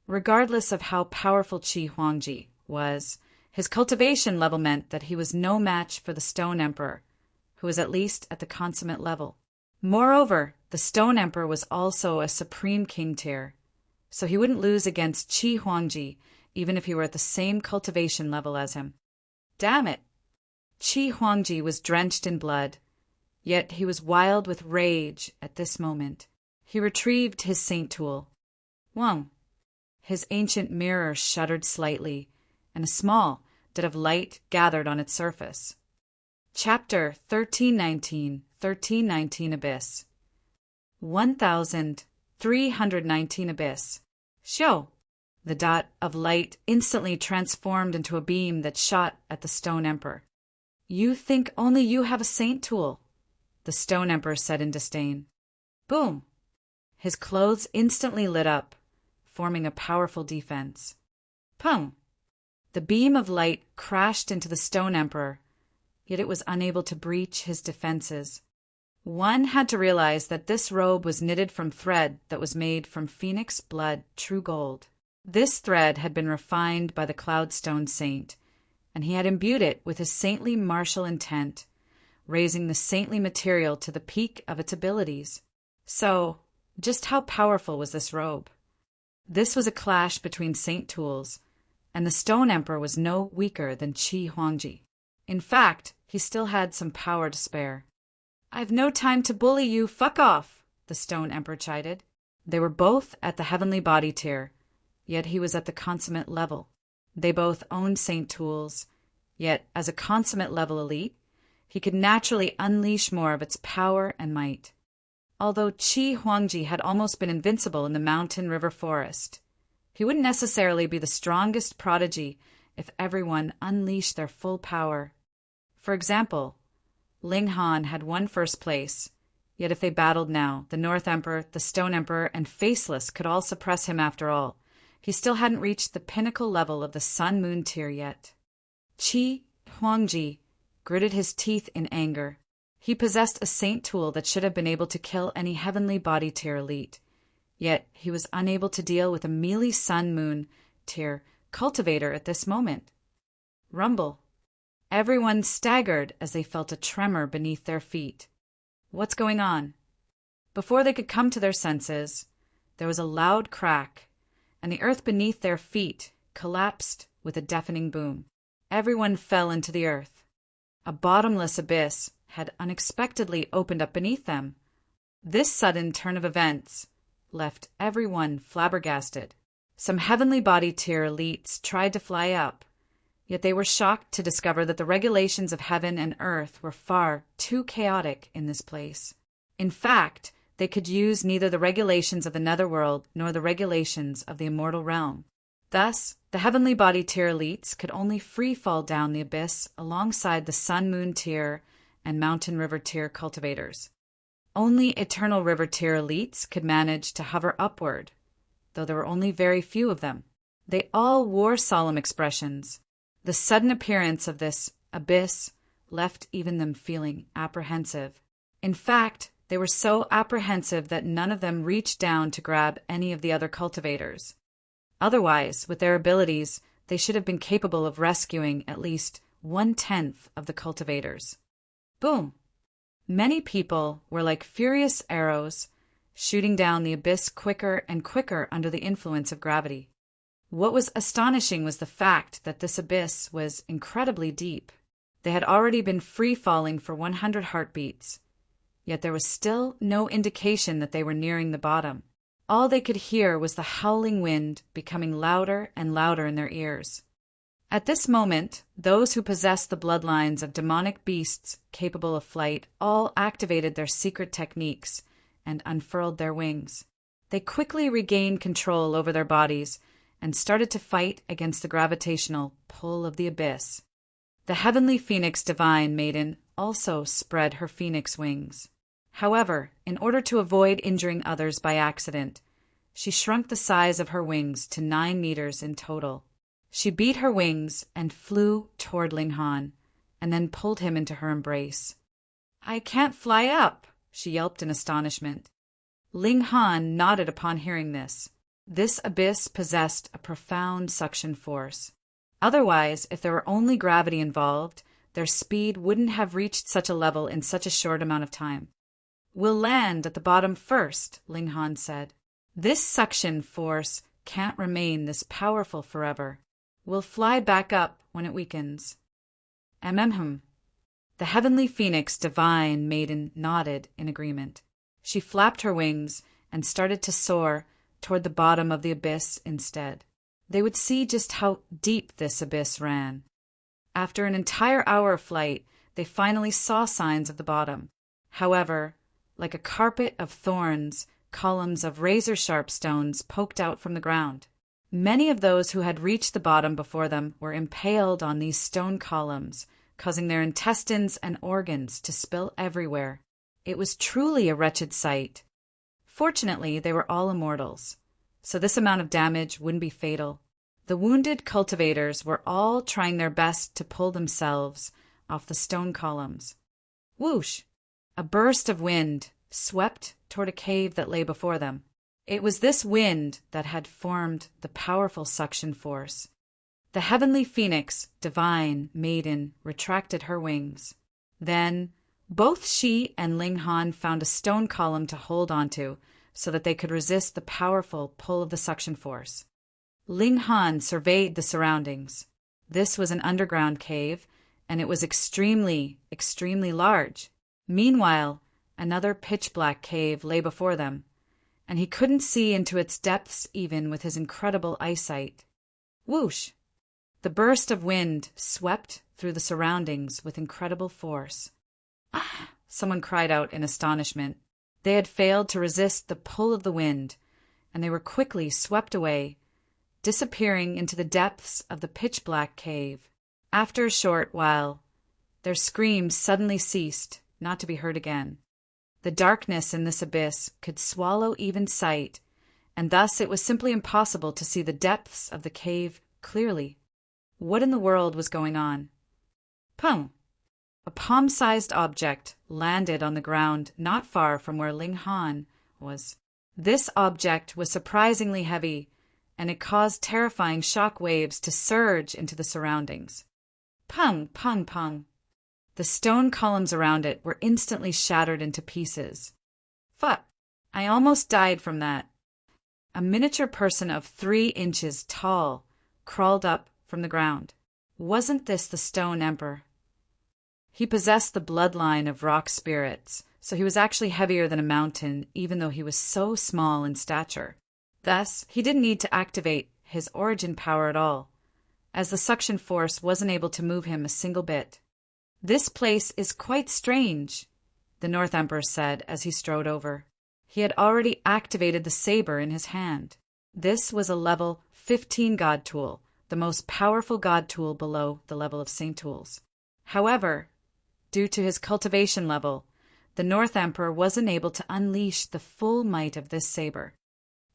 Regardless of how powerful Qi Huangji was, his cultivation level meant that he was no match for the Stone Emperor, who was at least at the consummate level. Moreover, the Stone Emperor was also a supreme king tier, so he wouldn't lose against Qi Huangji even if he were at the same cultivation level as him. Damn it! Qi Huangji was drenched in blood, yet he was wild with rage at this moment. He retrieved his saint tool. Wang. His ancient mirror shuddered slightly, and a small bit of light gathered on its surface. Chapter 1319 Abyss. 1319 Abyss. Show! The dot of light instantly transformed into a beam that shot at the Stone Emperor. You think only you have a saint tool, the Stone Emperor said in disdain. Boom! His clothes instantly lit up, forming a powerful defense. Pum! The beam of light crashed into the Stone Emperor, yet it was unable to breach his defenses. One had to realize that this robe was knitted from thread that was made from phoenix blood, true gold. This thread had been refined by the Cloudstone Saint, and he had imbued it with his saintly martial intent, raising the saintly material to the peak of its abilities. So, just how powerful was this robe? This was a clash between saint tools, and the Stone Emperor was no weaker than Qi Huangji. In fact, he still had some power to spare. "I've no time to bully you, fuck off," the Stone Emperor chided. They were both at the heavenly body tier, yet he was at the consummate level. They both owned saint tools, yet as a consummate level elite, he could naturally unleash more of its power and might. Although Qi Huangji had almost been invincible in the mountain river forest, he wouldn't necessarily be the strongest prodigy if everyone unleashed their full power. For example, Ling Han had won first place, yet if they battled now, the North Emperor, the Stone Emperor, and Faceless could all suppress him after all. He still hadn't reached the pinnacle level of the Sun-Moon tier yet. Qi Huangji gritted his teeth in anger. He possessed a saint tool that should have been able to kill any heavenly body tier elite, yet he was unable to deal with a melee Sun-Moon tier cultivator at this moment. Rumble. Everyone staggered as they felt a tremor beneath their feet. What's going on? Before they could come to their senses, there was a loud crack, and the earth beneath their feet collapsed with a deafening boom. Everyone fell into the earth. A bottomless abyss had unexpectedly opened up beneath them. This sudden turn of events left everyone flabbergasted. Some heavenly body tier elites tried to fly up, yet they were shocked to discover that the regulations of heaven and earth were far too chaotic in this place. In fact, they could use neither the regulations of the netherworld nor the regulations of the immortal realm. Thus, the heavenly body tier elites could only free fall down the abyss alongside the Sun-Moon tier and Mountain River tier cultivators. Only Eternal River tier elites could manage to hover upward, though there were only very few of them. They all wore solemn expressions. The sudden appearance of this abyss left even them feeling apprehensive. In fact, they were so apprehensive that none of them reached down to grab any of the other cultivators. Otherwise, with their abilities, they should have been capable of rescuing at least 1/10 of the cultivators. Boom! Many people were like furious arrows, shooting down the abyss quicker and quicker under the influence of gravity. What was astonishing was the fact that this abyss was incredibly deep. They had already been free-falling for 100 heartbeats, yet there was still no indication that they were nearing the bottom. All they could hear was the howling wind becoming louder and louder in their ears. At this moment, those who possessed the bloodlines of demonic beasts capable of flight all activated their secret techniques and unfurled their wings. They quickly regained control over their bodies and started to fight against the gravitational pull of the abyss. The heavenly phoenix divine maiden also spread her phoenix wings. However, in order to avoid injuring others by accident, she shrunk the size of her wings to 9 meters in total. She beat her wings and flew toward Ling Han, and then pulled him into her embrace. "I can't fly up," she yelped in astonishment. Ling Han nodded upon hearing this. This abyss possessed a profound suction force. Otherwise, if there were only gravity involved, their speed wouldn't have reached such a level in such a short amount of time. "We'll land at the bottom first," Ling Han said. "This suction force can't remain this powerful forever. We'll fly back up when it weakens." The heavenly phoenix divine maiden nodded in agreement. She flapped her wings and started to soar toward the bottom of the abyss instead. They would see just how deep this abyss ran. After an entire hour of flight, they finally saw signs of the bottom. However, like a carpet of thorns, columns of razor-sharp stones poked out from the ground. Many of those who had reached the bottom before them were impaled on these stone columns, causing their intestines and organs to spill everywhere. It was truly a wretched sight. Fortunately, they were all immortals, so this amount of damage wouldn't be fatal. The wounded cultivators were all trying their best to pull themselves off the stone columns. Whoosh! A burst of wind swept toward a cave that lay before them. It was this wind that had formed the powerful suction force. The heavenly phoenix, divine maiden, retracted her wings. Then both she and Ling Han found a stone column to hold onto so that they could resist the powerful pull of the suction force. Ling Han surveyed the surroundings. This was an underground cave, and it was extremely, extremely large. Meanwhile, another pitch-black cave lay before them, and he couldn't see into its depths even with his incredible eyesight. Whoosh! The burst of wind swept through the surroundings with incredible force. Ah! Someone cried out in astonishment. They had failed to resist the pull of the wind, and they were quickly swept away, disappearing into the depths of the pitch-black cave. After a short while, their screams suddenly ceased, not to be heard again. The darkness in this abyss could swallow even sight, and thus it was simply impossible to see the depths of the cave clearly. What in the world was going on? Pum! A palm-sized object landed on the ground not far from where Ling Han was. This object was surprisingly heavy, and it caused terrifying shock waves to surge into the surroundings. Pung, pung, pung. The stone columns around it were instantly shattered into pieces. Fuck! I almost died from that. A miniature person of 3 inches tall crawled up from the ground. Wasn't this the Stone Emperor? He possessed the bloodline of rock spirits, so he was actually heavier than a mountain, even though he was so small in stature. Thus, he didn't need to activate his origin power at all, as the suction force wasn't able to move him a single bit. This place is quite strange, the North Emperor said as he strode over. He had already activated the saber in his hand. This was a level 15 god tool, the most powerful god tool below the level of saint tools. However, due to his cultivation level, the North Emperor wasn't able to unleash the full might of this saber.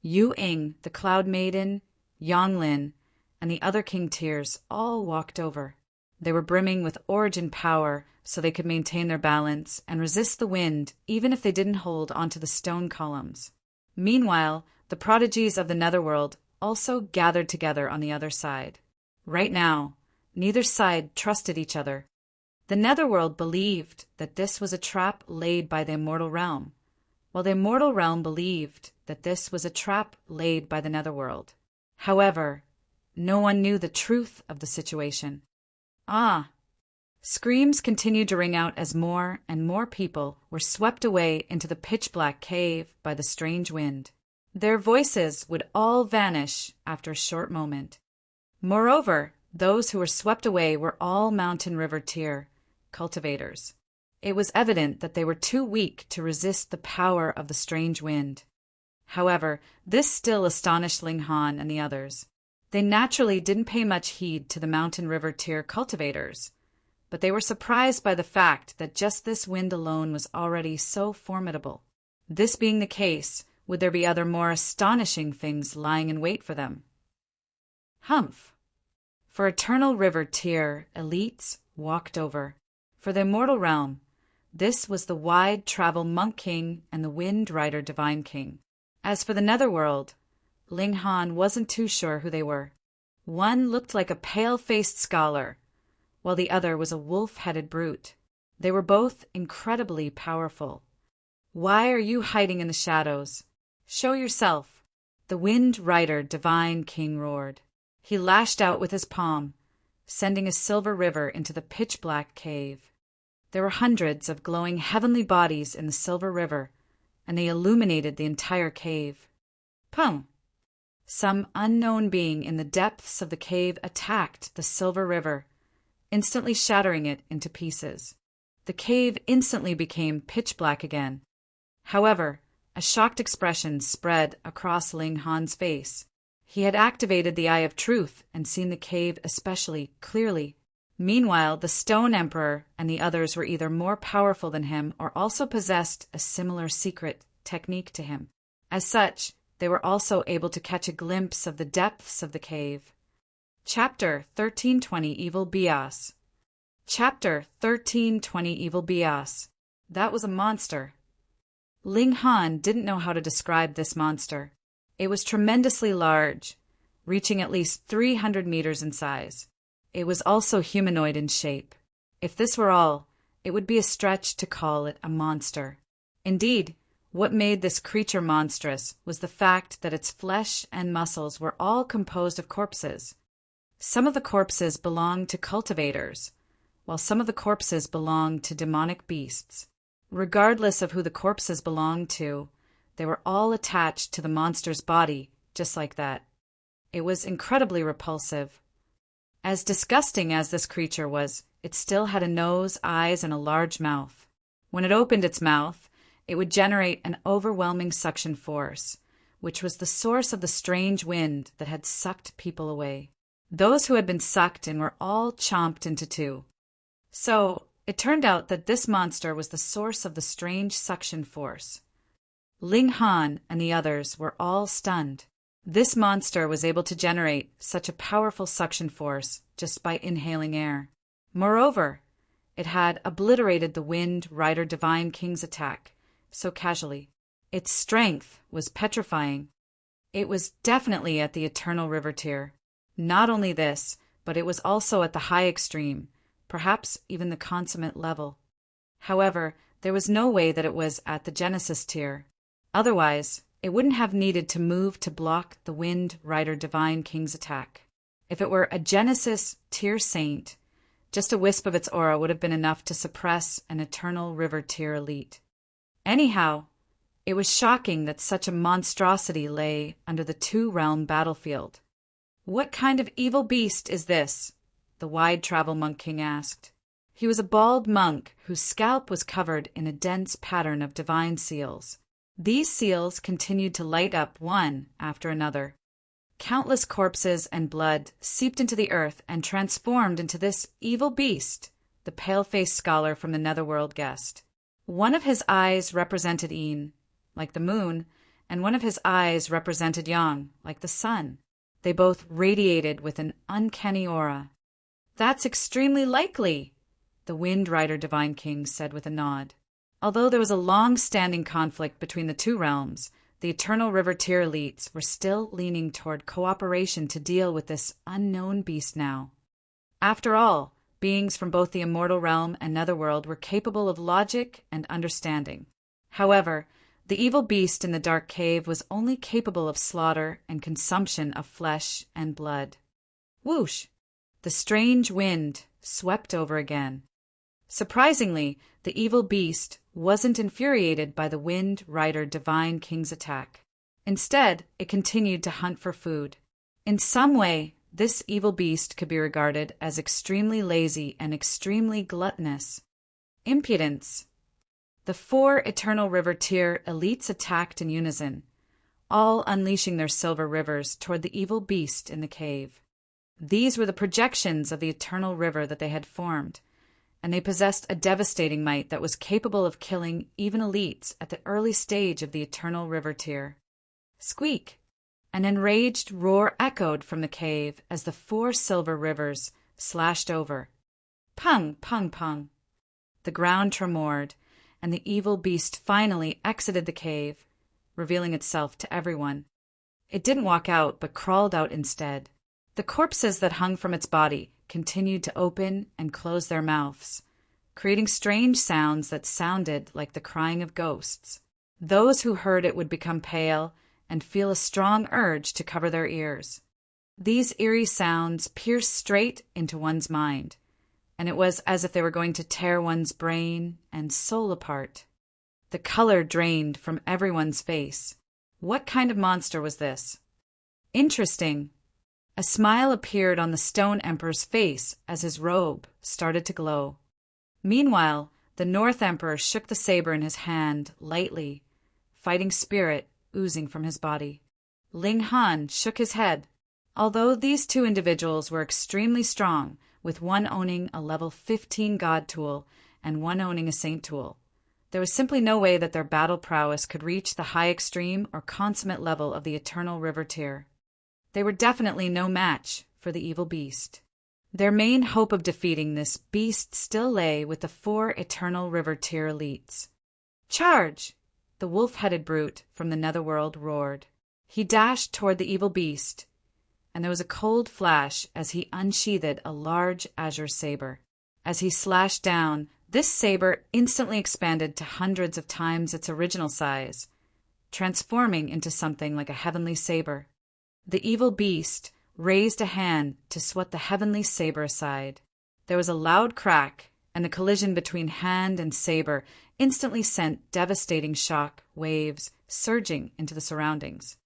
Yu Ing, the Cloud Maiden, Yonglin, and the other king tiers all walked over. They were brimming with origin power so they could maintain their balance and resist the wind even if they didn't hold onto the stone columns. Meanwhile, the prodigies of the Netherworld also gathered together on the other side. Right now, neither side trusted each other. The Netherworld believed that this was a trap laid by the Immortal Realm, while the Immortal Realm believed that this was a trap laid by the Netherworld. However, no one knew the truth of the situation. Ah! Screams continued to ring out as more and more people were swept away into the pitch-black cave by the strange wind. Their voices would all vanish after a short moment. Moreover, those who were swept away were all Mountain River tier cultivators. It was evident that they were too weak to resist the power of the strange wind. However, this still astonished Ling Han and the others. They naturally didn't pay much heed to the Mountain River tier cultivators, but they were surprised by the fact that just this wind alone was already so formidable. This being the case, would there be other more astonishing things lying in wait for them? Humph! For Eternal River tier elites walked over. For the Immortal Realm, this was the Wide Travel Monk King and the Wind Rider Divine King. As for the Netherworld, Ling Han wasn't too sure who they were. One looked like a pale-faced scholar, while the other was a wolf-headed brute. They were both incredibly powerful. Why are you hiding in the shadows? Show yourself! The Wind Rider Divine King roared. He lashed out with his palm, sending a silver river into the pitch-black cave. There were hundreds of glowing heavenly bodies in the silver river, and they illuminated the entire cave. Pum! Some unknown being in the depths of the cave attacked the silver river, instantly shattering it into pieces. The cave instantly became pitch-black again. However, a shocked expression spread across Ling Han's face. He had activated the Eye of Truth and seen the cave especially clearly. Meanwhile, the Stone Emperor and the others were either more powerful than him or also possessed a similar secret technique to him. As such, they were also able to catch a glimpse of the depths of the cave. Chapter 1320 Evil Bias. Chapter 1320 Evil Bias. That was a monster. Ling Han didn't know how to describe this monster. It was tremendously large, reaching at least 300 meters in size. It was also humanoid in shape. If this were all, it would be a stretch to call it a monster. Indeed, what made this creature monstrous was the fact that its flesh and muscles were all composed of corpses. Some of the corpses belonged to cultivators, while some of the corpses belonged to demonic beasts. Regardless of who the corpses belonged to, they were all attached to the monster's body, just like that. It was incredibly repulsive. As disgusting as this creature was, it still had a nose, eyes, and a large mouth. When it opened its mouth, it would generate an overwhelming suction force, which was the source of the strange wind that had sucked people away. Those who had been sucked in were all chomped into two. So, it turned out that this monster was the source of the strange suction force. Ling Han and the others were all stunned. This monster was able to generate such a powerful suction force just by inhaling air. Moreover, it had obliterated the Wind Rider Divine King's attack so casually. Its strength was petrifying. It was definitely at the Eternal River tier. Not only this, but it was also at the high extreme, perhaps even the consummate level. However, there was no way that it was at the Genesis tier. Otherwise, it wouldn't have needed to move to block the Wind Rider Divine King's attack. If it were a Genesis tier saint, just a wisp of its aura would have been enough to suppress an Eternal River tier elite. Anyhow, it was shocking that such a monstrosity lay under the two-realm battlefield. "What kind of evil beast is this?" the Wide Travel Monk King asked. He was a bald monk whose scalp was covered in a dense pattern of divine seals. These seals continued to light up one after another. Countless corpses and blood seeped into the earth and transformed into this evil beast, the pale-faced scholar from the Netherworld guessed. One of his eyes represented Yin, like the moon, and one of his eyes represented Yang, like the sun. They both radiated with an uncanny aura. "That's extremely likely," the Wind Rider Divine King said with a nod. Although there was a long-standing conflict between the two realms, the Eternal River tier elites were still leaning toward cooperation to deal with this unknown beast now. After all, beings from both the Immortal Realm and Netherworld were capable of logic and understanding. However, the evil beast in the dark cave was only capable of slaughter and consumption of flesh and blood. Whoosh! The strange wind swept over again. Surprisingly, the evil beast wasn't infuriated by the Wind Rider Divine King's attack. Instead, it continued to hunt for food. In some way, this evil beast could be regarded as extremely lazy and extremely gluttonous. Impudence. The 4 Eternal River tier elites attacked in unison, all unleashing their silver rivers toward the evil beast in the cave. These were the projections of the Eternal River that they had formed, and they possessed a devastating might that was capable of killing even elites at the early stage of the Eternal River tier. Squeak! An enraged roar echoed from the cave as the 4 silver rivers slashed over. Pung, pung, pung. The ground tremored, and the evil beast finally exited the cave, revealing itself to everyone. It didn't walk out, but crawled out instead. The corpses that hung from its body continued to open and close their mouths, creating strange sounds that sounded like the crying of ghosts. Those who heard it would become pale and feel a strong urge to cover their ears. These eerie sounds pierced straight into one's mind, and it was as if they were going to tear one's brain and soul apart. The color drained from everyone's face. What kind of monster was this? Interesting. A smile appeared on the Stone Emperor's face as his robe started to glow. Meanwhile, the North Emperor shook the saber in his hand lightly, fighting spirit oozing from his body. Ling Han shook his head. Although these 2 individuals were extremely strong, with one owning a level 15 God tool and one owning a saint tool, There was simply no way that their battle prowess could reach the high extreme or consummate level of the eternal river tier. They were definitely no match for the evil beast. Their main hope of defeating this beast still lay with the 4 eternal river tier elites. "Charge!" the wolf-headed brute from the netherworld roared. He dashed toward the evil beast, and there was a cold flash as he unsheathed a large azure saber. As he slashed down, this saber instantly expanded to hundreds of times its original size, transforming into something like a heavenly saber. The evil beast raised a hand to swat the heavenly saber aside. There was a loud crack, and the collision between hand and saber instantly sent devastating shock waves surging into the surroundings.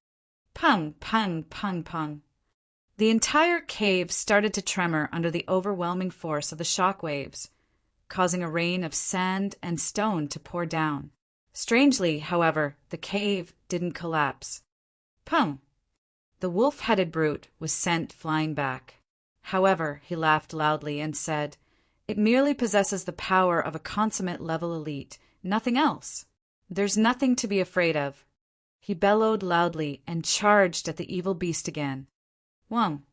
Pung, pung, pung, pung. The entire cave started to tremor under the overwhelming force of the shock waves, causing a rain of sand and stone to pour down. Strangely, however, the cave didn't collapse. Pung! The wolf-headed brute was sent flying back. However, he laughed loudly and said, "It merely possesses the power of a consummate level elite, nothing else. There's nothing to be afraid of." He bellowed loudly and charged at the evil beast again. Whong!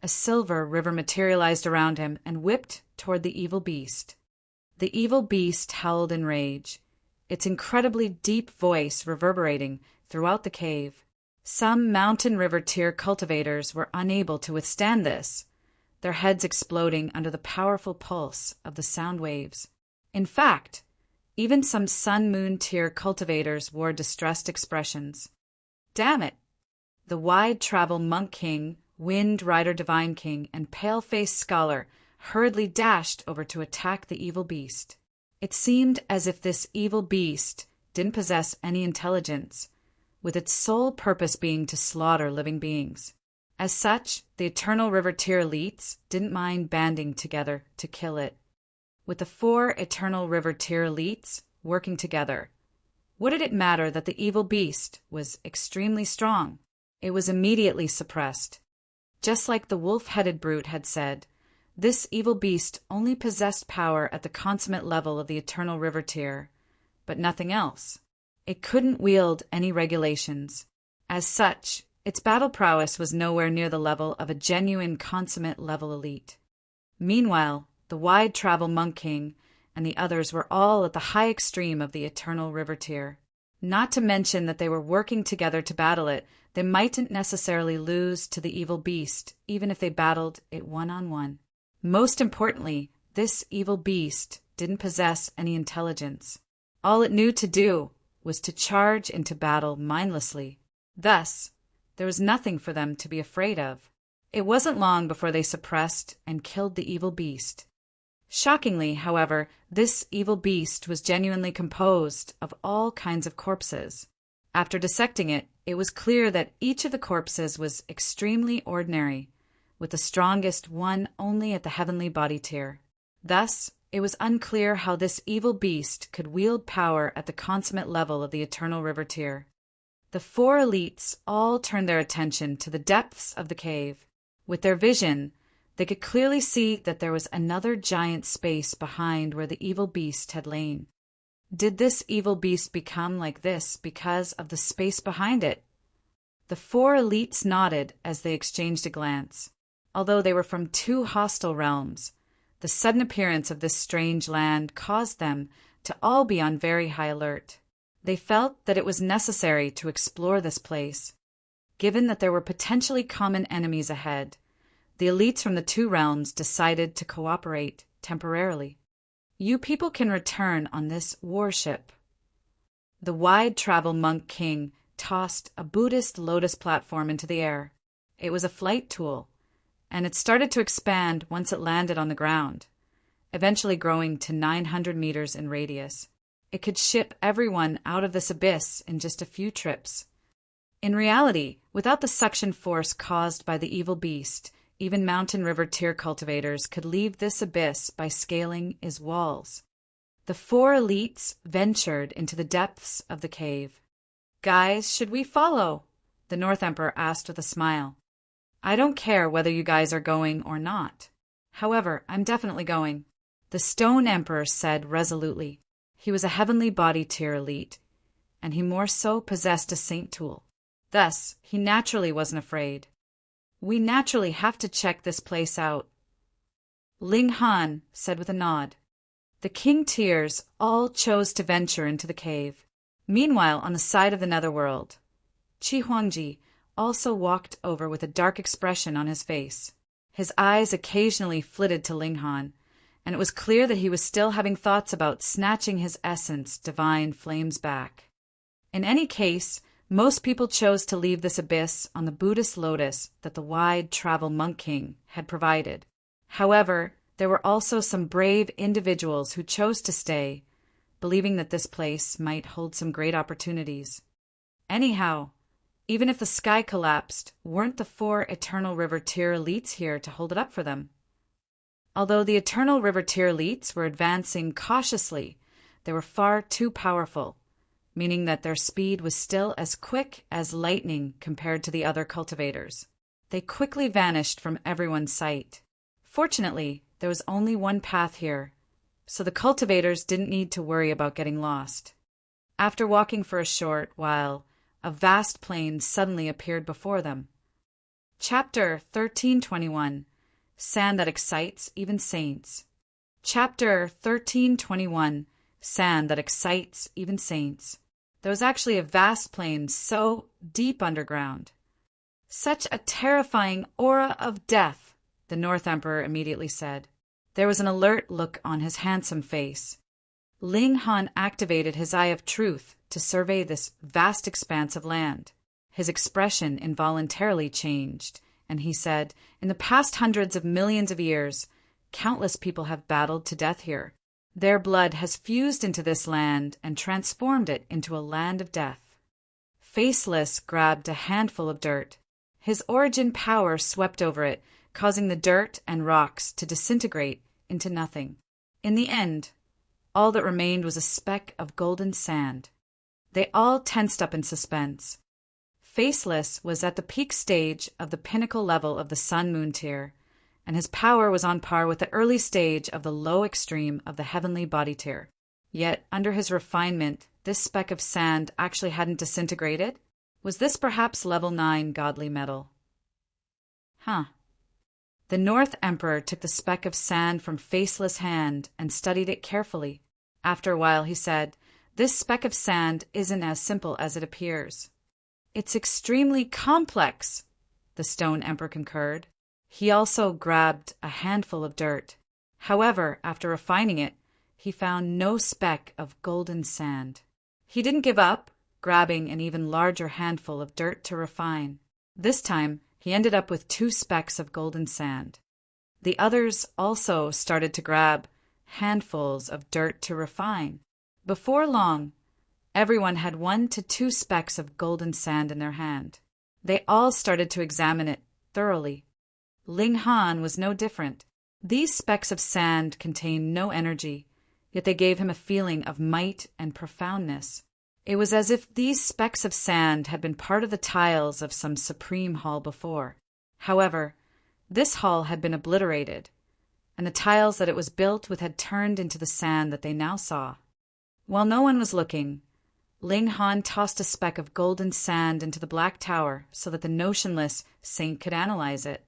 A silver river materialized around him and whipped toward the evil beast. The evil beast howled in rage, its incredibly deep voice reverberating throughout the cave. Some mountain river tier cultivators were unable to withstand this, their heads exploding under the powerful pulse of the sound waves. In fact, even some sun-moon tier cultivators wore distressed expressions. Damn it! The wide-travel Monk King, Wind Rider Divine King, and Pale-Faced Scholar hurriedly dashed over to attack the evil beast. It seemed as if this evil beast didn't possess any intelligence, with its sole purpose being to slaughter living beings. As such, the Eternal River Tier elites didn't mind banding together to kill it. With the 4 Eternal River Tier elites working together, what did it matter that the evil beast was extremely strong? It was immediately suppressed. Just like the wolf-headed brute had said, this evil beast only possessed power at the consummate level of the Eternal River Tier, but nothing else. It couldn't wield any regulations. As such, its battle prowess was nowhere near the level of a genuine consummate level elite. Meanwhile, the wide-travel Monk King and the others were all at the high extreme of the Eternal River Tier. Not to mention that they were working together to battle it, they mightn't necessarily lose to the evil beast, even if they battled it one-on-one. Most importantly, this evil beast didn't possess any intelligence. All it knew to do was to charge into battle mindlessly. Thus, there was nothing for them to be afraid of. It wasn't long before they suppressed and killed the evil beast. Shockingly, however, this evil beast was genuinely composed of all kinds of corpses. After dissecting it, it was clear that each of the corpses was extremely ordinary, with the strongest one only at the heavenly body tier. Thus, it was unclear how this evil beast could wield power at the consummate level of the Eternal River Tier. The 4 elites all turned their attention to the depths of the cave. With their vision, they could clearly see that there was another giant space behind where the evil beast had lain. Did this evil beast become like this because of the space behind it? The 4 elites nodded as they exchanged a glance. Although they were from 2 hostile realms, the sudden appearance of this strange land caused them to all be on very high alert. They felt that it was necessary to explore this place. Given that there were potentially common enemies ahead, the elites from the 2 realms decided to cooperate temporarily. You people can return on this warship. The wide-travel Monk King tossed a Buddhist lotus platform into the air. It was a flight tool, and it started to expand once it landed on the ground, eventually growing to 900 meters in radius. It could ship everyone out of this abyss in just a few trips. In reality, without the suction force caused by the evil beast, even mountain river tier cultivators could leave this abyss by scaling its walls. The 4 elites ventured into the depths of the cave. "Guys, should we follow?" the North Emperor asked with a smile. "I don't care whether you guys are going or not. However, I'm definitely going," the Stone Emperor said resolutely. He was a heavenly body tier elite, and he more so possessed a saint tool. Thus, he naturally wasn't afraid. We naturally have to check this place out, Ling Han said with a nod. The king tiers all chose to venture into the cave. Meanwhile, on the side of the netherworld, Qi Huangji also walked over with a dark expression on his face. His eyes occasionally flitted to Ling Han, and it was clear that he was still having thoughts about snatching his essence divine flames back. In any case, most people chose to leave this abyss on the Buddhist lotus that the wide travel monk king had provided. However, there were also some brave individuals who chose to stay, believing that this place might hold some great opportunities. Anyhow, even if the sky collapsed, weren't the 4 Eternal River tier elites here to hold it up for them? Although the Eternal River tier elites were advancing cautiously, they were far too powerful, meaning that their speed was still as quick as lightning compared to the other cultivators. They quickly vanished from everyone's sight. Fortunately, there was only one path here, so the cultivators didn't need to worry about getting lost. After walking for a short while, a vast plain suddenly appeared before them. Chapter 1321 Sand that Excites Even Saints. Chapter 1321 Sand that Excites Even Saints. There was actually a vast plain so deep underground. Such a terrifying aura of death, the North Emperor immediately said. There was an alert look on his handsome face. Ling Han activated his Eye of Truth to survey this vast expanse of land. His expression involuntarily changed, and he said, "In the past hundreds of millions of years, countless people have battled to death here. Their blood has fused into this land and transformed it into a land of death." Faceless grabbed a handful of dirt. His origin power swept over it, causing the dirt and rocks to disintegrate into nothing. In the end, all that remained was a speck of golden sand. They all tensed up in suspense. Faceless was at the peak stage of the pinnacle level of the Sun-Moon tier, and his power was on par with the early stage of the low extreme of the heavenly body tier. Yet, under his refinement, this speck of sand actually hadn't disintegrated? Was this perhaps level 9 godly metal? The North Emperor took the speck of sand from Faceless' hand and studied it carefully. After a while he said, "This speck of sand isn't as simple as it appears." "It's extremely complex," the Stone Emperor concurred. He also grabbed a handful of dirt. However, after refining it, he found no speck of golden sand. He didn't give up, grabbing an even larger handful of dirt to refine. This time, he ended up with 2 specks of golden sand. The others also started to grab handfuls of dirt to refine. Before long, everyone had 1 to 2 specks of golden sand in their hand. They all started to examine it thoroughly. Ling Han was no different. These specks of sand contained no energy, yet they gave him a feeling of might and profoundness. It was as if these specks of sand had been part of the tiles of some supreme hall before. However, this hall had been obliterated, and the tiles that it was built with had turned into the sand that they now saw. While no one was looking, Ling Han tossed a speck of golden sand into the black tower so that the notionless saint could analyze it.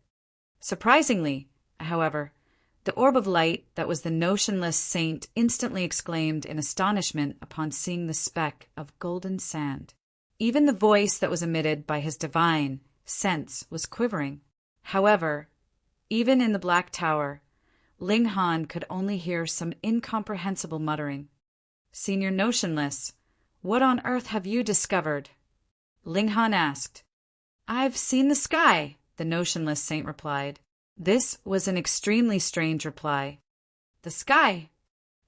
Surprisingly, however, the orb of light that was the notionless saint instantly exclaimed in astonishment upon seeing the speck of golden sand. Even the voice that was emitted by his divine sense was quivering. However, even in the black tower, Ling Han could only hear some incomprehensible muttering. "Senior Notionless, what on earth have you discovered?" Ling Han asked. "I've seen the sky," the Notionless saint replied. This was an extremely strange reply. The sky?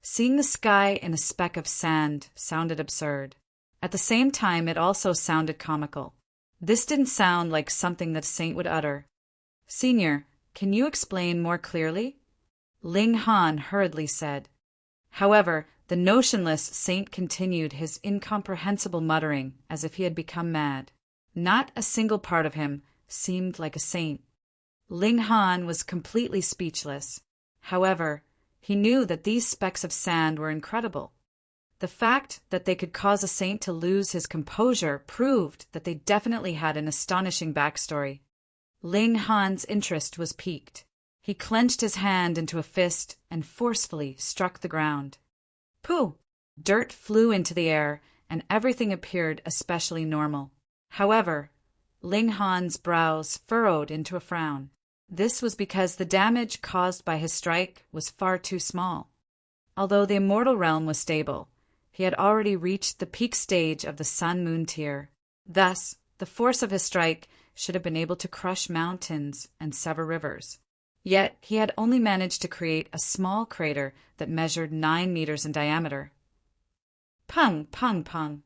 Seeing the sky in a speck of sand sounded absurd. At the same time, it also sounded comical. This didn't sound like something that a saint would utter. "Senior, can you explain more clearly?" Ling Han hurriedly said. However, the notionless saint continued his incomprehensible muttering as if he had become mad. Not a single part of him seemed like a saint. Ling Han was completely speechless. However, he knew that these specks of sand were incredible. The fact that they could cause a saint to lose his composure proved that they definitely had an astonishing backstory. Ling Han's interest was piqued. He clenched his hand into a fist and forcefully struck the ground. Pooh! Dirt flew into the air, and everything appeared especially normal. However, Ling Han's brows furrowed into a frown. This was because the damage caused by his strike was far too small. Although the immortal realm was stable, he had already reached the peak stage of the Sun-Moon tier. Thus, the force of his strike should have been able to crush mountains and sever rivers. Yet he had only managed to create a small crater that measured 9 meters in diameter. Pung, pung, pung.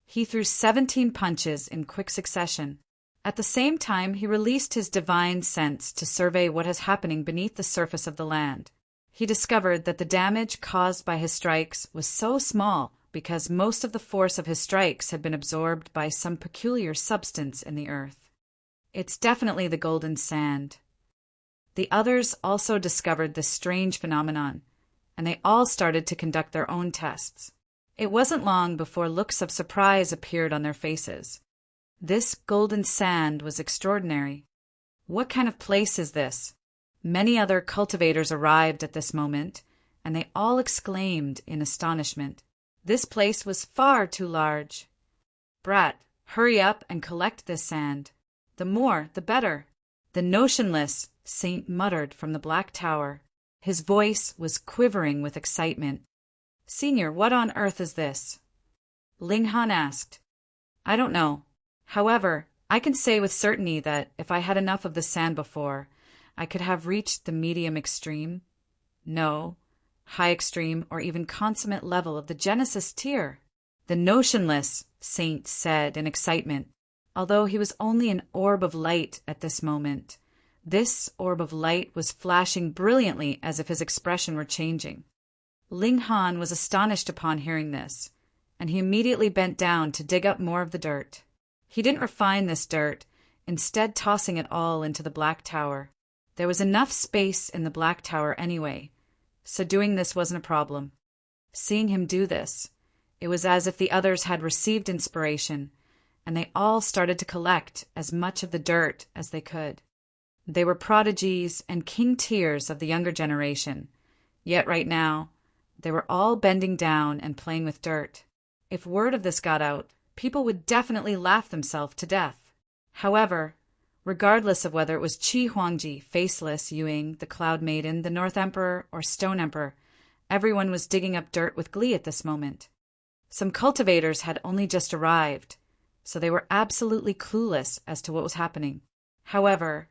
He threw 17 punches in quick succession. At the same time, he released his divine sense to survey what is happening beneath the surface of the land. He discovered that the damage caused by his strikes was so small because most of the force of his strikes had been absorbed by some peculiar substance in the earth. It's definitely the golden sand. The others also discovered this strange phenomenon, and they all started to conduct their own tests. It wasn't long before looks of surprise appeared on their faces. This golden sand was extraordinary. What kind of place is this? Many other cultivators arrived at this moment, and they all exclaimed in astonishment. This place was far too large. Brat, hurry up and collect this sand. The more, the better. The notionless saint muttered from the black tower. His voice was quivering with excitement. Senior, what on earth is this? Ling Han asked. I don't know. However, I can say with certainty that if I had enough of the sand before, I could have reached the medium extreme, no, high extreme, or even consummate level of the Genesis tier. The notionless saint said in excitement, although he was only an orb of light at this moment. This orb of light was flashing brilliantly as if his expression were changing. Ling Han was astonished upon hearing this, and he immediately bent down to dig up more of the dirt. He didn't refine this dirt, instead tossing it all into the black tower. There was enough space in the black tower anyway, so doing this wasn't a problem. Seeing him do this, it was as if the others had received inspiration, and they all started to collect as much of the dirt as they could. They were prodigies and king tiers of the younger generation, yet right now, they were all bending down and playing with dirt. If word of this got out, people would definitely laugh themselves to death. However, regardless of whether it was Qi Huangji, Faceless, Yuing, the Cloud Maiden, the North Emperor, or Stone Emperor, everyone was digging up dirt with glee at this moment. Some cultivators had only just arrived, so they were absolutely clueless as to what was happening. However,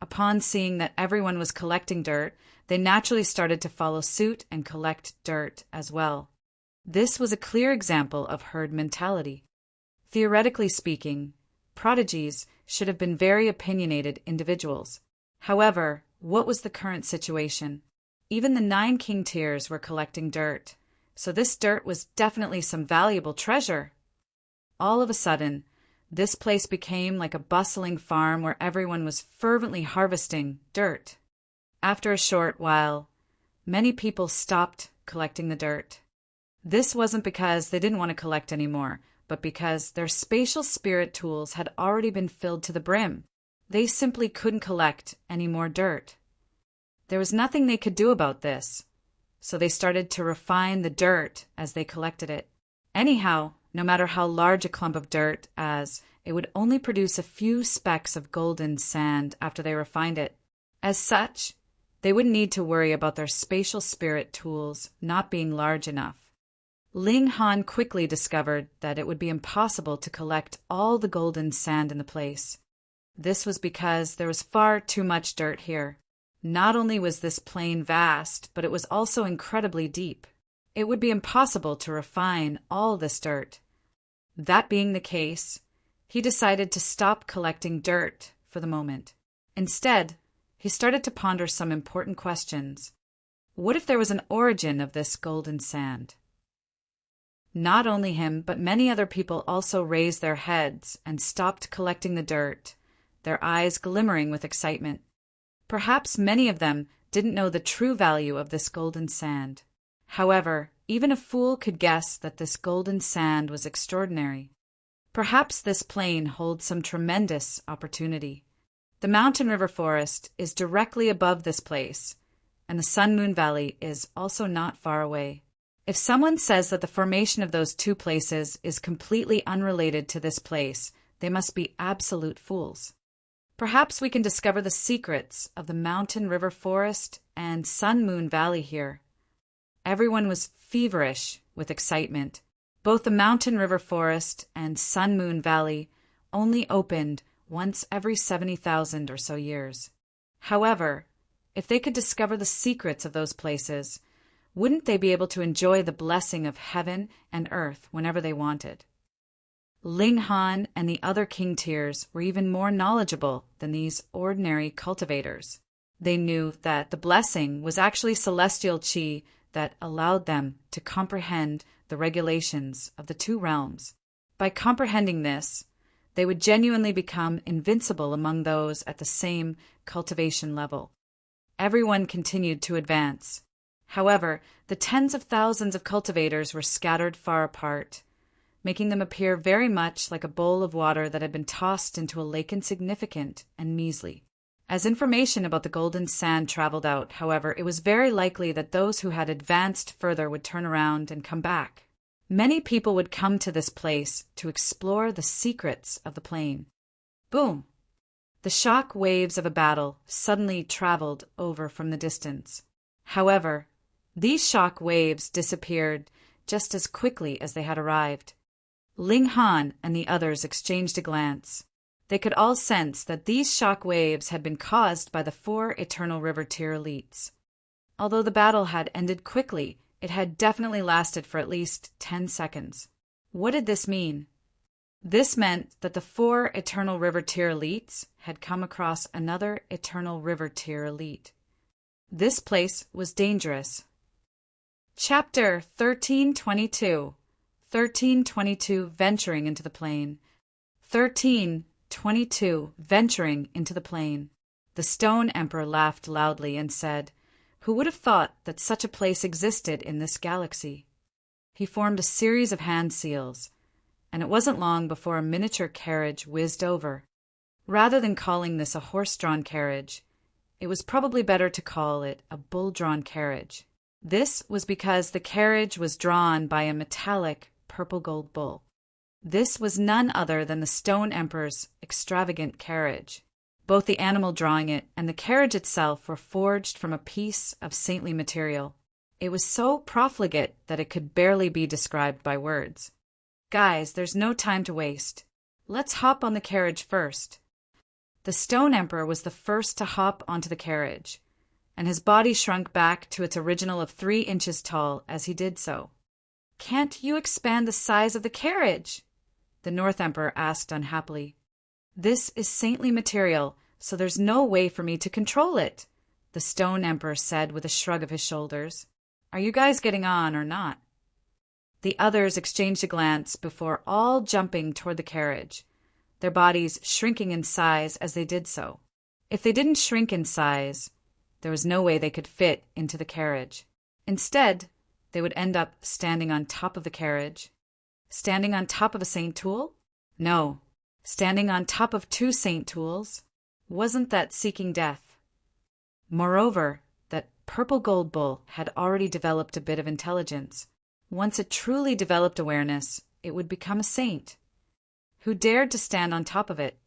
upon seeing that everyone was collecting dirt, they naturally started to follow suit and collect dirt as well. This was a clear example of herd mentality. Theoretically speaking, prodigies should have been very opinionated individuals. However, what was the current situation? Even the 9 king tiers were collecting dirt, so this dirt was definitely some valuable treasure. All of a sudden, this place became like a bustling farm where everyone was fervently harvesting dirt. After a short while, many people stopped collecting the dirt. This wasn't because they didn't want to collect anymore, but because their spatial spirit tools had already been filled to the brim. They simply couldn't collect any more dirt. There was nothing they could do about this, so they started to refine the dirt as they collected it. Anyhow, no matter how large a clump of dirt, as it would only produce a few specks of golden sand after they refined it. As such, they wouldn't need to worry about their spatial spirit tools not being large enough. Ling Han quickly discovered that it would be impossible to collect all the golden sand in the place. This was because there was far too much dirt here. Not only was this plain vast, but it was also incredibly deep. It would be impossible to refine all this dirt. That being the case, he decided to stop collecting dirt for the moment. Instead, he started to ponder some important questions. What if there was an origin of this golden sand? Not only him, but many other people also raised their heads and stopped collecting the dirt, their eyes glimmering with excitement. Perhaps many of them didn't know the true value of this golden sand. However, Even a fool could guess that this golden sand was extraordinary. Perhaps this plain holds some tremendous opportunity. The mountain river forest is directly above this place, and the Sun Moon Valley is also not far away. If someone says that the formation of those two places is completely unrelated to this place, they must be absolute fools. Perhaps we can discover the secrets of the mountain river forest and Sun Moon Valley here. Everyone was feverish with excitement. Both the mountain river forest and Sun Moon Valley only opened once every 70,000 or so years. However, if they could discover the secrets of those places, wouldn't they be able to enjoy the blessing of heaven and earth whenever they wanted? Ling Han and the other king tiers were even more knowledgeable than these ordinary cultivators. They knew that the blessing was actually celestial qi that allowed them to comprehend the regulations of the two realms. By comprehending this, they would genuinely become invincible among those at the same cultivation level. Everyone continued to advance. However, the tens of thousands of cultivators were scattered far apart, making them appear very much like a bowl of water that had been tossed into a lake insignificant and measly. As information about the golden sand traveled out, however, it was very likely that those who had advanced further would turn around and come back. Many people would come to this place to explore the secrets of the plain. Boom! The shock waves of a battle suddenly traveled over from the distance. However, these shock waves disappeared just as quickly as they had arrived. Ling Han and the others exchanged a glance. They could all sense that these shock waves had been caused by the 4 Eternal River Tier elites. Although the battle had ended quickly, it had definitely lasted for at least 10 seconds. What did this mean? This meant that the 4 Eternal River Tier elites had come across another Eternal River Tier elite. This place was dangerous. Chapter 1322. 1322 Venturing into the Plain. 1322 Venturing into the Plain. The Stone Emperor laughed loudly and said, "Who would have thought that such a place existed in this galaxy?" He formed a series of hand seals, and it wasn't long before a miniature carriage whizzed over. Rather than calling this a horse-drawn carriage, it was probably better to call it a bull-drawn carriage. This was because the carriage was drawn by a metallic purple-gold bull. This was none other than the Stone Emperor's extravagant carriage. Both the animal drawing it and the carriage itself were forged from a piece of saintly material. It was so profligate that it could barely be described by words. "Guys, there's no time to waste. Let's hop on the carriage first." The Stone Emperor was the first to hop onto the carriage, and his body shrunk back to its original of 3 inches tall as he did so. "Can't you expand the size of the carriage?" the North Emperor asked unhappily. "This is saintly material, so there's no way for me to control it," the Stone Emperor said with a shrug of his shoulders. "Are you guys getting on or not?" The others exchanged a glance before all jumping toward the carriage, their bodies shrinking in size as they did so. If they didn't shrink in size, there was no way they could fit into the carriage. Instead, they would end up standing on top of the carriage. Standing on top of a Saint Tool? No. Standing on top of 2 Saint Tools? Wasn't that seeking death? Moreover, that purple gold bull had already developed a bit of intelligence. Once it truly developed awareness, it would become a saint. Who dared to stand on top of it?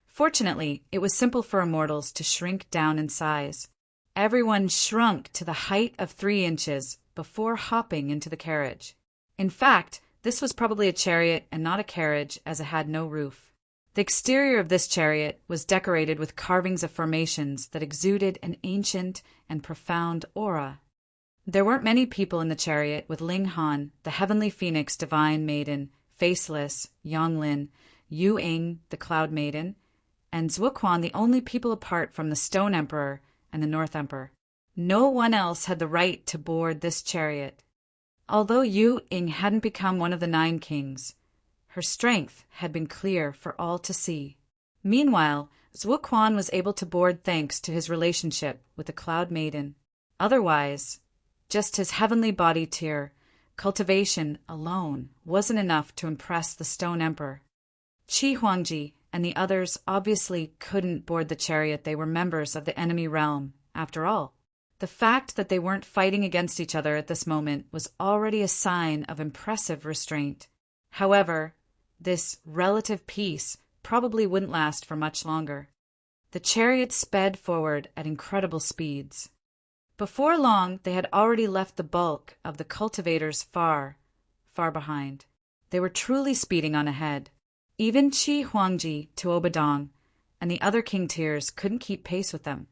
Fortunately, it was simple for immortals to shrink down in size. Everyone shrunk to the height of 3 inches before hopping into the carriage. In fact, this was probably a chariot and not a carriage, as it had no roof. The exterior of this chariot was decorated with carvings of formations that exuded an ancient and profound aura. There weren't many people in the chariot with Ling Han, the Heavenly Phoenix Divine Maiden, Faceless, Yonglin, Yu Ing, the Cloud Maiden, and Zuoquan, the only people apart from the Stone Emperor and the North Emperor. No one else had the right to board this chariot. Although Yu Ing hadn't become one of the 9 kings, her strength had been clear for all to see. Meanwhile, Zuoquan was able to board thanks to his relationship with the Cloud Maiden. Otherwise, just his heavenly body tier cultivation alone wasn't enough to impress the Stone Emperor. Qi Huangji and the others obviously couldn't board the chariot. They were members of the enemy realm, after all. The fact that they weren't fighting against each other at this moment was already a sign of impressive restraint. However, this relative peace probably wouldn't last for much longer. The chariot sped forward at incredible speeds. Before long, they had already left the bulk of the cultivators far, far behind. They were truly speeding on ahead. Even Qi Huangji, Tuobadong, and the other king tiers couldn't keep pace with them.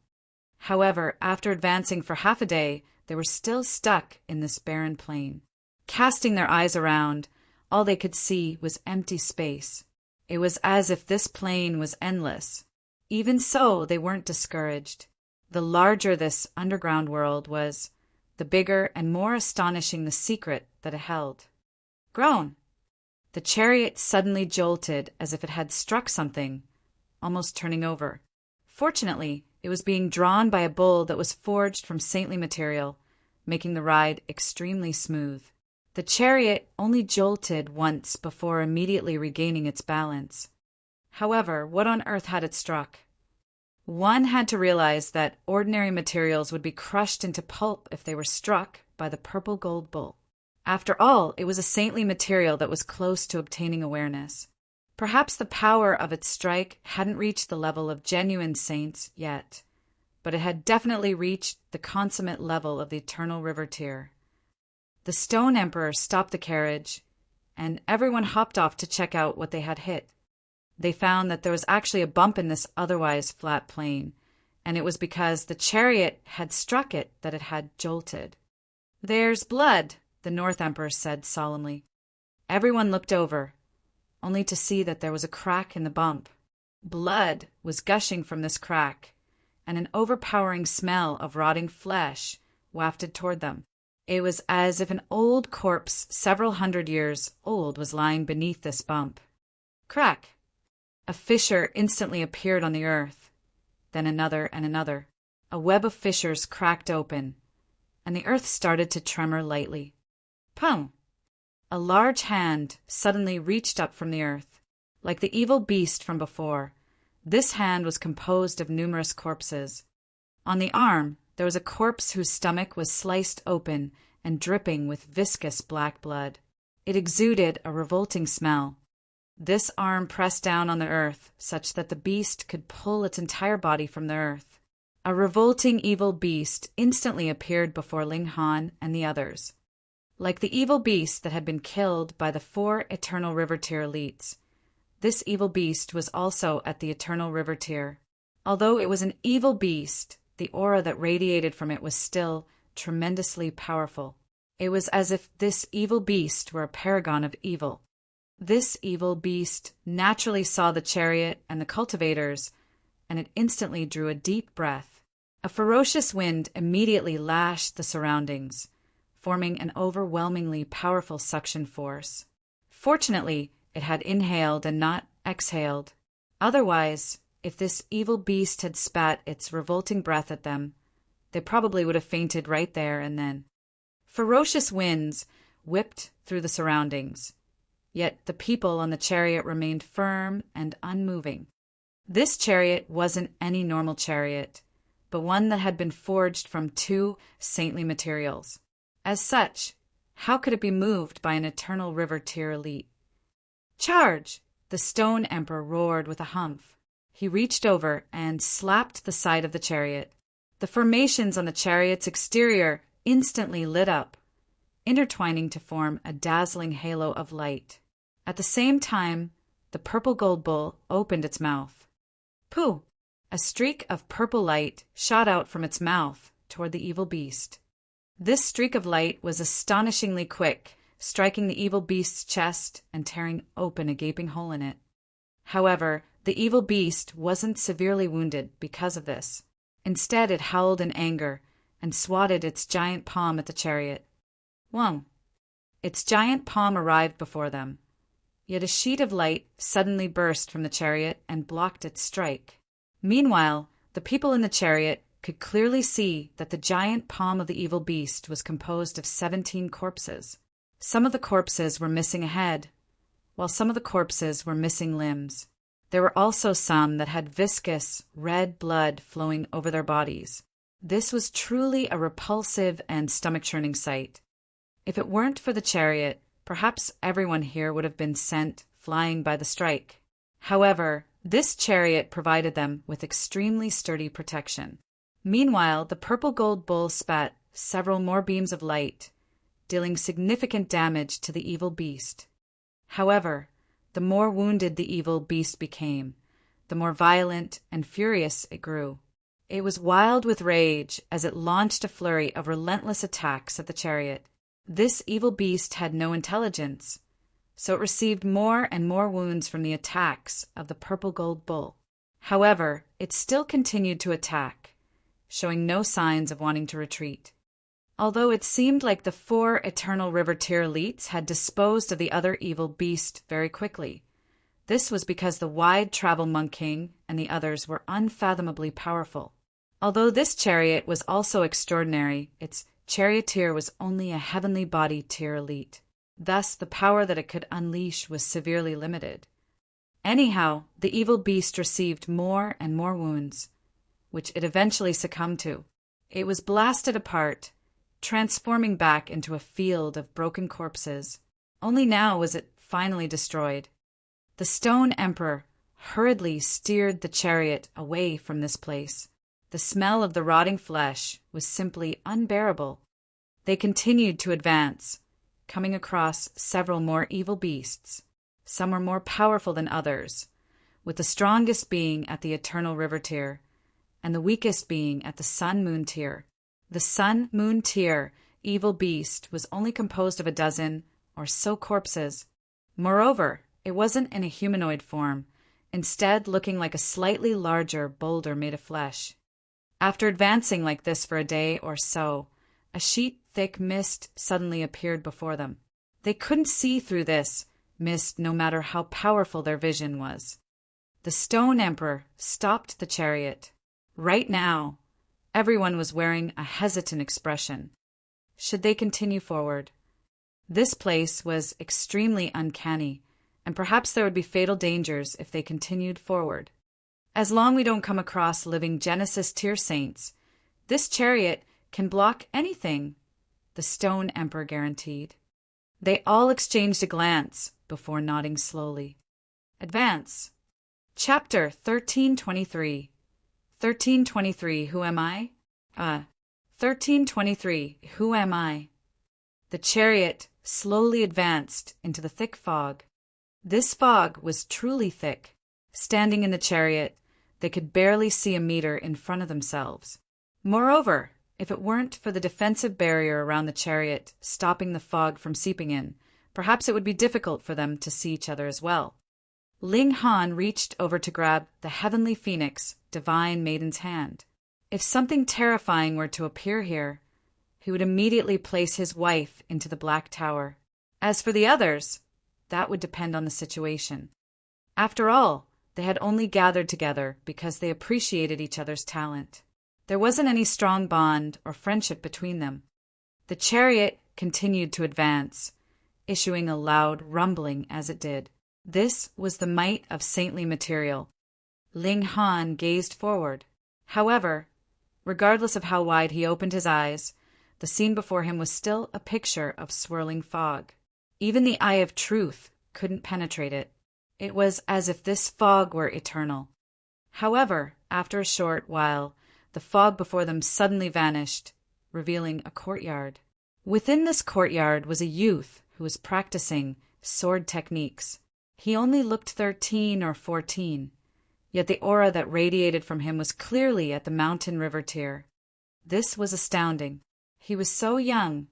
However, after advancing for half a day, they were still stuck in this barren plain. Casting their eyes around, all they could see was empty space. It was as if this plain was endless. Even so, they weren't discouraged. The larger this underground world was, the bigger and more astonishing the secret that it held. Groan! The chariot suddenly jolted as if it had struck something, almost turning over. Fortunately, it was being drawn by a bull that was forged from saintly material, making the ride extremely smooth. The chariot only jolted once before immediately regaining its balance. However, what on earth had it struck? One had to realize that ordinary materials would be crushed into pulp if they were struck by the purple gold bull. After all, it was a saintly material that was close to obtaining awareness. Perhaps the power of its strike hadn't reached the level of genuine saints yet, but it had definitely reached the consummate level of the Eternal River tier. The Stone Emperor stopped the carriage, and everyone hopped off to check out what they had hit. They found that there was actually a bump in this otherwise flat plain, and it was because the chariot had struck it that it had jolted. "There's blood," the North Emperor said solemnly. Everyone looked over, only to see that there was a crack in the bump. Blood was gushing from this crack, and an overpowering smell of rotting flesh wafted toward them. It was as if an old corpse several hundred years old was lying beneath this bump. Crack! A fissure instantly appeared on the earth, then another and another. A web of fissures cracked open, and the earth started to tremor lightly. Pum! A large hand suddenly reached up from the earth. Like the evil beast from before, this hand was composed of numerous corpses. On the arm, there was a corpse whose stomach was sliced open and dripping with viscous black blood. It exuded a revolting smell. This arm pressed down on the earth such that the beast could pull its entire body from the earth. A revolting evil beast instantly appeared before Ling Han and the others. Like the evil beast that had been killed by the 4 Eternal River tier elites, this evil beast was also at the Eternal River tier. Although it was an evil beast, the aura that radiated from it was still tremendously powerful. It was as if this evil beast were a paragon of evil. This evil beast naturally saw the chariot and the cultivators, and it instantly drew a deep breath. A ferocious wind immediately lashed the surroundings, forming an overwhelmingly powerful suction force. Fortunately, it had inhaled and not exhaled. Otherwise, if this evil beast had spat its revolting breath at them, they probably would have fainted right there and then. Ferocious winds whipped through the surroundings, yet the people on the chariot remained firm and unmoving. This chariot wasn't any normal chariot, but one that had been forged from 2 saintly materials. As such, how could it be moved by an Eternal River tier elite? Charge! The Stone Emperor roared with a humph. He reached over and slapped the side of the chariot. The formations on the chariot's exterior instantly lit up, intertwining to form a dazzling halo of light. At the same time, the purple gold bull opened its mouth. Pooh! A streak of purple light shot out from its mouth toward the evil beast. This streak of light was astonishingly quick, striking the evil beast's chest and tearing open a gaping hole in it. However, the evil beast wasn't severely wounded because of this. Instead, it howled in anger and swatted its giant palm at the chariot. Whoa! Its giant palm arrived before them. Yet a sheet of light suddenly burst from the chariot and blocked its strike. Meanwhile, the people in the chariot could clearly see that the giant palm of the evil beast was composed of 17 corpses. Some of the corpses were missing a head, while some of the corpses were missing limbs. There were also some that had viscous, red blood flowing over their bodies. This was truly a repulsive and stomach-churning sight. If it weren't for the chariot, perhaps everyone here would have been sent flying by the strike. However, this chariot provided them with extremely sturdy protection. Meanwhile, the purple gold bull spat several more beams of light, dealing significant damage to the evil beast. However, the more wounded the evil beast became, the more violent and furious it grew. It was wild with rage as it launched a flurry of relentless attacks at the chariot. This evil beast had no intelligence, so it received more and more wounds from the attacks of the purple gold bull. However, it still continued to attack, showing no signs of wanting to retreat. Although it seemed like the 4 Eternal River Tier elites had disposed of the other evil beast very quickly, this was because the Wide Travel Monk King and the others were unfathomably powerful. Although this chariot was also extraordinary, its charioteer was only a heavenly body tier elite. Thus, the power that it could unleash was severely limited. Anyhow, the evil beast received more and more wounds, which it eventually succumbed to. It was blasted apart, transforming back into a field of broken corpses. Only now was it finally destroyed. The Stone Emperor hurriedly steered the chariot away from this place. The smell of the rotting flesh was simply unbearable. They continued to advance, coming across several more evil beasts. Some were more powerful than others, with the strongest being at the Eternal River Tier, and the weakest being at the Sun-Moon Tier. The Sun-Moon Tier evil beast was only composed of a dozen or so corpses. Moreover, it wasn't in a humanoid form, instead looking like a slightly larger boulder made of flesh. After advancing like this for a day or so, a sheet-thick mist suddenly appeared before them. They couldn't see through this mist no matter how powerful their vision was. The Stone Emperor stopped the chariot. Right now, everyone was wearing a hesitant expression. Should they continue forward? This place was extremely uncanny, and perhaps there would be fatal dangers if they continued forward. As long as we don't come across living Genesis tier saints, this chariot can block anything, the Stone Emperor guaranteed. They all exchanged a glance before nodding slowly. Advance. Chapter 1323. 1323, who am I? 1323, who am I? The chariot slowly advanced into the thick fog. This fog was truly thick. Standing in the chariot, they could barely see a meter in front of themselves. Moreover, if it weren't for the defensive barrier around the chariot stopping the fog from seeping in, perhaps it would be difficult for them to see each other as well. Ling Han reached over to grab the heavenly phoenix, Divine Maiden's hand. If something terrifying were to appear here, he would immediately place his wife into the Black Tower. As for the others, that would depend on the situation. After all, they had only gathered together because they appreciated each other's talent. There wasn't any strong bond or friendship between them. The chariot continued to advance, issuing a loud rumbling as it did. This was the might of saintly material. Ling Han gazed forward. However, regardless of how wide he opened his eyes, the scene before him was still a picture of swirling fog. Even the eye of truth couldn't penetrate it. It was as if this fog were eternal. However, after a short while, the fog before them suddenly vanished, revealing a courtyard. Within this courtyard was a youth who was practicing sword techniques. He only looked 13 or 14, yet the aura that radiated from him was clearly at the Mountain River Tier. This was astounding. He was so young,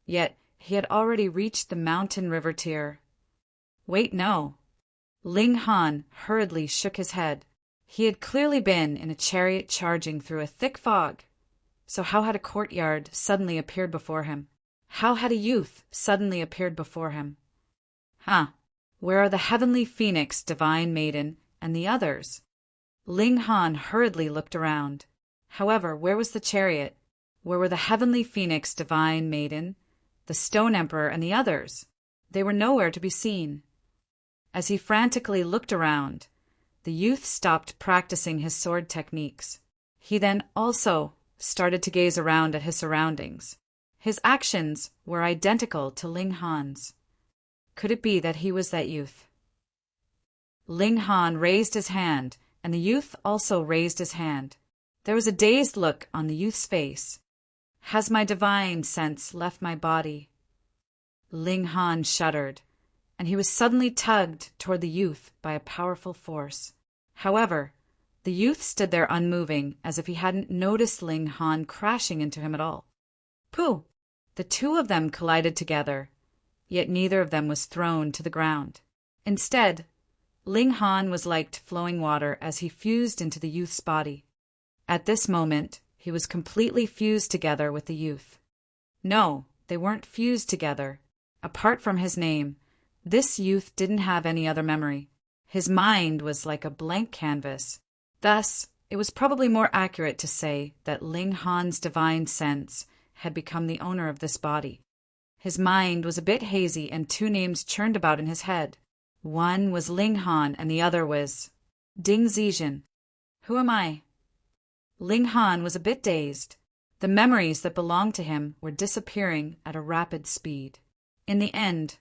yet he had already reached the Mountain River Tier. Wait, no. Ling Han hurriedly shook his head. He had clearly been in a chariot charging through a thick fog. So how had a courtyard suddenly appeared before him? How had a youth suddenly appeared before him? Where are the heavenly phoenix, Divine Maiden, and the others? Ling Han hurriedly looked around. However, where was the chariot? Where were the heavenly phoenix, Divine Maiden, the Stone Emperor, and the others. They were nowhere to be seen. As he frantically looked around, the youth stopped practicing his sword techniques. He then also started to gaze around at his surroundings. His actions were identical to Ling Han's. Could it be that he was that youth? Ling Han raised his hand, and the youth also raised his hand. There was a dazed look on the youth's face. Has my divine sense left my body? Ling Han shuddered, and he was suddenly tugged toward the youth by a powerful force. However, the youth stood there unmoving, as if he hadn't noticed Ling Han crashing into him at all. Pooh! The two of them collided together, yet neither of them was thrown to the ground. Instead, Ling Han was like flowing water as he fused into the youth's body. At this moment, he was completely fused together with the youth. No, they weren't fused together. Apart from his name, this youth didn't have any other memory. His mind was like a blank canvas. Thus, it was probably more accurate to say that Ling Han's divine sense had become the owner of this body. His mind was a bit hazy, and two names churned about in his head. One was Ling Han, and the other was Ding Zijin. Who am I? Ling Han was a bit dazed. The memories that belonged to him were disappearing at a rapid speed. In the end,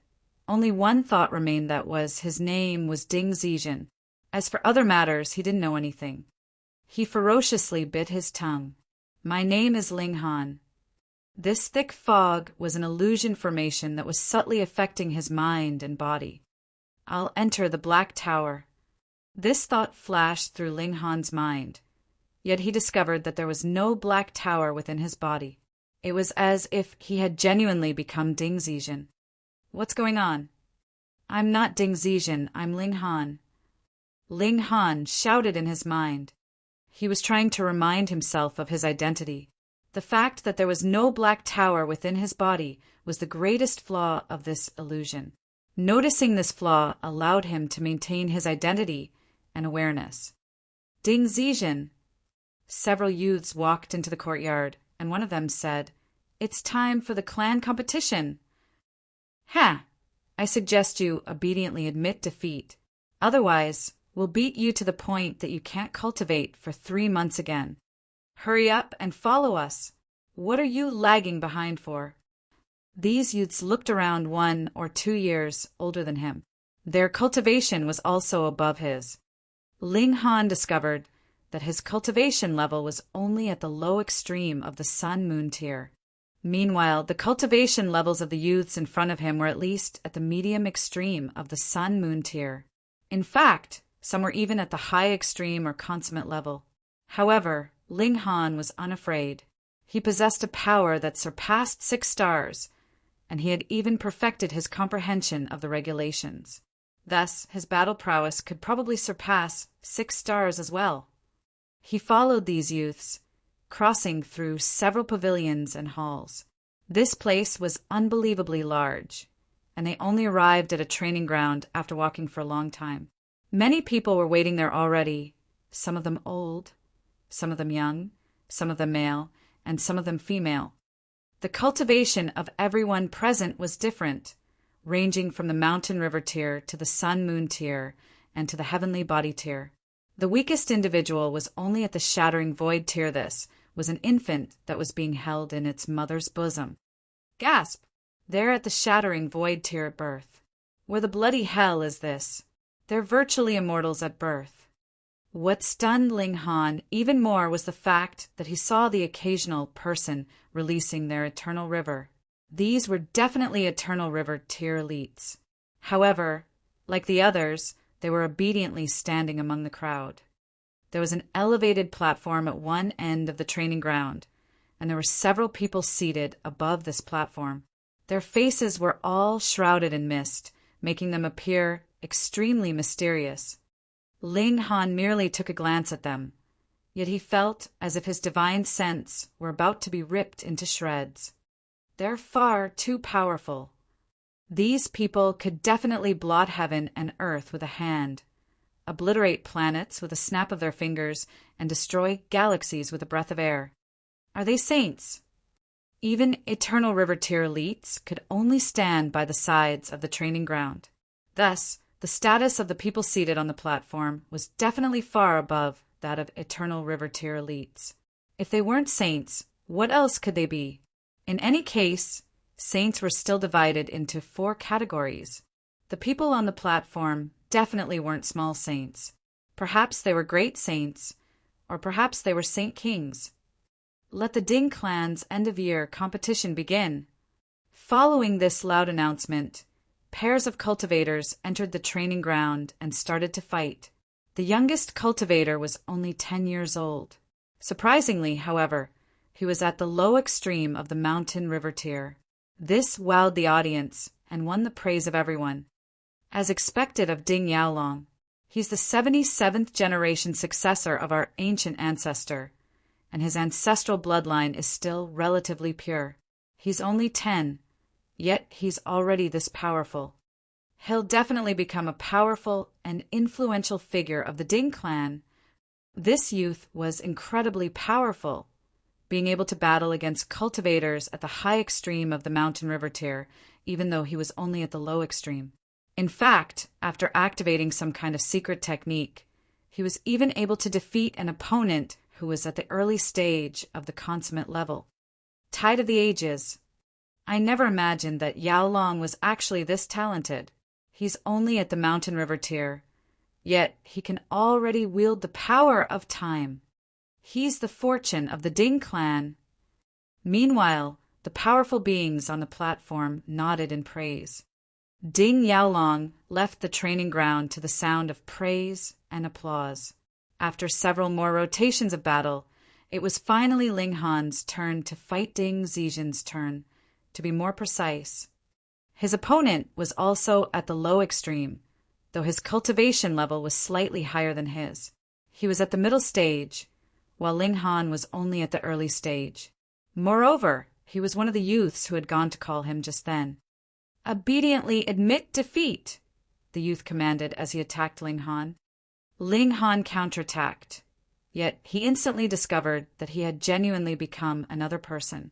only one thought remained, that was, his name was Ding Zijin. As for other matters, he didn't know anything. He ferociously bit his tongue. My name is Ling Han. This thick fog was an illusion formation that was subtly affecting his mind and body. I'll enter the Black Tower. This thought flashed through Ling Han's mind, yet he discovered that there was no Black Tower within his body. It was as if he had genuinely become Ding Zijin. What's going on? I'm not Ding Zijin, I'm Ling Han. Ling Han shouted in his mind. He was trying to remind himself of his identity. The fact that there was no Black Tower within his body was the greatest flaw of this illusion. Noticing this flaw allowed him to maintain his identity and awareness. Ding Zijin. Several youths walked into the courtyard, and one of them said, It's time for the clan competition. Ha! I suggest you obediently admit defeat. Otherwise, we'll beat you to the point that you can't cultivate for 3 months again. Hurry up and follow us. What are you lagging behind for? These youths looked around 1 or 2 years older than him. Their cultivation was also above his. Ling Han discovered that his cultivation level was only at the low extreme of the Sun-Moon tier. Meanwhile, the cultivation levels of the youths in front of him were at least at the medium extreme of the Sun-Moon tier. In fact, some were even at the high extreme or consummate level. However, Ling Han was unafraid. He possessed a power that surpassed 6 stars, and he had even perfected his comprehension of the regulations. Thus, his battle prowess could probably surpass 6 stars as well. He followed these youths, crossing through several pavilions and halls. This place was unbelievably large, and they only arrived at a training ground after walking for a long time. Many people were waiting there already, some of them old, some of them young, some of them male, and some of them female. The cultivation of everyone present was different, ranging from the Mountain River tier to the Sun-Moon tier and to the Heavenly Body tier. The weakest individual was only at the Shattering Void tier. This was an infant that was being held in its mother's bosom. Gasp! They're at the Shattering Void tier at birth. Where the bloody hell is this? They're virtually immortals at birth. What stunned Ling Han even more was the fact that he saw the occasional person releasing their Eternal River. These were definitely Eternal River tier elites. However, like the others, they were obediently standing among the crowd. There was an elevated platform at one end of the training ground, and there were several people seated above this platform. Their faces were all shrouded in mist, making them appear extremely mysterious. Ling Han merely took a glance at them, yet he felt as if his divine sense were about to be ripped into shreds. They're far too powerful. These people could definitely blot heaven and earth with a hand, obliterate planets with a snap of their fingers, and destroy galaxies with a breath of air. Are they saints? Even Eternal River Tier elites could only stand by the sides of the training ground. Thus, the status of the people seated on the platform was definitely far above that of Eternal River Tier elites. If they weren't saints, what else could they be? In any case, saints were still divided into 4 categories. The people on the platform definitely weren't small saints. Perhaps they were great saints, or perhaps they were saint kings. Let the Ding clan's end-of-year competition begin. Following this loud announcement, pairs of cultivators entered the training ground and started to fight. The youngest cultivator was only 10 years old. Surprisingly, however, he was at the low extreme of the mountain river tier. This wowed the audience and won the praise of everyone. As expected of Ding Yaolong, he's the 77th generation successor of our ancient ancestor, and his ancestral bloodline is still relatively pure. He's only 10, yet he's already this powerful. He'll definitely become a powerful and influential figure of the Ding clan. This youth was incredibly powerful, being able to battle against cultivators at the high extreme of the mountain river tier, even though he was only at the low extreme. In fact, after activating some kind of secret technique, he was even able to defeat an opponent who was at the early stage of the consummate level. Tide of the Ages. I never imagined that Yaolong was actually this talented. He's only at the mountain river tier, yet he can already wield the power of time. He's the fortune of the Ding clan. Meanwhile, the powerful beings on the platform nodded in praise. Ding Yaolong left the training ground to the sound of praise and applause. After several more rotations of battle, it was finally Ling Han's turn to fight Ding Zixian's turn, to be more precise. His opponent was also at the low extreme, though his cultivation level was slightly higher than his. He was at the middle stage, while Ling Han was only at the early stage. Moreover, he was one of the youths who had gone to call him just then. "Obediently admit defeat," the youth commanded as he attacked Ling Han. Ling Han counterattacked, yet he instantly discovered that he had genuinely become another person.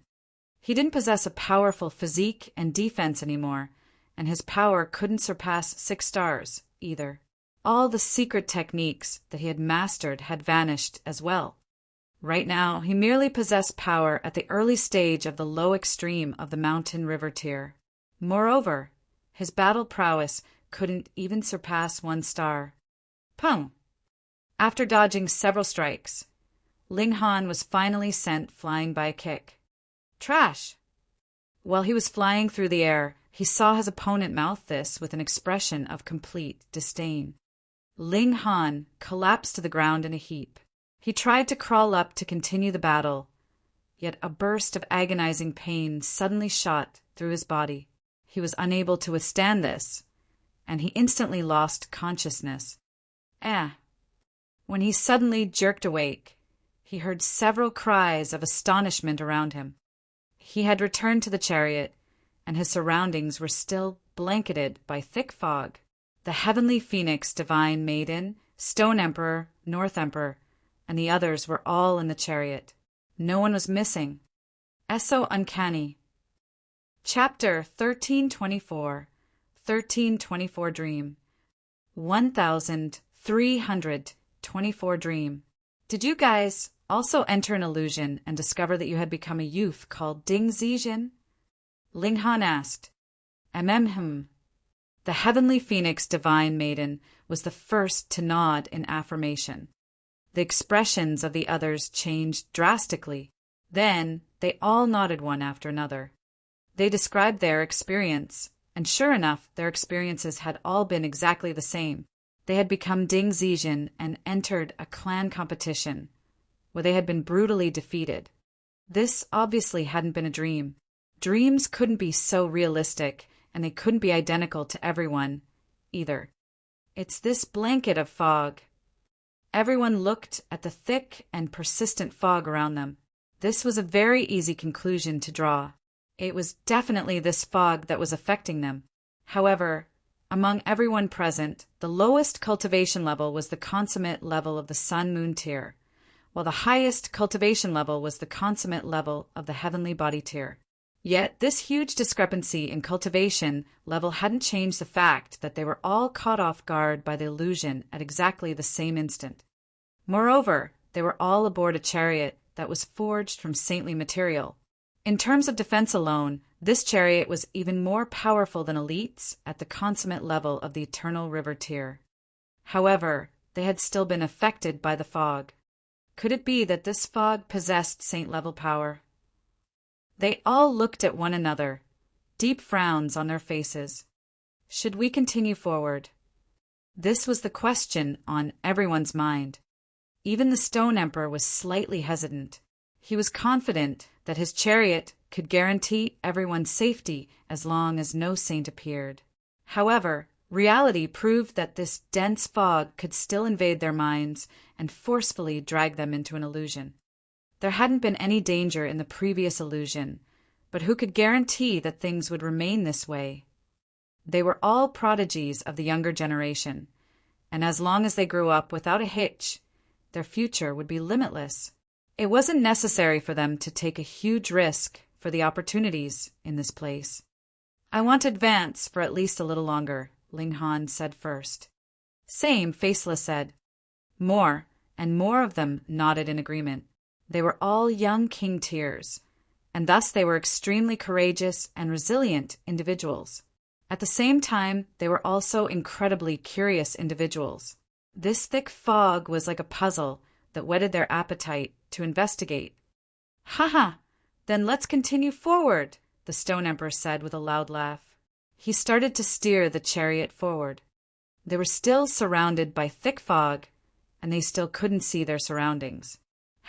He didn't possess a powerful physique and defense anymore, and his power couldn't surpass 6 stars, either. All the secret techniques that he had mastered had vanished as well. Right now, he merely possessed power at the early stage of the low extreme of the mountain river tier. Moreover, his battle prowess couldn't even surpass 1 star. Pung! After dodging several strikes, Ling Han was finally sent flying by a kick. Trash! While he was flying through the air, he saw his opponent mouth this with an expression of complete disdain. Ling Han collapsed to the ground in a heap. He tried to crawl up to continue the battle, yet a burst of agonizing pain suddenly shot through his body. He was unable to withstand this, and he instantly lost consciousness. When he suddenly jerked awake, he heard several cries of astonishment around him. He had returned to the chariot, and his surroundings were still blanketed by thick fog. The Heavenly Phoenix, Divine Maiden, Stone Emperor, North Emperor, and the others were all in the chariot. No one was missing. So uncanny. Chapter 1324, 1324 Dream. 1324 Dream. Did you guys also enter an illusion and discover that you had become a youth called Ding Zixian? Ling Han asked. The Heavenly Phoenix Divine Maiden was the first to nod in affirmation. The expressions of the others changed drastically. Then they all nodded one after another. They described their experience, and sure enough, their experiences had all been exactly the same. They had become Ding Zixian and entered a clan competition, where they had been brutally defeated. This obviously hadn't been a dream. Dreams couldn't be so realistic, and they couldn't be identical to everyone, either. It's this blanket of fog. Everyone looked at the thick and persistent fog around them. This was a very easy conclusion to draw. It was definitely this fog that was affecting them. However, among everyone present, the lowest cultivation level was the consummate level of the Sun-Moon tier, while the highest cultivation level was the consummate level of the heavenly body tier. Yet this huge discrepancy in cultivation level hadn't changed the fact that they were all caught off guard by the illusion at exactly the same instant. Moreover, they were all aboard a chariot that was forged from saintly material. In terms of defense alone, this chariot was even more powerful than elites at the consummate level of the eternal river tier. However, they had still been affected by the fog. Could it be that this fog possessed saint-level power? They all looked at one another, deep frowns on their faces. Should we continue forward? This was the question on everyone's mind. Even the Stone Emperor was slightly hesitant. He was confident that his chariot could guarantee everyone's safety as long as no saint appeared. However, reality proved that this dense fog could still invade their minds and forcefully drag them into an illusion. There hadn't been any danger in the previous illusion, but who could guarantee that things would remain this way? They were all prodigies of the younger generation, and as long as they grew up without a hitch, their future would be limitless. It wasn't necessary for them to take a huge risk for the opportunities in this place. "I want to advance for at least a little longer," Ling Han said first. "Same," Faceless said. More and more of them nodded in agreement. They were all young king tiers, and thus they were extremely courageous and resilient individuals. At the same time, they were also incredibly curious individuals. This thick fog was like a puzzle that whetted their appetite to investigate. "Haha, then let's continue forward," the Stone Emperor said with a loud laugh. He started to steer the chariot forward. They were still surrounded by thick fog, and they still couldn't see their surroundings.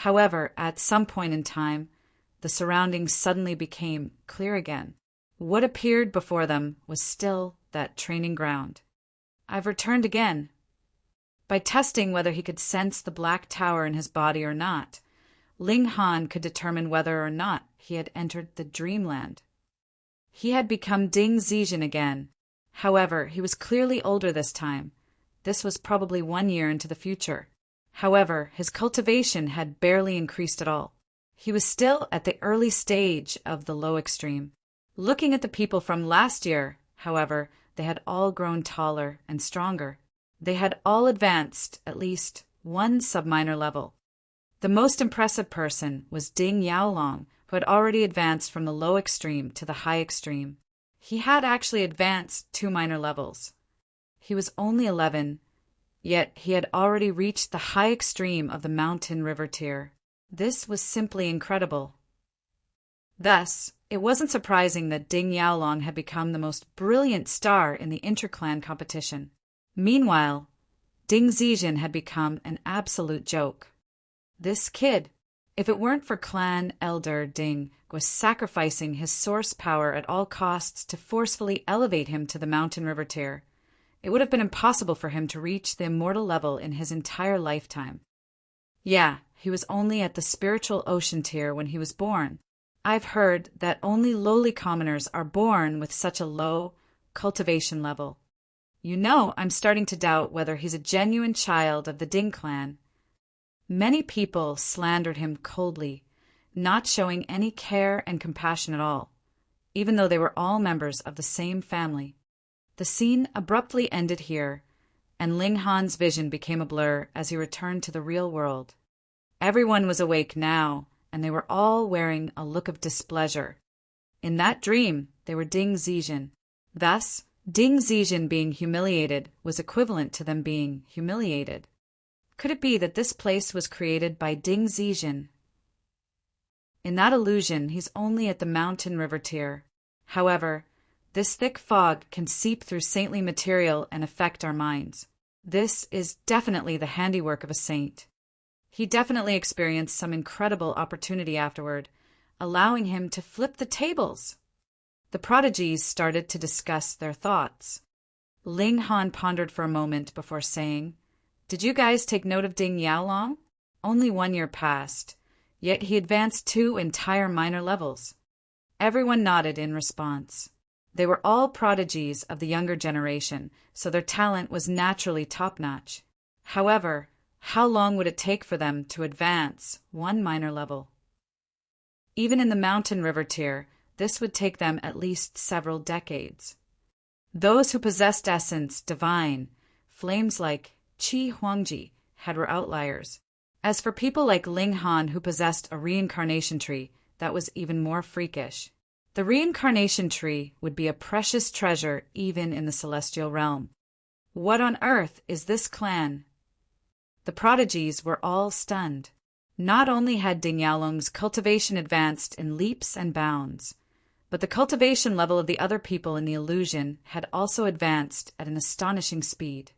However, at some point in time, the surroundings suddenly became clear again. What appeared before them was still that training ground. "I've returned again." By testing whether he could sense the black tower in his body or not, Ling Han could determine whether or not he had entered the dreamland. He had become Ding Zijin again. However, he was clearly older this time. This was probably 1 year into the future. However, his cultivation had barely increased at all. He was still at the early stage of the low extreme. Looking at the people from last year, however, they had all grown taller and stronger. They had all advanced at least one sub-minor level. The most impressive person was Ding Yaolong, who had already advanced from the low extreme to the high extreme. He had actually advanced 2 minor levels. He was only 11, yet he had already reached the high extreme of the mountain river tier. This was simply incredible. Thus, it wasn't surprising that Ding Yaolong had become the most brilliant star in the interclan competition. Meanwhile, Ding Zijin had become an absolute joke. This kid, if it weren't for clan elder Ding, was sacrificing his source power at all costs to forcefully elevate him to the mountain river tier. It would have been impossible for him to reach the immortal level in his entire lifetime. Yeah, he was only at the spiritual ocean tier when he was born. I've heard that only lowly commoners are born with such a low cultivation level. You know, I'm starting to doubt whether he's a genuine child of the Ding clan. Many people slandered him coldly, not showing any care and compassion at all, even though they were all members of the same family. The scene abruptly ended here, and Ling Han's vision became a blur as he returned to the real world. Everyone was awake now, and they were all wearing a look of displeasure. In that dream, they were Ding Zijin. Thus, Ding Zijin being humiliated was equivalent to them being humiliated. Could it be that this place was created by Ding Zijin? In that illusion, he's only at the mountain river tier. However, this thick fog can seep through saintly material and affect our minds. This is definitely the handiwork of a saint. He definitely experienced some incredible opportunity afterward, allowing him to flip the tables. The prodigies started to discuss their thoughts. Ling Han pondered for a moment before saying, "Did you guys take note of Ding Yaolong? Only 1 year passed, yet he advanced 2 entire minor levels." Everyone nodded in response. They were all prodigies of the younger generation, so their talent was naturally top-notch. However, How long would it take for them to advance one minor level? Even in the mountain river tier, this would take them at least several decades. Those who possessed essence divine, flames like Qi Huangji, were outliers. As for people like Ling Han who possessed a reincarnation tree, that was even more freakish. The reincarnation tree would be a precious treasure even in the celestial realm. What on earth is this clan? The prodigies were all stunned. Not only had Ding Yaolong's cultivation advanced in leaps and bounds, but the cultivation level of the other people in the illusion had also advanced at an astonishing speed.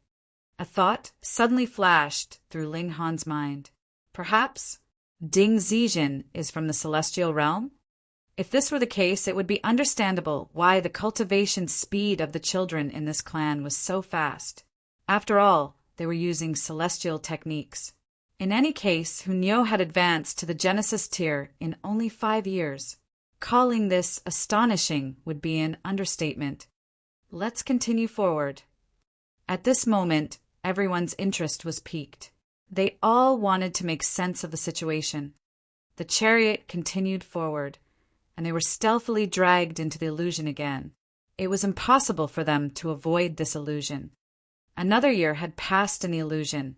A thought suddenly flashed through Ling Han's mind. Perhaps Ding Zijin is from the celestial realm? If this were the case, it would be understandable why the cultivation speed of the children in this clan was so fast. After all, they were using celestial techniques. In any case, Hunyo had advanced to the Genesis tier in only 5 years. Calling this astonishing would be an understatement. Let's continue forward. At this moment, everyone's interest was piqued. They all wanted to make sense of the situation. The chariot continued forward, and they were stealthily dragged into the illusion again. It was impossible for them to avoid this illusion. Another year had passed in the illusion,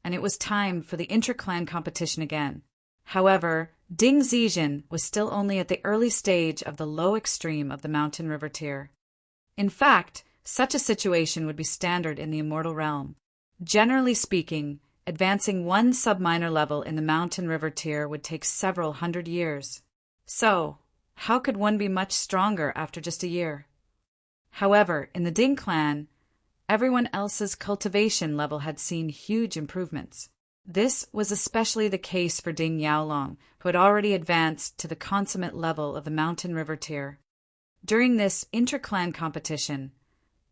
and it was time for the inter-clan competition again. However, Ding Zijin was still only at the early stage of the low extreme of the mountain river tier. In fact, such a situation would be standard in the immortal realm. Generally speaking, advancing one sub-minor level in the mountain river tier would take several hundred years. So, how could one be much stronger after just a year? However, in the Ding clan, everyone else's cultivation level had seen huge improvements. This was especially the case for Ding Yaolong, who had already advanced to the consummate level of the mountain river tier. During this inter-clan competition,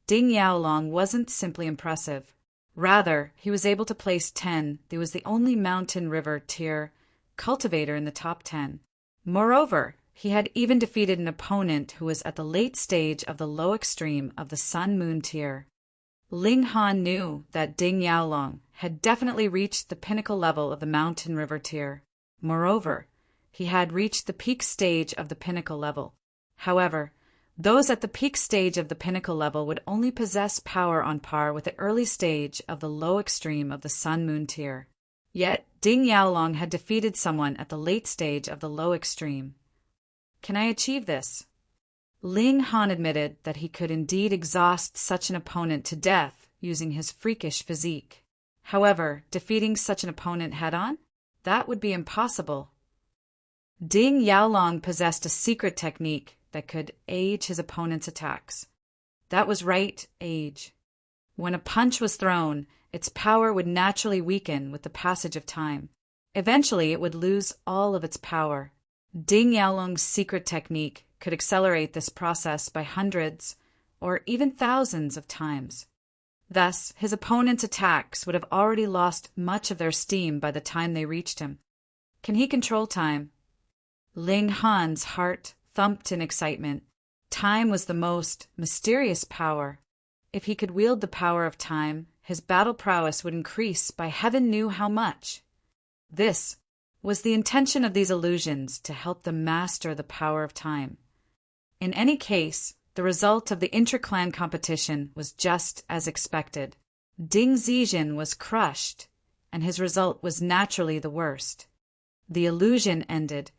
Ding Yaolong wasn't simply impressive. Rather, he was able to place 10. He was the only mountain river tier cultivator in the top 10. Moreover, he had even defeated an opponent who was at the late stage of the low extreme of the sun-moon tier. Ling Han knew that Ding Yaolong had definitely reached the pinnacle level of the mountain river tier. Moreover, he had reached the peak stage of the pinnacle level. However, those at the peak stage of the pinnacle level would only possess power on par with the early stage of the low extreme of the sun-moon tier. Yet, Ding Yaolong had defeated someone at the late stage of the low extreme. Can I achieve this? Ling Han admitted that he could indeed exhaust such an opponent to death using his freakish physique. However, defeating such an opponent head-on? That would be impossible. Ding Yaolong possessed a secret technique that could age his opponent's attacks. That was right, age. When a punch was thrown, its power would naturally weaken with the passage of time. Eventually, it would lose all of its power. Ding Yaolong's secret technique could accelerate this process by hundreds or even thousands of times. Thus, his opponent's attacks would have already lost much of their steam by the time they reached him. Can he control time? Ling Han's heart thumped in excitement. Time was the most mysterious power. If he could wield the power of time, his battle prowess would increase by heaven knew how much. This was the intention of these illusions, to help them master the power of time. In any case, the result of the inter-clan competition was just as expected. Ding Zijin was crushed, and his result was naturally the worst. The illusion ended,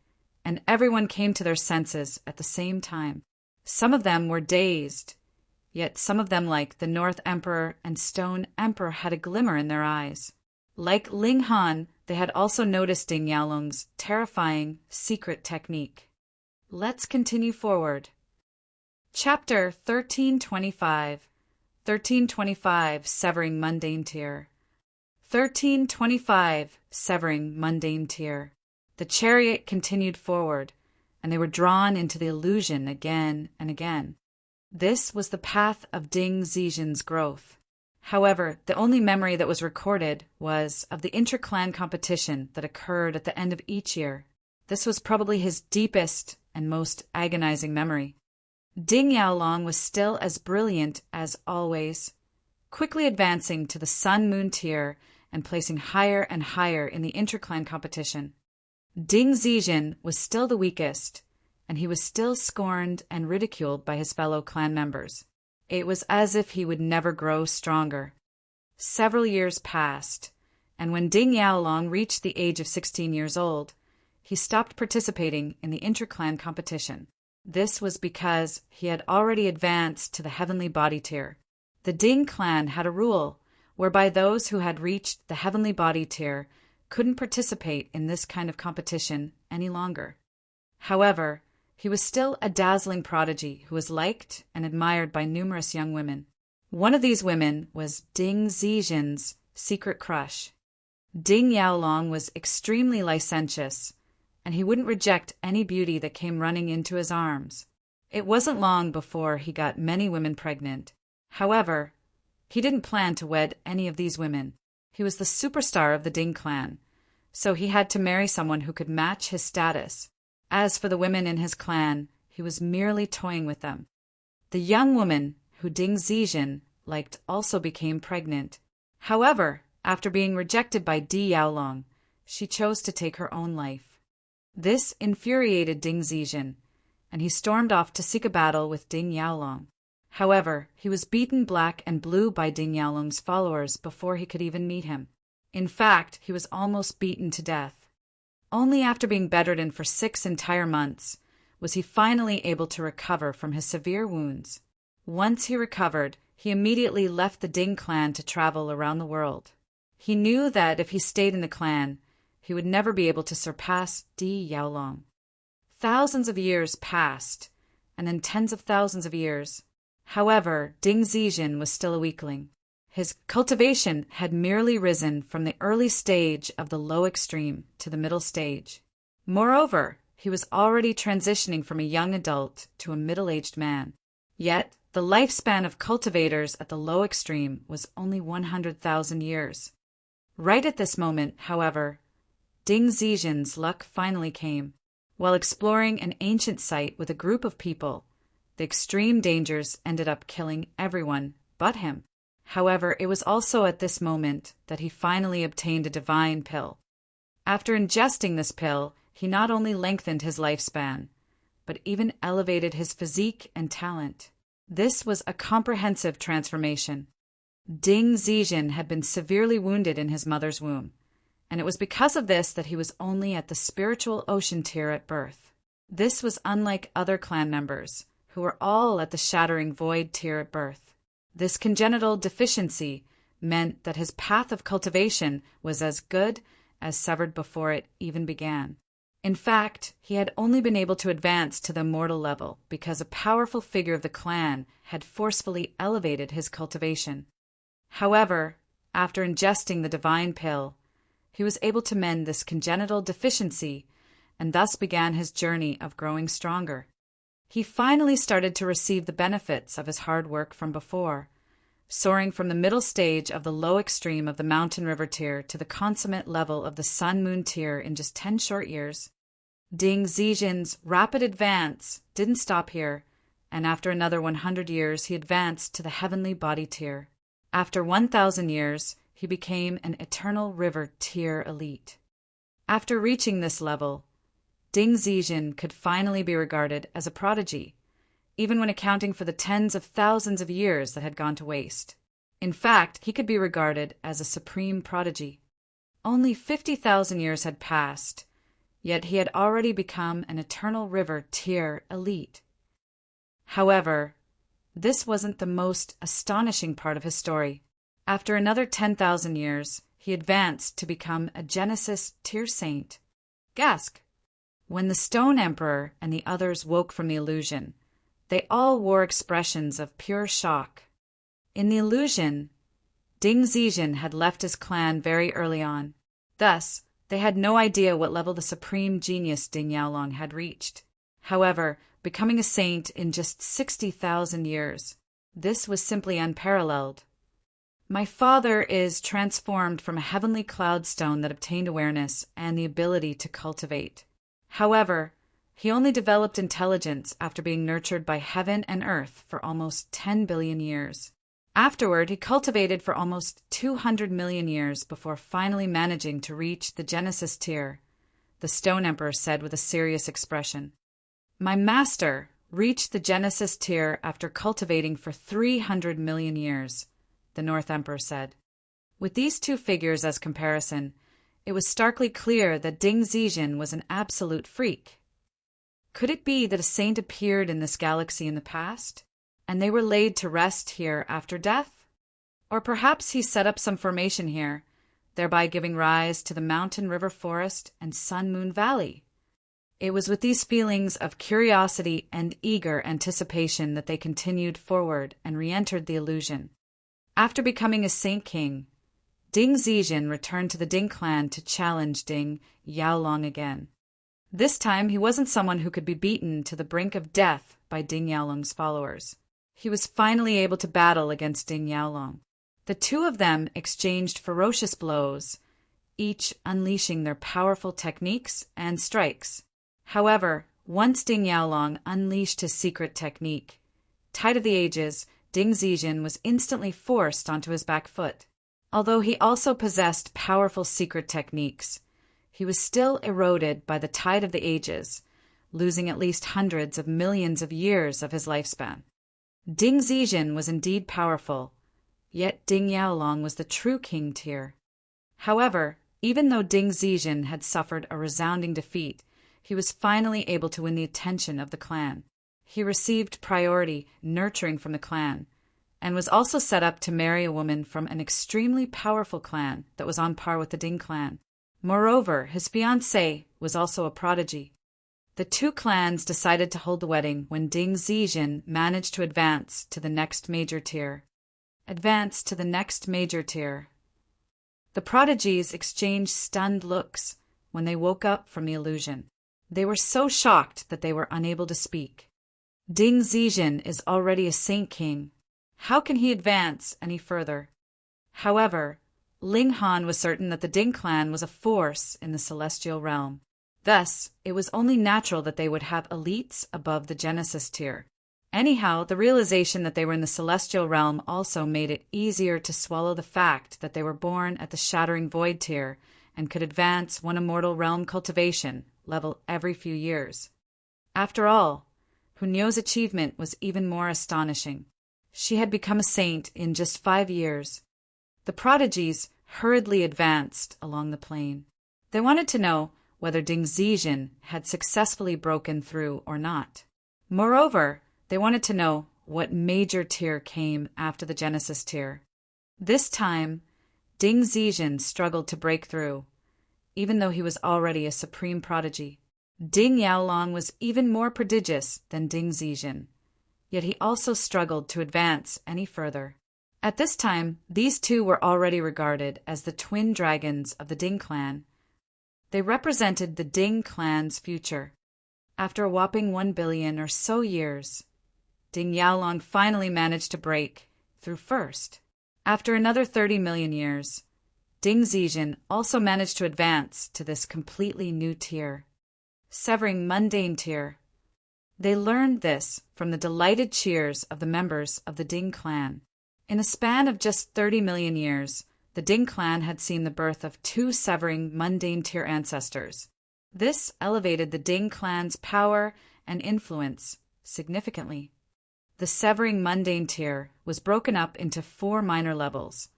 and everyone came to their senses at the same time. Some of them were dazed, yet some of them, like the North Emperor and Stone Emperor, had a glimmer in their eyes. Like Ling Han, they had also noticed Ding Yaolong's terrifying secret technique. Let's continue forward. Chapter 1325. 1325, Severing Mundane Tier. 1325, Severing Mundane Tier. The chariot continued forward, and they were drawn into the illusion again and again. This was the path of Ding Zijin's growth. However, the only memory that was recorded was of the inter-clan competition that occurred at the end of each year. This was probably his deepest and most agonizing memory. Ding Yaolong was still as brilliant as always, quickly advancing to the sun-moon tier and placing higher and higher in the interclan competition. Ding Zijin was still the weakest, and he was still scorned and ridiculed by his fellow clan members. It was as if he would never grow stronger. Several years passed, and when Ding Yaolong reached the age of 16 years old, he stopped participating in the interclan competition. This was because he had already advanced to the heavenly body tier. The Ding clan had a rule whereby those who had reached the heavenly body tier couldn't participate in this kind of competition any longer. However, he was still a dazzling prodigy who was liked and admired by numerous young women. One of these women was Ding Zijin's secret crush. Ding Yaolong was extremely licentious, and he wouldn't reject any beauty that came running into his arms. It wasn't long before he got many women pregnant. However, he didn't plan to wed any of these women. He was the superstar of the Ding clan, so he had to marry someone who could match his status. As for the women in his clan, he was merely toying with them. The young woman who Ding Zijin liked also became pregnant. However, after being rejected by Di Yaolong, she chose to take her own life. This infuriated Ding Zijin, and he stormed off to seek a battle with Ding Yaolong. However, he was beaten black and blue by Ding Yaolong's followers before he could even meet him. In fact, he was almost beaten to death. Only after being bedridden for 6 entire months was he finally able to recover from his severe wounds. Once he recovered, he immediately left the Ding clan to travel around the world. He knew that if he stayed in the clan, he would never be able to surpass Di Yaolong. Thousands of years passed, and then tens of thousands of years. However, Ding Zijin was still a weakling. His cultivation had merely risen from the early stage of the low extreme to the middle stage. Moreover, he was already transitioning from a young adult to a middle-aged man. Yet, the lifespan of cultivators at the low extreme was only 100,000 years. Right at this moment, however, Ding Zijin's luck finally came. While exploring an ancient site with a group of people, the extreme dangers ended up killing everyone but him. However, it was also at this moment that he finally obtained a divine pill. After ingesting this pill, he not only lengthened his lifespan, but even elevated his physique and talent. This was a comprehensive transformation. Ding Zijin had been severely wounded in his mother's womb, and it was because of this that he was only at the spiritual ocean tier at birth. This was unlike other clan members, who were all at the shattering void tier at birth. This congenital deficiency meant that his path of cultivation was as good as severed before it even began. In fact, he had only been able to advance to the immortal level because a powerful figure of the clan had forcefully elevated his cultivation. However, after ingesting the divine pill, he was able to mend this congenital deficiency and thus began his journey of growing stronger. He finally started to receive the benefits of his hard work from before, soaring from the middle stage of the low extreme of the mountain river tier to the consummate level of the sun-moon tier in just 10 short years. Ding Zijin's rapid advance didn't stop here, and after another 100 years he advanced to the heavenly body tier. After 1,000 years, he became an eternal river tier elite. After reaching this level, Ding Zijin could finally be regarded as a prodigy, even when accounting for the tens of thousands of years that had gone to waste. In fact, he could be regarded as a supreme prodigy. Only 50,000 years had passed, yet he had already become an eternal river tier elite. However, this wasn't the most astonishing part of his story. After another 10,000 years, he advanced to become a Genesis tier saint. Gask. When the Stone Emperor and the others woke from the illusion, they all wore expressions of pure shock. In the illusion, Ding Zijin had left his clan very early on. Thus, they had no idea what level the supreme genius Ding Yaolong had reached. However, becoming a saint in just 60,000 years, this was simply unparalleled. My father is transformed from a heavenly cloud stone that obtained awareness and the ability to cultivate. However, he only developed intelligence after being nurtured by heaven and earth for almost 10 billion years. Afterward, he cultivated for almost 200 million years before finally managing to reach the Genesis tier. The Stone Emperor said with a serious expression. My master reached the Genesis tier after cultivating for 300 million years, the North Emperor said. With these two figures as comparison, it was starkly clear that Ding Zijin was an absolute freak. Could it be that a saint appeared in this galaxy in the past, and they were laid to rest here after death? Or perhaps he set up some formation here, thereby giving rise to the mountain river forest and sun-moon valley? It was with these feelings of curiosity and eager anticipation that they continued forward and re-entered the illusion. After becoming a Saint King, Ding Zijin returned to the Ding clan to challenge Ding Yaolong again. This time he wasn't someone who could be beaten to the brink of death by Ding Yaolong's followers. He was finally able to battle against Ding Yaolong. The two of them exchanged ferocious blows, each unleashing their powerful techniques and strikes. However, once Ding Yaolong unleashed his secret technique, Tide of the Ages, Ding Zijin was instantly forced onto his back foot. Although he also possessed powerful secret techniques, he was still eroded by the Tide of the Ages, losing at least hundreds of millions of years of his lifespan. Ding Zijin was indeed powerful, yet Ding Yaolong was the true king tier. However, even though Ding Zijin had suffered a resounding defeat, he was finally able to win the attention of the clan. He received priority nurturing from the clan, and was also set up to marry a woman from an extremely powerful clan that was on par with the Ding clan. Moreover, his fiancée was also a prodigy. The two clans decided to hold the wedding when Ding Zijin managed to advance to the next major tier. The prodigies exchanged stunned looks when they woke up from the illusion. They were so shocked that they were unable to speak. Ding Zijin is already a Saint King. How can he advance any further? However, Ling Han was certain that the Ding clan was a force in the celestial realm. Thus, it was only natural that they would have elites above the Genesis tier. Anyhow, the realization that they were in the celestial realm also made it easier to swallow the fact that they were born at the Shattering Void tier and could advance one immortal realm cultivation level every few years. After all, Hunyo's achievement was even more astonishing. She had become a saint in just 5 years. The prodigies hurriedly advanced along the plain. They wanted to know whether Ding Zijin had successfully broken through or not. Moreover, they wanted to know what major tier came after the Genesis tier. This time, Ding Zijin struggled to break through, even though he was already a supreme prodigy. Ding Yaolong was even more prodigious than Ding Zijin, yet he also struggled to advance any further. At this time, these two were already regarded as the twin dragons of the Ding clan. They represented the Ding clan's future. After a whopping 1 billion or so years, Ding Yaolong finally managed to break through first. After another 30 million years, Ding Zijin also managed to advance to this completely new tier, severing mundane tier. They learned this from the delighted cheers of the members of the Ding clan. In a span of just 30 million years, the Ding clan had seen the birth of 2 severing mundane tier ancestors. This elevated the Ding clan's power and influence significantly. The severing mundane tier was broken up into 4 minor levels: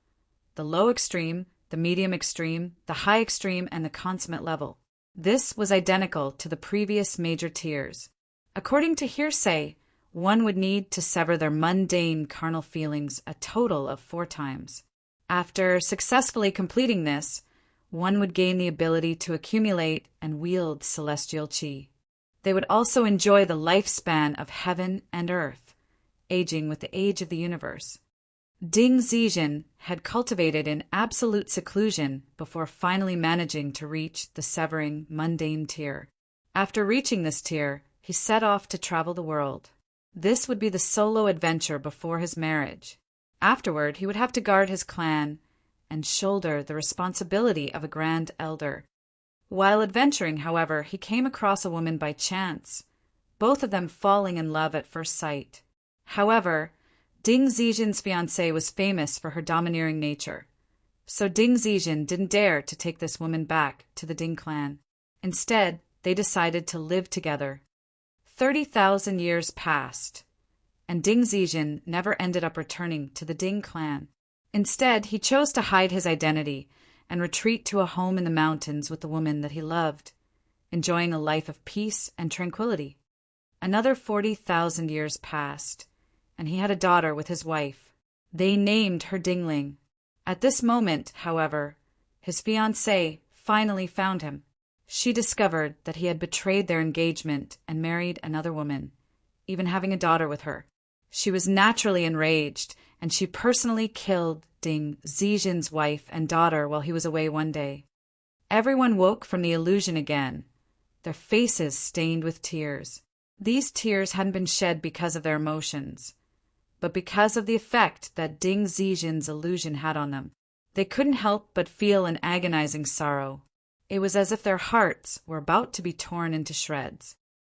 the low extreme, the medium extreme, the high extreme, and the consummate level. This was identical to the previous major tiers. According to hearsay, one would need to sever their mundane carnal feelings a total of 4 times. After successfully completing this, one would gain the ability to accumulate and wield celestial chi. They would also enjoy the lifespan of heaven and earth, aging with the age of the universe. Ding Zijin had cultivated in absolute seclusion before finally managing to reach the severing mundane tier. After reaching this tier, he set off to travel the world. This would be the solo adventure before his marriage. Afterward, he would have to guard his clan and shoulder the responsibility of a grand elder. While adventuring, however, he came across a woman by chance, both of them falling in love at first sight. However, Ding Zijian's fiancée was famous for her domineering nature, so Ding Zijian didn't dare to take this woman back to the Ding clan. Instead, they decided to live together. 30,000 years passed, and Ding Zijian never ended up returning to the Ding clan. Instead, he chose to hide his identity and retreat to a home in the mountains with the woman that he loved, enjoying a life of peace and tranquility. Another 40,000 years passed, and he had a daughter with his wife. They named her Dingling. At this moment, however, his fiancée finally found him. She discovered that he had betrayed their engagement and married another woman, even having a daughter with her. She was naturally enraged, and she personally killed Ding Zijian's wife and daughter while he was away one day. Everyone woke from the illusion again, their faces stained with tears. These tears hadn't been shed because of their emotions, but because of the effect that Ding Zijian's illusion had on them. They couldn't help but feel an agonizing sorrow. It was as if their hearts were about to be torn into shreds.